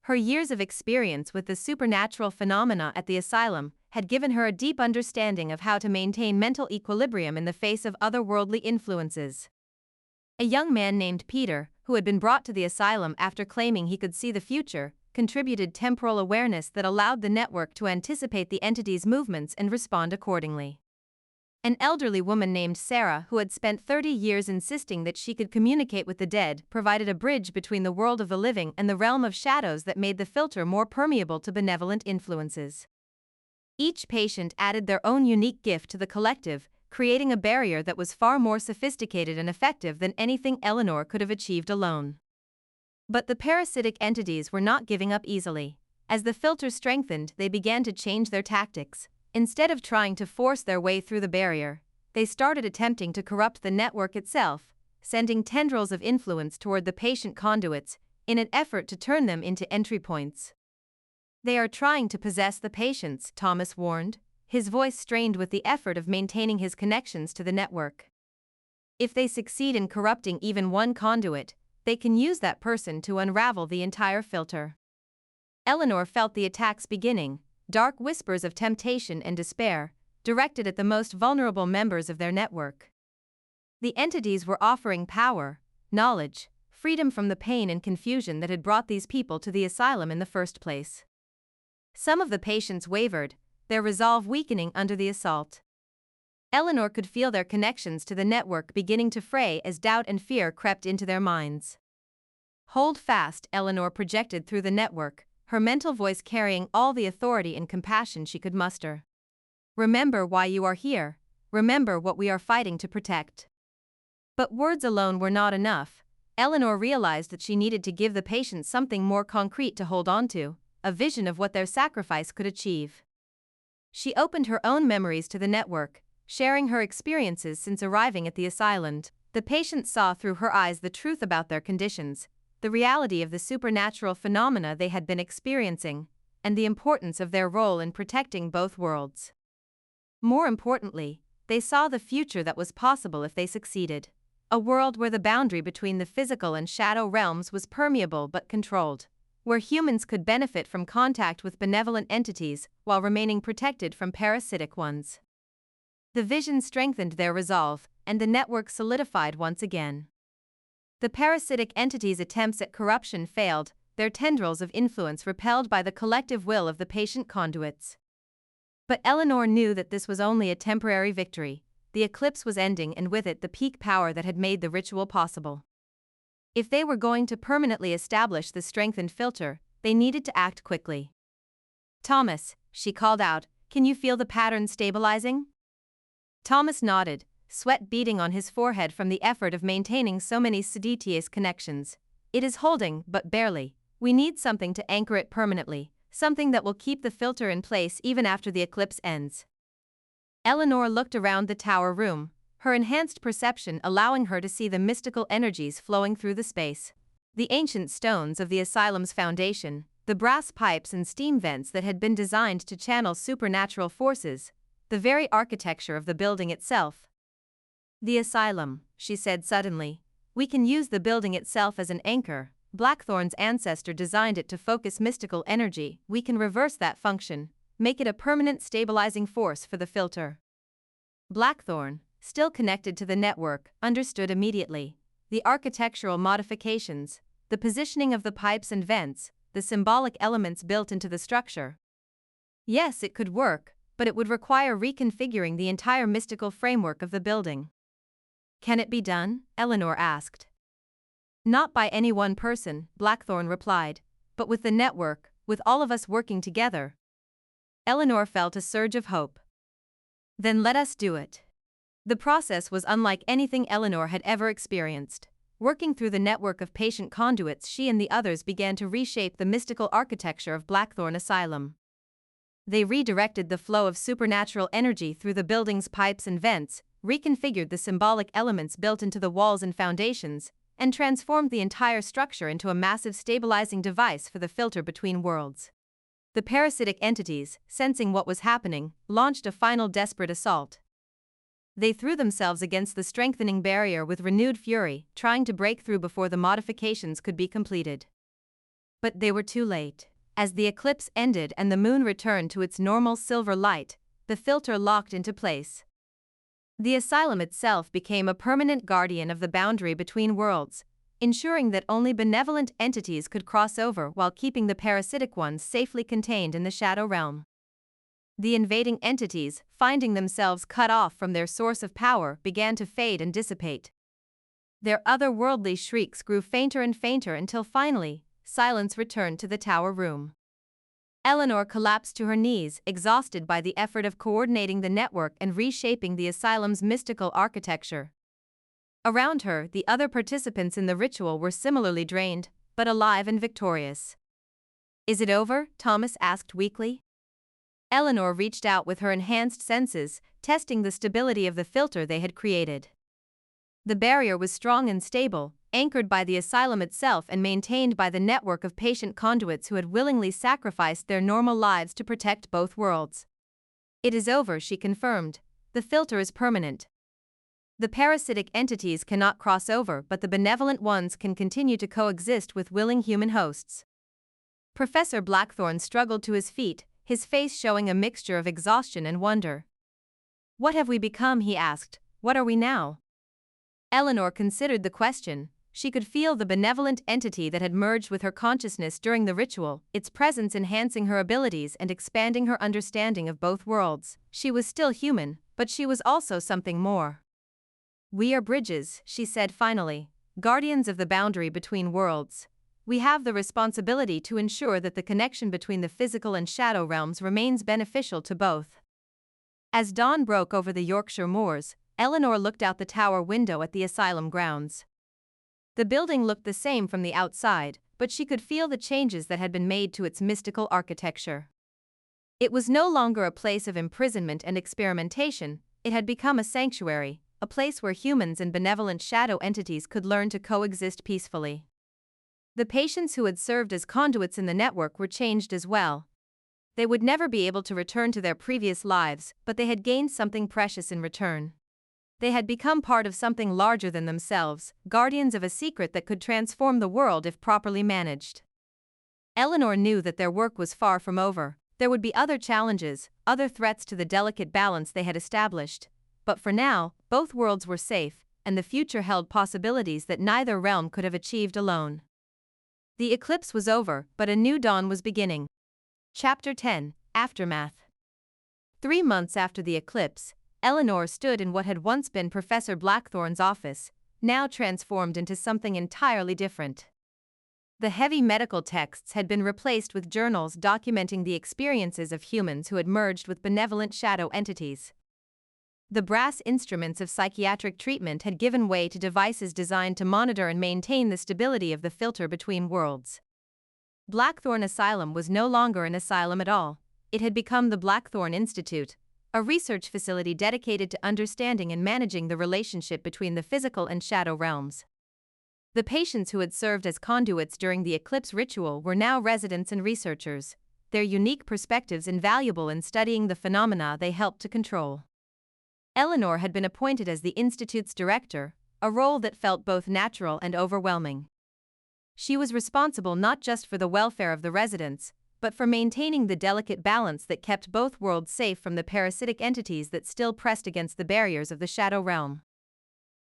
Her years of experience with the supernatural phenomena at the asylum had given her a deep understanding of how to maintain mental equilibrium in the face of otherworldly influences. A young man named Peter, who had been brought to the asylum after claiming he could see the future, contributed temporal awareness that allowed the network to anticipate the entity's movements and respond accordingly. An elderly woman named Sarah, who had spent 30 years insisting that she could communicate with the dead, provided a bridge between the world of the living and the realm of shadows that made the filter more permeable to benevolent influences. Each patient added their own unique gift to the collective, creating a barrier that was far more sophisticated and effective than anything Eleanor could have achieved alone. But the parasitic entities were not giving up easily. As the filter strengthened, they began to change their tactics. Instead of trying to force their way through the barrier, they started attempting to corrupt the network itself, sending tendrils of influence toward the patient conduits in an effort to turn them into entry points. "They are trying to possess the patients," Thomas warned, his voice strained with the effort of maintaining his connections to the network. "If they succeed in corrupting even one conduit, they can use that person to unravel the entire filter." Eleanor felt the attacks beginning, dark whispers of temptation and despair, directed at the most vulnerable members of their network. The entities were offering power, knowledge, freedom from the pain and confusion that had brought these people to the asylum in the first place. Some of the patients wavered, their resolve weakening under the assault. Eleanor could feel their connections to the network beginning to fray as doubt and fear crept into their minds. "Hold fast," Eleanor projected through the network, her mental voice carrying all the authority and compassion she could muster. "Remember why you are here, remember what we are fighting to protect." But words alone were not enough. Eleanor realized that she needed to give the patients something more concrete to hold on to, a vision of what their sacrifice could achieve. She opened her own memories to the network, sharing her experiences since arriving at the asylum. The patients saw through her eyes the truth about their conditions, the reality of the supernatural phenomena they had been experiencing, and the importance of their role in protecting both worlds. More importantly, they saw the future that was possible if they succeeded. A world where the boundary between the physical and shadow realms was permeable but controlled, where humans could benefit from contact with benevolent entities while remaining protected from parasitic ones. The vision strengthened their resolve, and the network solidified once again. The parasitic entities' attempts at corruption failed, their tendrils of influence repelled by the collective will of the patient conduits. But Eleanor knew that this was only a temporary victory. The eclipse was ending, and with it the peak power that had made the ritual possible. If they were going to permanently establish the strengthened filter, they needed to act quickly. "Thomas," she called out, "can you feel the pattern stabilizing?" Thomas nodded, sweat beading on his forehead from the effort of maintaining so many seditious connections. "It is holding, but barely. We need something to anchor it permanently, something that will keep the filter in place even after the eclipse ends." Eleanor looked around the tower room, her enhanced perception allowing her to see the mystical energies flowing through the space. The ancient stones of the asylum's foundation, the brass pipes and steam vents that had been designed to channel supernatural forces, the very architecture of the building itself. The asylum, she said suddenly. We can use the building itself as an anchor. Blackthorn's ancestor designed it to focus mystical energy. We can reverse that function, make it a permanent stabilizing force for the filter. Blackthorn, still connected to the network, understood immediately. The architectural modifications, the positioning of the pipes and vents, the symbolic elements built into the structure. Yes, it could work, but it would require reconfiguring the entire mystical framework of the building. Can it be done? Eleanor asked. Not by any one person, Blackthorn replied, but with the network, with all of us working together. Eleanor felt a surge of hope. Then let us do it. The process was unlike anything Eleanor had ever experienced. Working through the network of patient conduits, she and the others began to reshape the mystical architecture of Blackthorn Asylum. They redirected the flow of supernatural energy through the building's pipes and vents, reconfigured the symbolic elements built into the walls and foundations, and transformed the entire structure into a massive stabilizing device for the filter between worlds. The parasitic entities, sensing what was happening, launched a final desperate assault. They threw themselves against the strengthening barrier with renewed fury, trying to break through before the modifications could be completed. But they were too late. As the eclipse ended and the moon returned to its normal silver light, the filter locked into place. The asylum itself became a permanent guardian of the boundary between worlds, ensuring that only benevolent entities could cross over while keeping the parasitic ones safely contained in the shadow realm. The invading entities, finding themselves cut off from their source of power, began to fade and dissipate. Their otherworldly shrieks grew fainter and fainter until finally, silence returned to the tower room. Eleanor collapsed to her knees, exhausted by the effort of coordinating the network and reshaping the asylum's mystical architecture. Around her, the other participants in the ritual were similarly drained, but alive and victorious. Is it over? Thomas asked weakly. Eleanor reached out with her enhanced senses, testing the stability of the filter they had created. The barrier was strong and stable, anchored by the asylum itself and maintained by the network of patient conduits who had willingly sacrificed their normal lives to protect both worlds. It is over, she confirmed. The filter is permanent. The parasitic entities cannot cross over, but the benevolent ones can continue to coexist with willing human hosts. Professor Blackthorn struggled to his feet, his face showing a mixture of exhaustion and wonder. What have we become? He asked. What are we now? Eleanor considered the question. She could feel the benevolent entity that had merged with her consciousness during the ritual, its presence enhancing her abilities and expanding her understanding of both worlds. She was still human, but she was also something more. We are bridges, she said finally, guardians of the boundary between worlds. We have the responsibility to ensure that the connection between the physical and shadow realms remains beneficial to both. As dawn broke over the Yorkshire moors, Eleanor looked out the tower window at the asylum grounds. The building looked the same from the outside, but she could feel the changes that had been made to its mystical architecture. It was no longer a place of imprisonment and experimentation, it had become a sanctuary, a place where humans and benevolent shadow entities could learn to coexist peacefully. The patients who had served as conduits in the network were changed as well. They would never be able to return to their previous lives, but they had gained something precious in return. They had become part of something larger than themselves, guardians of a secret that could transform the world if properly managed. Eleanor knew that their work was far from over. There would be other challenges, other threats to the delicate balance they had established. But for now, both worlds were safe, and the future held possibilities that neither realm could have achieved alone. The eclipse was over, but a new dawn was beginning. Chapter 10, Aftermath. 3 months after the eclipse, Eleanor stood in what had once been Professor Blackthorn's office, now transformed into something entirely different. The heavy medical texts had been replaced with journals documenting the experiences of humans who had merged with benevolent shadow entities. The brass instruments of psychiatric treatment had given way to devices designed to monitor and maintain the stability of the filter between worlds. Blackthorn Asylum was no longer an asylum at all. It had become the Blackthorn Institute, a research facility dedicated to understanding and managing the relationship between the physical and shadow realms. The patients who had served as conduits during the eclipse ritual were now residents and researchers, their unique perspectives invaluable in studying the phenomena they helped to control. Eleanor had been appointed as the Institute's director, a role that felt both natural and overwhelming. She was responsible not just for the welfare of the residents, but for maintaining the delicate balance that kept both worlds safe from the parasitic entities that still pressed against the barriers of the shadow realm.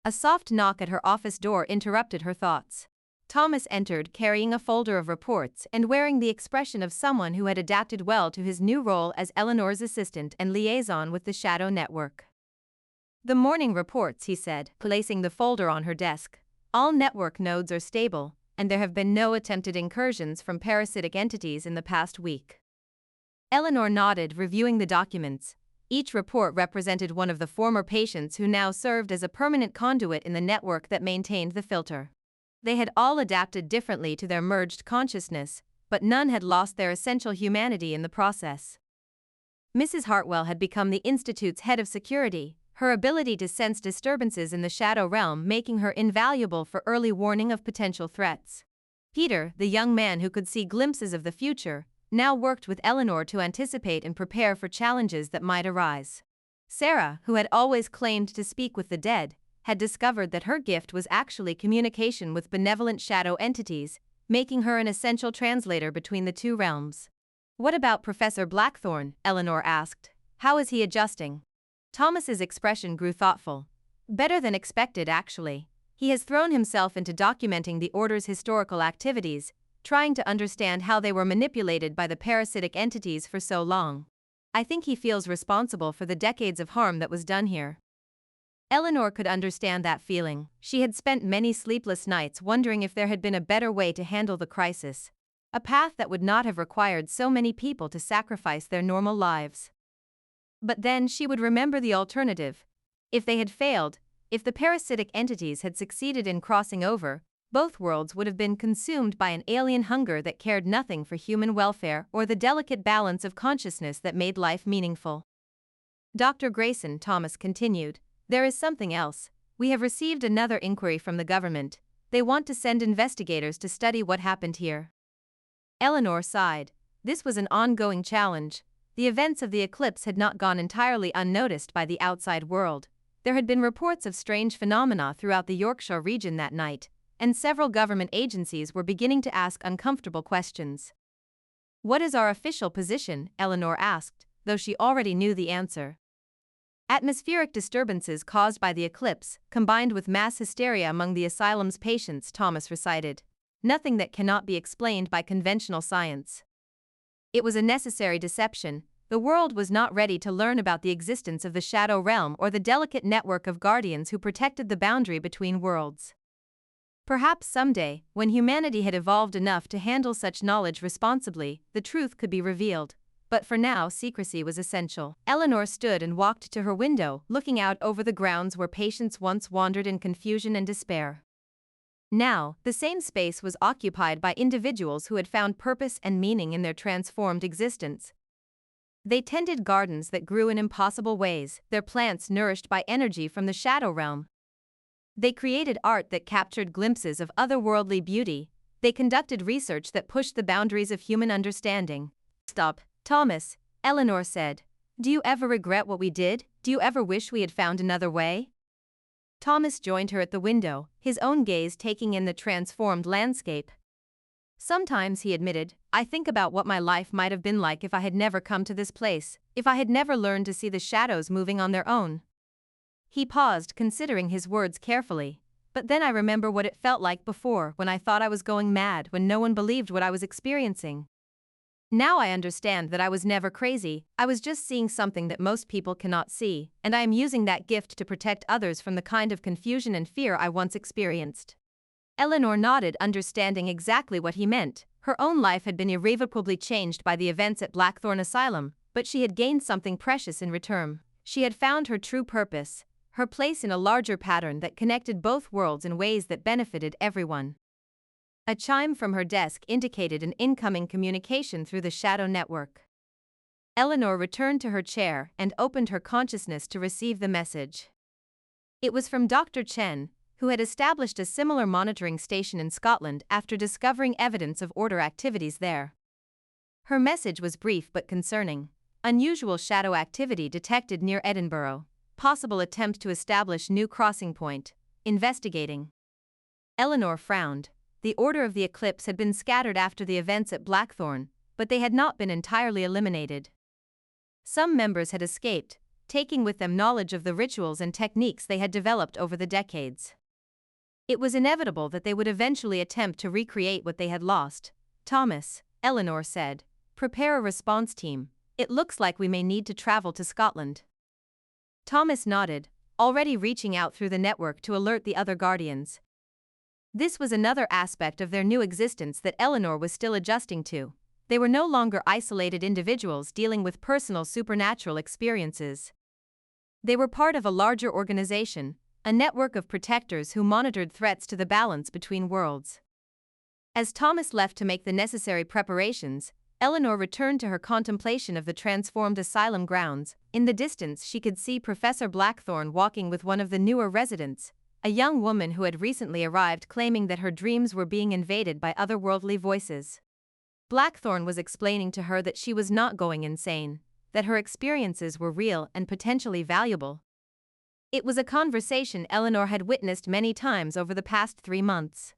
A soft knock at her office door interrupted her thoughts. Thomas entered carrying a folder of reports and wearing the expression of someone who had adapted well to his new role as Eleanor's assistant and liaison with the Shadow Network. "The morning reports," he said, placing the folder on her desk. "All network nodes are stable, and there have been no attempted incursions from parasitic entities in the past week." Eleanor nodded, reviewing the documents. Each report represented one of the former patients who now served as a permanent conduit in the network that maintained the filter. They had all adapted differently to their merged consciousness, but none had lost their essential humanity in the process. Mrs. Hartwell had become the Institute's head of security, her ability to sense disturbances in the shadow realm making her invaluable for early warning of potential threats. Peter, the young man who could see glimpses of the future, now worked with Eleanor to anticipate and prepare for challenges that might arise. Sarah, who had always claimed to speak with the dead, had discovered that her gift was actually communication with benevolent shadow entities, making her an essential translator between the two realms. "What about Professor Blackthorne?" Eleanor asked. "How is he adjusting?" Thomas's expression grew thoughtful. "Better than expected, actually. He has thrown himself into documenting the Order's historical activities, trying to understand how they were manipulated by the parasitic entities for so long. I think he feels responsible for the decades of harm that was done here." Eleanor could understand that feeling. She had spent many sleepless nights wondering if there had been a better way to handle the crisis. A path that would not have required so many people to sacrifice their normal lives. But then she would remember the alternative. If they had failed, if the parasitic entities had succeeded in crossing over, both worlds would have been consumed by an alien hunger that cared nothing for human welfare or the delicate balance of consciousness that made life meaningful. "Dr. Grayson," Thomas continued, "there is something else. We have received another inquiry from the government. They want to send investigators to study what happened here." Eleanor sighed. This was an ongoing challenge. The events of the eclipse had not gone entirely unnoticed by the outside world. There had been reports of strange phenomena throughout the Yorkshire region that night, and several government agencies were beginning to ask uncomfortable questions. "What is our official position?" Eleanor asked, though she already knew the answer. "Atmospheric disturbances caused by the eclipse, combined with mass hysteria among the asylum's patients," Thomas recited. "Nothing that cannot be explained by conventional science." It was a necessary deception. The world was not ready to learn about the existence of the shadow realm or the delicate network of guardians who protected the boundary between worlds. Perhaps someday, when humanity had evolved enough to handle such knowledge responsibly, the truth could be revealed. But for now, secrecy was essential. Eleanor stood and walked to her window, looking out over the grounds where patients once wandered in confusion and despair. Now, the same space was occupied by individuals who had found purpose and meaning in their transformed existence. They tended gardens that grew in impossible ways, their plants nourished by energy from the shadow realm. They created art that captured glimpses of otherworldly beauty. They conducted research that pushed the boundaries of human understanding. "Stop, Thomas," Eleanor said. "Do you ever regret what we did? Do you ever wish we had found another way?" Thomas joined her at the window, his own gaze taking in the transformed landscape. "Sometimes," he admitted, "I think about what my life might have been like if I had never come to this place, if I had never learned to see the shadows moving on their own." He paused, considering his words carefully. "But then I remember what it felt like before, when I thought I was going mad, when no one believed what I was experiencing. Now I understand that I was never crazy, I was just seeing something that most people cannot see, and I am using that gift to protect others from the kind of confusion and fear I once experienced." Eleanor nodded, understanding exactly what he meant. Her own life had been irrevocably changed by the events at Blackthorn Asylum, but she had gained something precious in return. She had found her true purpose, her place in a larger pattern that connected both worlds in ways that benefited everyone. A chime from her desk indicated an incoming communication through the shadow network. Eleanor returned to her chair and opened her consciousness to receive the message. It was from Dr. Chen, who had established a similar monitoring station in Scotland after discovering evidence of order activities there. Her message was brief but concerning. Unusual shadow activity detected near Edinburgh. Possible attempt to establish new crossing point. Investigating. Eleanor frowned. The order of the eclipse had been scattered after the events at Blackthorn, but they had not been entirely eliminated. Some members had escaped, taking with them knowledge of the rituals and techniques they had developed over the decades. It was inevitable that they would eventually attempt to recreate what they had lost. Thomas, Eleanor said, prepare a response team. It looks like we may need to travel to Scotland. Thomas nodded, already reaching out through the network to alert the other Guardians. This was another aspect of their new existence that Eleanor was still adjusting to. They were no longer isolated individuals dealing with personal supernatural experiences. They were part of a larger organization, a network of protectors who monitored threats to the balance between worlds. As Thomas left to make the necessary preparations, Eleanor returned to her contemplation of the transformed asylum grounds. In the distance she could see Professor Blackthorn walking with one of the newer residents, a young woman who had recently arrived claiming that her dreams were being invaded by otherworldly voices. Blackthorn was explaining to her that she was not going insane, that her experiences were real and potentially valuable. It was a conversation Eleanor had witnessed many times over the past 3 months.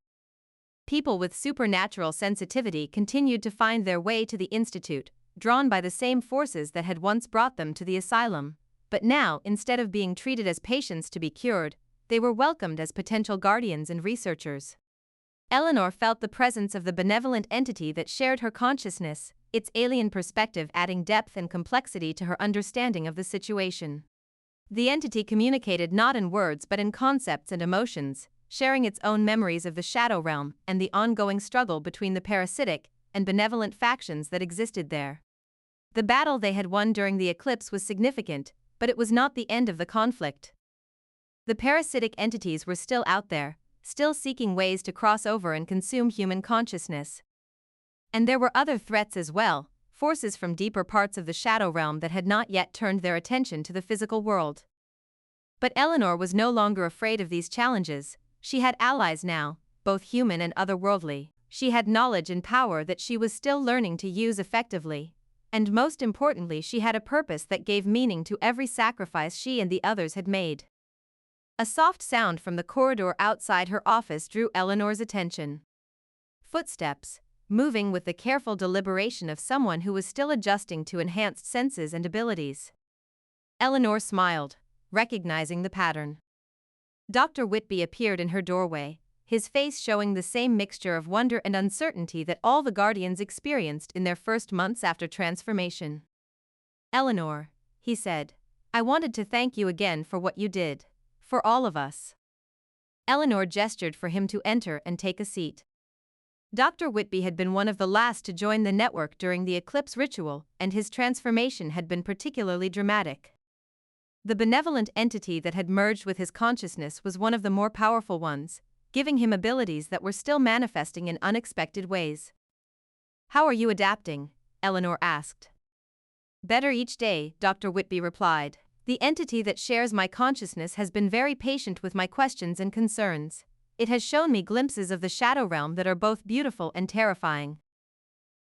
People with supernatural sensitivity continued to find their way to the Institute, drawn by the same forces that had once brought them to the asylum. But now, instead of being treated as patients to be cured, they were welcomed as potential guardians and researchers. Eleanor felt the presence of the benevolent entity that shared her consciousness, its alien perspective adding depth and complexity to her understanding of the situation. The entity communicated not in words but in concepts and emotions, sharing its own memories of the Shadow Realm and the ongoing struggle between the parasitic and benevolent factions that existed there. The battle they had won during the eclipse was significant, but it was not the end of the conflict. The parasitic entities were still out there, still seeking ways to cross over and consume human consciousness. And there were other threats as well, forces from deeper parts of the Shadow Realm that had not yet turned their attention to the physical world. But Eleanor was no longer afraid of these challenges. She had allies now, both human and otherworldly. She had knowledge and power that she was still learning to use effectively. And most importantly, she had a purpose that gave meaning to every sacrifice she and the others had made. A soft sound from the corridor outside her office drew Eleanor's attention. Footsteps, moving with the careful deliberation of someone who was still adjusting to enhanced senses and abilities. Eleanor smiled, recognizing the pattern. Dr. Whitby appeared in her doorway, his face showing the same mixture of wonder and uncertainty that all the Guardians experienced in their first months after transformation. Eleanor, he said, I wanted to thank you again for what you did. For all of us. Eleanor gestured for him to enter and take a seat. Dr. Whitby had been one of the last to join the network during the eclipse ritual, and his transformation had been particularly dramatic. The benevolent entity that had merged with his consciousness was one of the more powerful ones, giving him abilities that were still manifesting in unexpected ways. How are you adapting? Eleanor asked. Better each day, Dr. Whitby replied. The entity that shares my consciousness has been very patient with my questions and concerns. It has shown me glimpses of the Shadow Realm that are both beautiful and terrifying.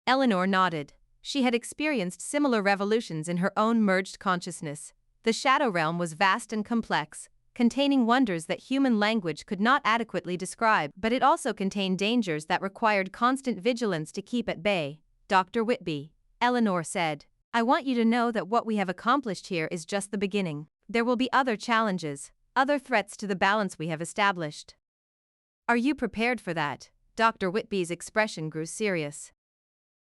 Eleanor nodded. She had experienced similar revolutions in her own merged consciousness. The Shadow Realm was vast and complex, containing wonders that human language could not adequately describe, but it also contained dangers that required constant vigilance to keep at bay. Dr. Whitby, Eleanor said, I want you to know that what we have accomplished here is just the beginning. There will be other challenges, other threats to the balance we have established. Are you prepared for that? Dr. Whitby's expression grew serious.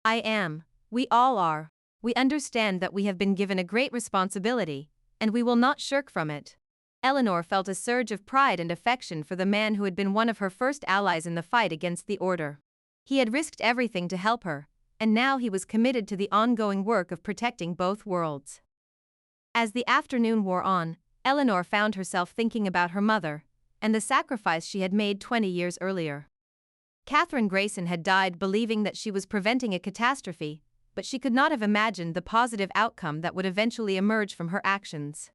I am. We all are. We understand that we have been given a great responsibility, and we will not shirk from it. Eleanor felt a surge of pride and affection for the man who had been one of her first allies in the fight against the Order. He had risked everything to help her, and now he was committed to the ongoing work of protecting both worlds. As the afternoon wore on, Eleanor found herself thinking about her mother, and the sacrifice she had made 20 years earlier. Catherine Grayson had died believing that she was preventing a catastrophe, but she could not have imagined the positive outcome that would eventually emerge from her actions.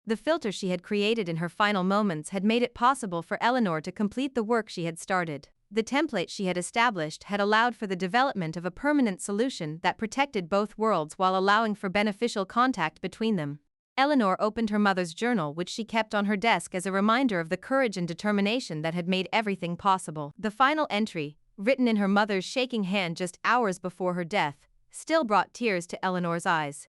The filter she had created in her final moments had made it possible for Eleanor to complete the work she had started. The template she had established had allowed for the development of a permanent solution that protected both worlds while allowing for beneficial contact between them. Eleanor opened her mother's journal, which she kept on her desk as a reminder of the courage and determination that had made everything possible. The final entry, written in her mother's shaking hand just hours before her death, still brought tears to Eleanor's eyes.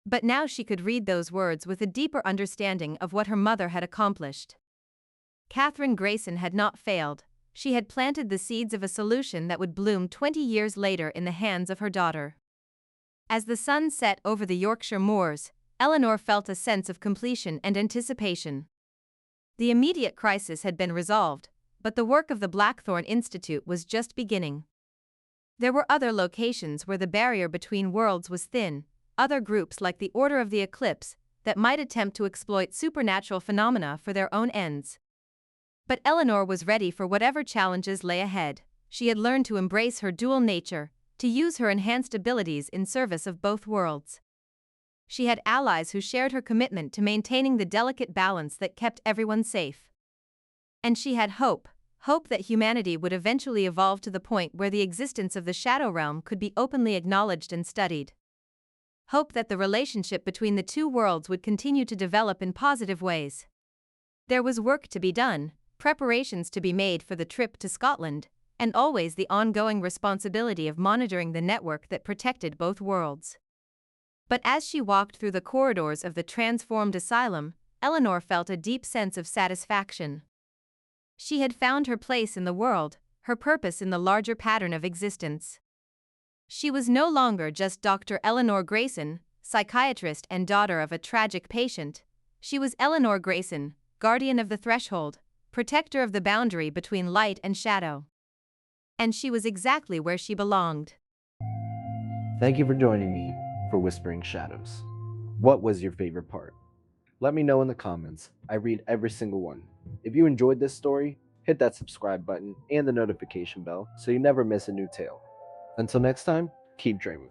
But now she could read those words with a deeper understanding of what her mother had accomplished. Catherine Grayson had not failed. She had planted the seeds of a solution that would bloom 20 years later in the hands of her daughter. As the sun set over the Yorkshire moors, Eleanor felt a sense of completion and anticipation. The immediate crisis had been resolved, but the work of the Blackthorn Institute was just beginning. There were other locations where the barrier between worlds was thin, other groups like the Order of the Eclipse that might attempt to exploit supernatural phenomena for their own ends. But Eleanor was ready for whatever challenges lay ahead. She had learned to embrace her dual nature, to use her enhanced abilities in service of both worlds. She had allies who shared her commitment to maintaining the delicate balance that kept everyone safe. And she had hope that humanity would eventually evolve to the point where the existence of the Shadow Realm could be openly acknowledged and studied. Hope that the relationship between the two worlds would continue to develop in positive ways. There was work to be done, preparations to be made for the trip to Scotland, and always the ongoing responsibility of monitoring the network that protected both worlds. But as she walked through the corridors of the transformed asylum, Eleanor felt a deep sense of satisfaction. She had found her place in the world, her purpose in the larger pattern of existence. She was no longer just Dr. Eleanor Grayson, psychiatrist and daughter of a tragic patient. She was Eleanor Grayson, guardian of the threshold, protector of the boundary between light and shadow. And she was exactly where she belonged. Thank you for joining me for Whispering Shadows. What was your favorite part? Let me know in the comments. I read every single one. If you enjoyed this story, hit that subscribe button and the notification bell so you never miss a new tale. Until next time, keep dreaming.